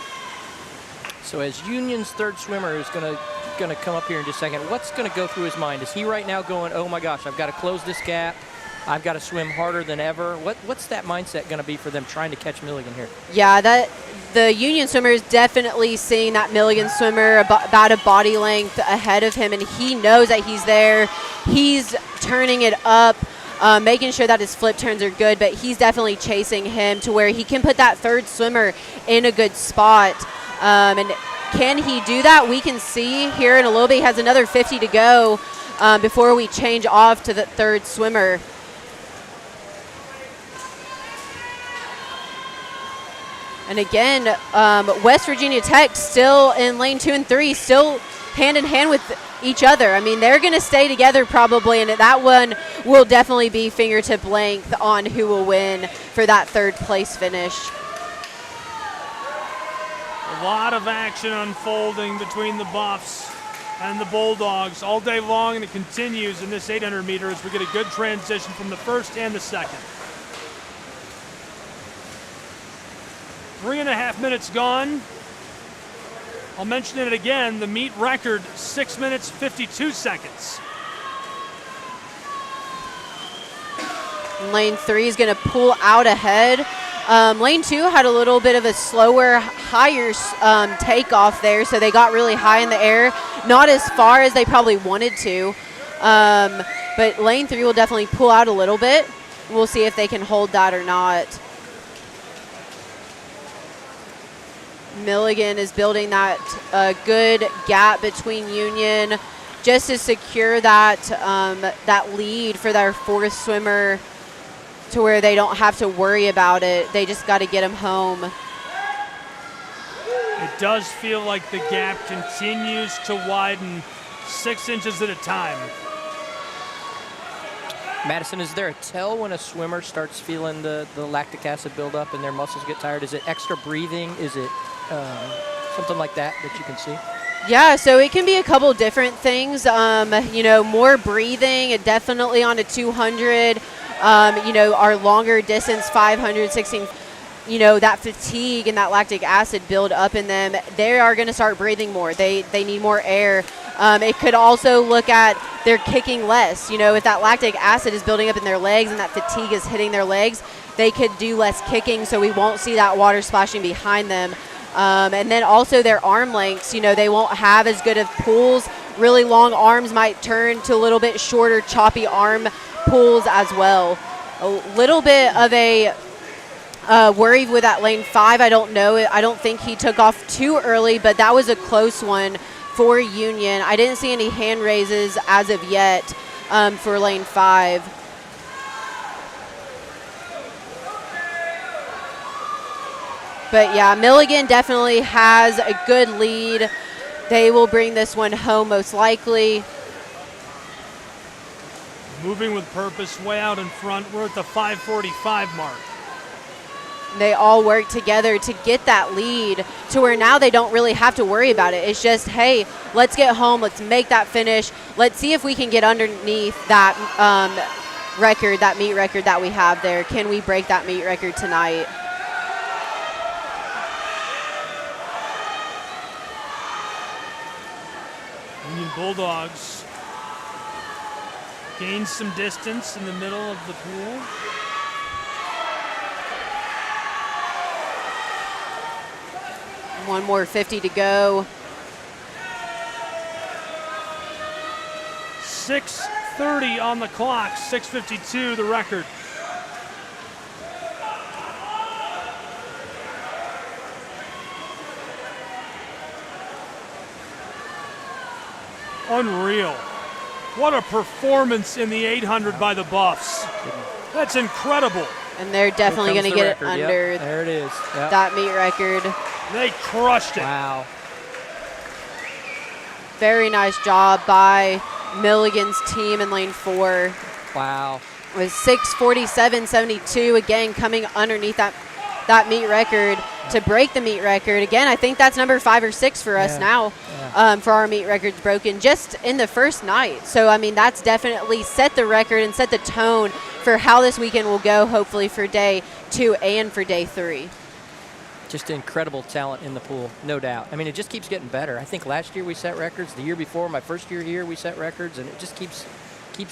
So as Union's third swimmer is going to going to come up here in just a second. What's going to go through his mind? Is he right now going, oh my gosh, I've got to close this gap. I've got to swim harder than ever. What's that mindset going to be for them trying to catch Milligan here? Yeah, the Union swimmer is definitely seeing that Milligan swimmer about a body length ahead of him, and he knows that he's there. He's turning it up, making sure that his flip turns are good, but he's definitely chasing him to where he can put that third swimmer in a good spot. And can he do that? We can see here in a little bit. He has another 50 to go before we change off to the third swimmer. And again, West Virginia Tech still in lane 2 and 3, still hand in hand with each other. I mean, they're going to stay together probably, and that one will definitely be fingertip length on who will win for that third place finish. A lot of action unfolding between the Buffs and the Bulldogs all day long, and it continues in this 800 meter as we get a good transition from the first and the second. 3.5 minutes gone. I'll mention it again, the meet record, 6 minutes, 52 seconds. Lane 3 is going to pull out ahead. Lane 2 had a little bit of a slower, higher takeoff there, so they got really high in the air. Not as far as they probably wanted to, but lane 3 will definitely pull out a little bit. We'll see if they can hold that or not. Milligan is building that good gap between Union just to secure that that lead for their fourth swimmer to where they don't have to worry about it. They just got to get him home. It does feel like the gap continues to widen 6 inches at a time. Madison, is there a tell when a swimmer starts feeling the lactic acid build up and their muscles get tired? Is it extra breathing? Is it something like that you can see? Yeah, so it can be a couple different things. You know, more breathing, and definitely on a 200. You know, our longer distance 500, 16. You know, that fatigue and that lactic acid build up in them. They are going to start breathing more. They need more air. It could also look at they're kicking less. You know, if that lactic acid is building up in their legs and that fatigue is hitting their legs, they could do less kicking, so we won't see that water splashing behind them. And then also their arm lengths, you know, they won't have as good of pulls. Really long arms might turn to a little bit shorter, choppy arm pulls as well. A little bit of a worry with that lane 5. I don't know. I don't think he took off too early, but that was a close one for Union. I didn't see any hand raises as of yet for lane 5. But yeah, Milligan definitely has a good lead. They will bring this one home most likely. Moving with purpose, way out in front. We're at the 5:45 mark. They all work together to get that lead to where now they don't really have to worry about it. It's just, hey, let's get home. Let's make that finish. Let's see if we can get underneath that record, that meet record that we have there. Can we break that meet record tonight? Union Bulldogs gain some distance in the middle of the pool. One more 50 to go. 6:30 on the clock, 6:52 the record. Unreal. What a performance in the 800 by the Buffs. That's incredible. And they're definitely going to get it under there it is. Yep. that meet record. They crushed it. Wow. Very nice job by Milligan's team in lane 4. Wow. It was 6:47.72, again coming underneath that meet record to break the meet record. Again, I think that's number 5 or 6 for us now for our meet records broken just in the first night. So, I mean, that's definitely set the record and set the tone for how this weekend will go, hopefully for day 2 and for day 3. Just incredible talent in the pool, no doubt. I mean, it just keeps getting better. I think last year we set records. The year before, my first year here, we set records, and it just keeps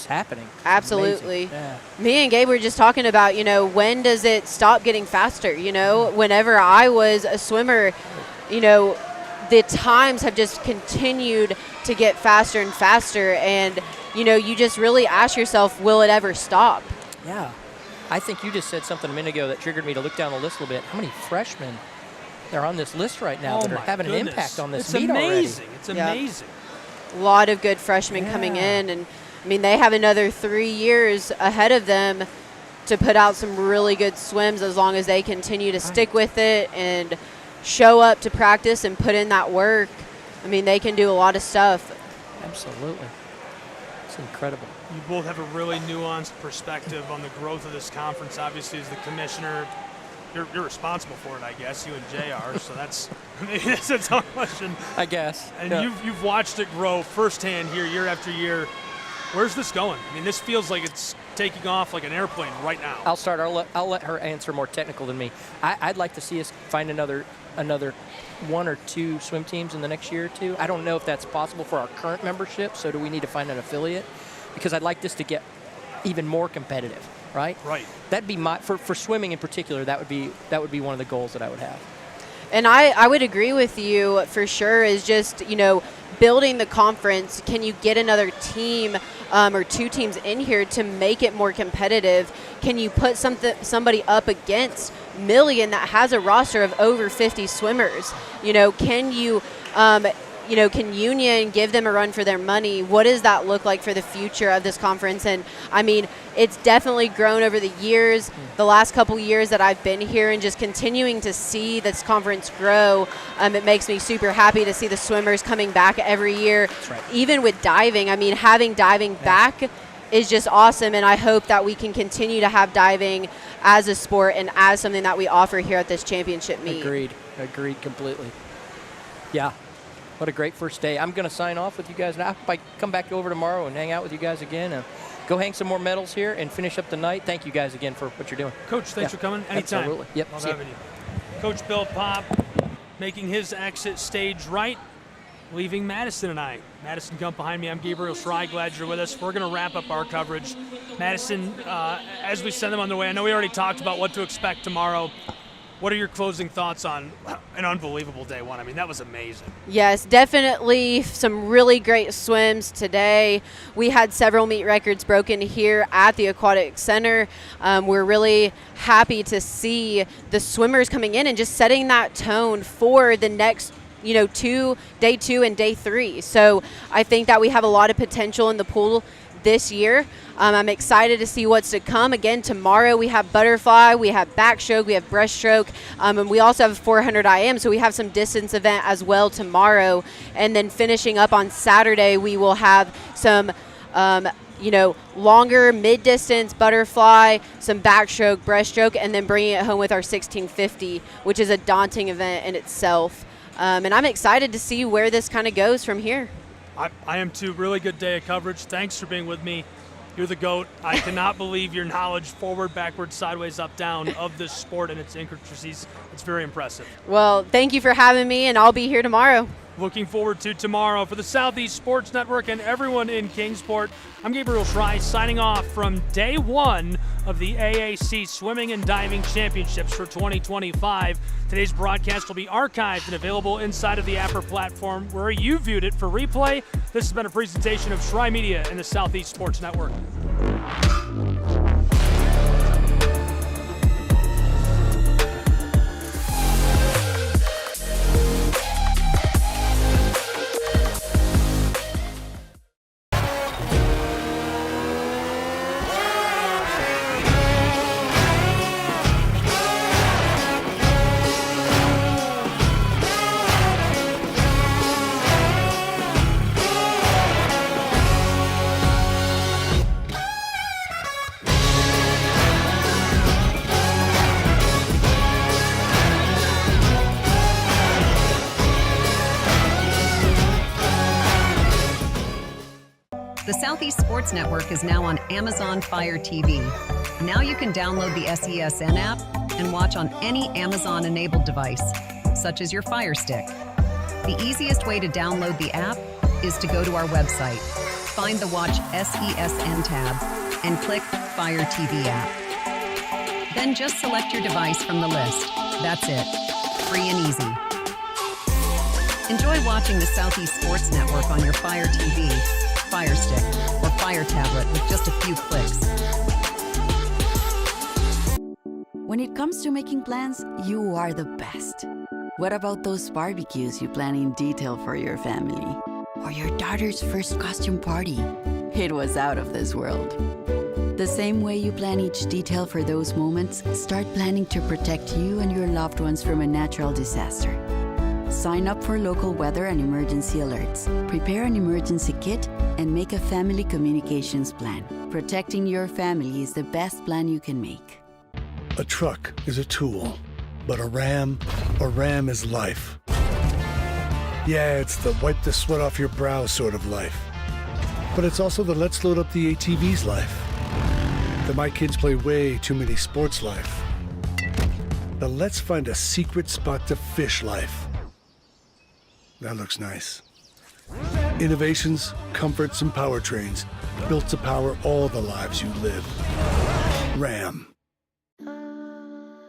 happening. It's Absolutely. yeah. Me and Gabe were just talking about, when does it stop getting faster? Whenever I was a swimmer, the times have just continued to get faster and faster. And, you just really ask yourself, will it ever stop? Yeah. I think you just said something a minute ago that triggered me to look down the list a little bit. How many freshmen are on this list right now that are having an impact on this meet already? It's amazing. A lot of good freshmen coming in. And, they have another 3 years ahead of them to put out some really good swims as long as they continue to stick with it and show up to practice and put in that work. They can do a lot of stuff. Absolutely. It's incredible. You both have a really nuanced perspective on the growth of this conference. Obviously, as the commissioner, you're responsible for it, I guess, you and JR. So that's a tough question. I guess. And you've watched it grow firsthand here year after year. Where's this going? This feels like it's taking off like an airplane right now. I'll start. I'll let her answer more technical than me. I'd like to see us find another 1 or 2 swim teams in the next year or two. I don't know if that's possible for our current membership. So do we need to find an affiliate? Because I'd like this to get even more competitive, right? Right. That'd be for swimming in particular. That would be one of the goals that I would have. And I would agree with you for sure. Is just building the conference. Can you get another team or 2 teams in here to make it more competitive? Can you put somebody up against Milligan that has a roster of over 50 swimmers? Can you can Union give them a run for their money? What does that look like for the future of this conference? And it's definitely grown over the years, the last couple years that I've been here, and just continuing to see this conference grow. It makes me super happy to see the swimmers coming back every year. That's right. Even with diving, having diving back is just awesome, and I hope that we can continue to have diving as a sport and as something that we offer here at this championship meet. Agreed completely. Yeah. What a great first day. I'm going to sign off with you guys. And I hope I come back over tomorrow and hang out with you guys again. Go hang some more medals here and finish up the night. Thank you guys again for what you're doing. Coach, thanks for coming. Anytime. Absolutely. Yep. Love having you. Coach Bill Popp making his exit stage right, leaving Madison and I. Madison, come behind me. I'm Gabriel Schrei. Glad you're with us. We're going to wrap up our coverage. Madison, as we send them on their way, I know we already talked about what to expect tomorrow. What are your closing thoughts on an unbelievable day one? That was amazing. Yes, definitely some really great swims today. We had several meet records broken here at the Aquatic Center. We're really happy to see the swimmers coming in and just setting that tone for the next day 2 and day 3. So I think that we have a lot of potential in the pool this year. I'm excited to see what's to come. Again, tomorrow we have butterfly, we have backstroke, we have breaststroke, and we also have 400 IM, so we have some distance event as well tomorrow. And then finishing up on Saturday, we will have some longer mid-distance butterfly, some backstroke, breaststroke, and then bringing it home with our 1650, which is a daunting event in itself. And I'm excited to see where this kind of goes from here. I am too. Really good day of coverage. Thanks for being with me. You're the GOAT. I cannot believe your knowledge forward, backward, sideways, up, down of this sport and its intricacies. It's very impressive. Well, thank you for having me, and I'll be here tomorrow. Looking forward to tomorrow. For the Southeast Sports Network and everyone in Kingsport, I'm Gabriel Schrei signing off from day 1 of the AAC Swimming and Diving Championships for 2025. Today's broadcast will be archived and available inside of the Apper platform where you viewed it for replay. This has been a presentation of Schrei Media and the Southeast Sports Network. The Southeast Sports Network is now on Amazon Fire TV. Now you can download the SESN app and watch on any Amazon-enabled device, such as your Fire Stick. The easiest way to download the app is to go to our website, find the Watch SESN tab, and click Fire TV app. Then just select your device from the list. That's it. Free and easy. Enjoy watching the Southeast Sports Network on your Fire TV, Fire Stick, or Fire tablet with just a few clicks. When it comes to making plans, you are the best. What about those barbecues you plan in detail for your family? Or your daughter's first costume party? It was out of this world. The same way you plan each detail for those moments, start planning to protect you and your loved ones from a natural disaster. Sign up for local weather and emergency alerts. Prepare an emergency kit and make a family communications plan. Protecting your family is the best plan you can make. A truck is a tool, but a ram is life. Yeah, it's the wipe the sweat off your brow sort of life. But it's also the let's load up the ATV's life. The my kids play way too many sports life. The let's find a secret spot to fish life. That looks nice. Innovations, comforts, and powertrains built to power all the lives you live. Ram.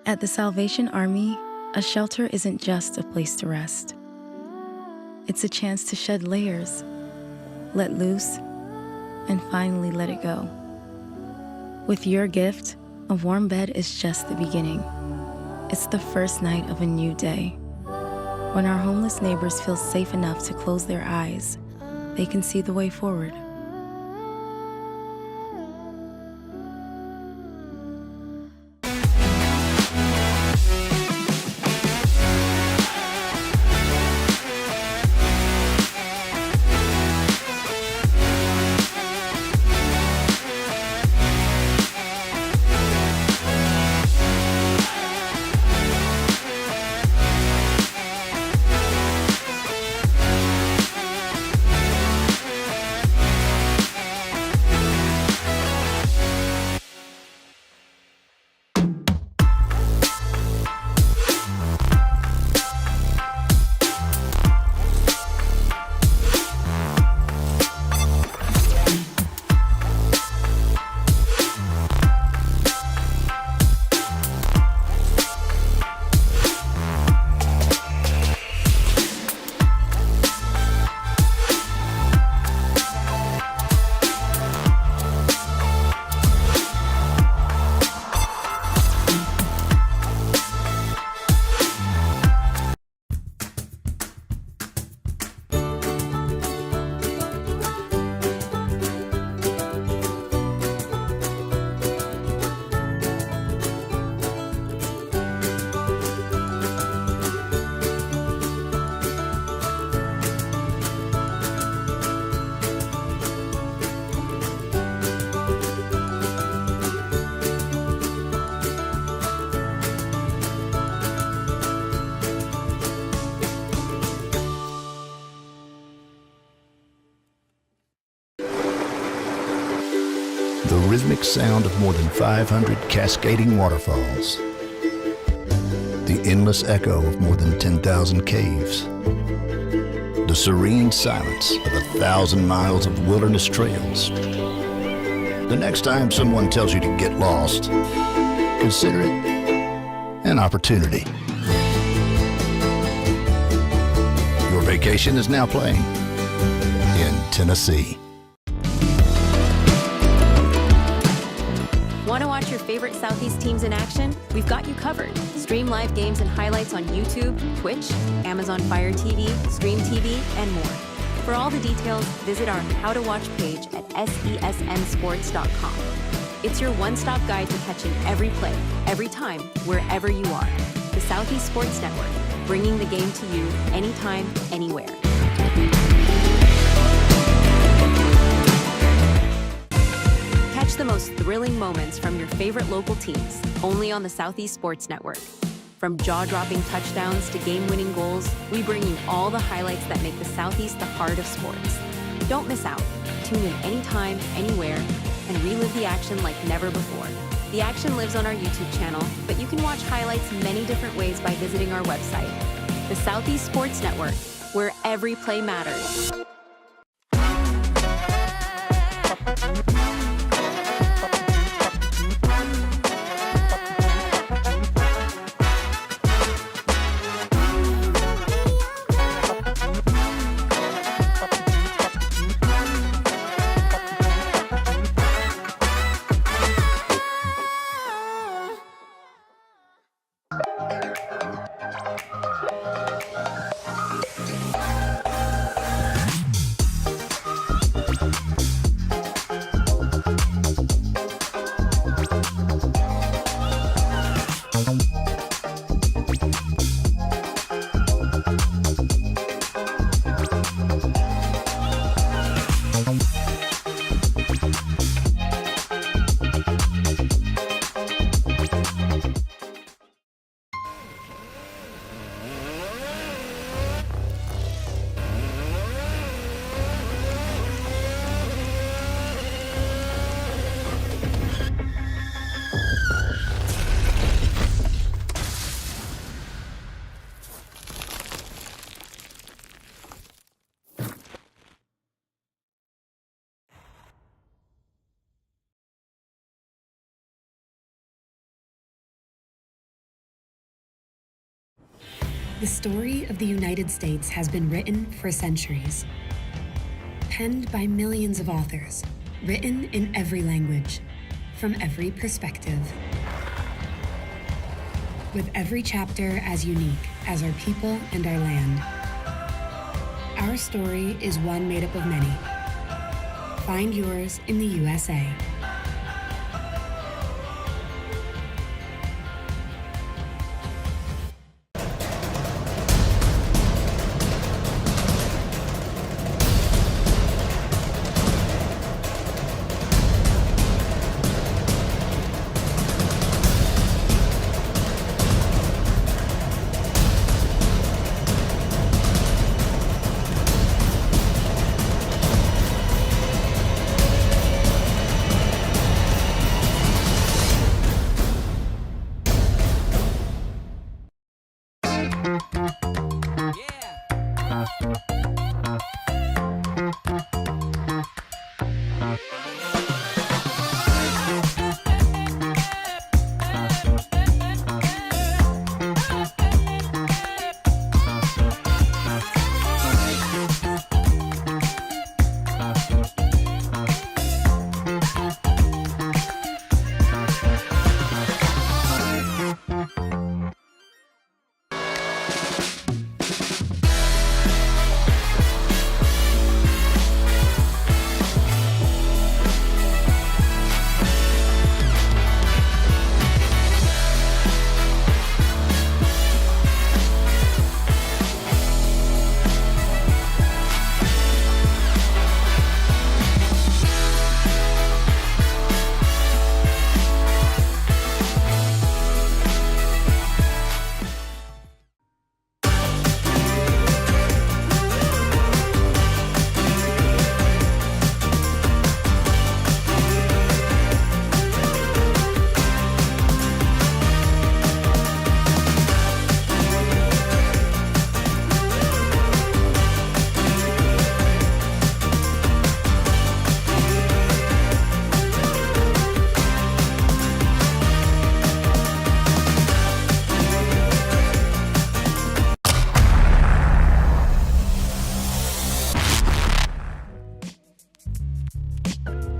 At the Salvation Army, a shelter isn't just a place to rest. It's a chance to shed layers, let loose, and finally let it go. With your gift, a warm bed is just the beginning. It's the first night of a new day. When our homeless neighbors feel safe enough to close their eyes, they can see the way forward. The rhythmic sound of more than 500 cascading waterfalls. The endless echo of more than 10,000 caves. The serene silence of 1,000 miles of wilderness trails. The next time someone tells you to get lost, consider it an opportunity. Your vacation is now playing in Tennessee. Want to watch your favorite Southeast teams in action? We've got you covered. Stream live games and highlights on YouTube, Twitch, Amazon Fire TV, Stream TV, and more. For all the details, visit our How to Watch page at SESNsports.com. It's your one-stop guide to catching every play, every time, wherever you are. The Southeast Sports Network, bringing the game to you anytime, anywhere. Catch the most thrilling moments from your favorite local teams, only on the Southeast Sports Network. From jaw-dropping touchdowns to game-winning goals, we bring you all the highlights that make the Southeast the heart of sports. Don't miss out. Tune in anytime, anywhere, and relive the action like never before. The action lives on our YouTube channel, but you can can watch highlights many different ways by visiting our website, the Southeast Sports Network, where every play matters. The story of the United States has been written for centuries. Penned by millions of authors, written in every language, from every perspective. With every chapter as unique as our people and our land. Our story is one made up of many. Find yours in the USA.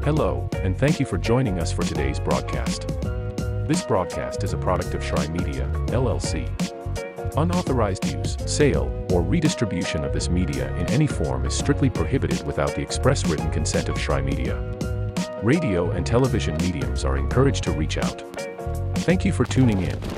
Hello, and thank you for joining us for today's broadcast. This broadcast is a product of Shry Media, LLC. Unauthorized use, sale, or redistribution of this media in any form is strictly prohibited without the express written consent of Shry Media. Radio and television mediums are encouraged to reach out. Thank you for tuning in.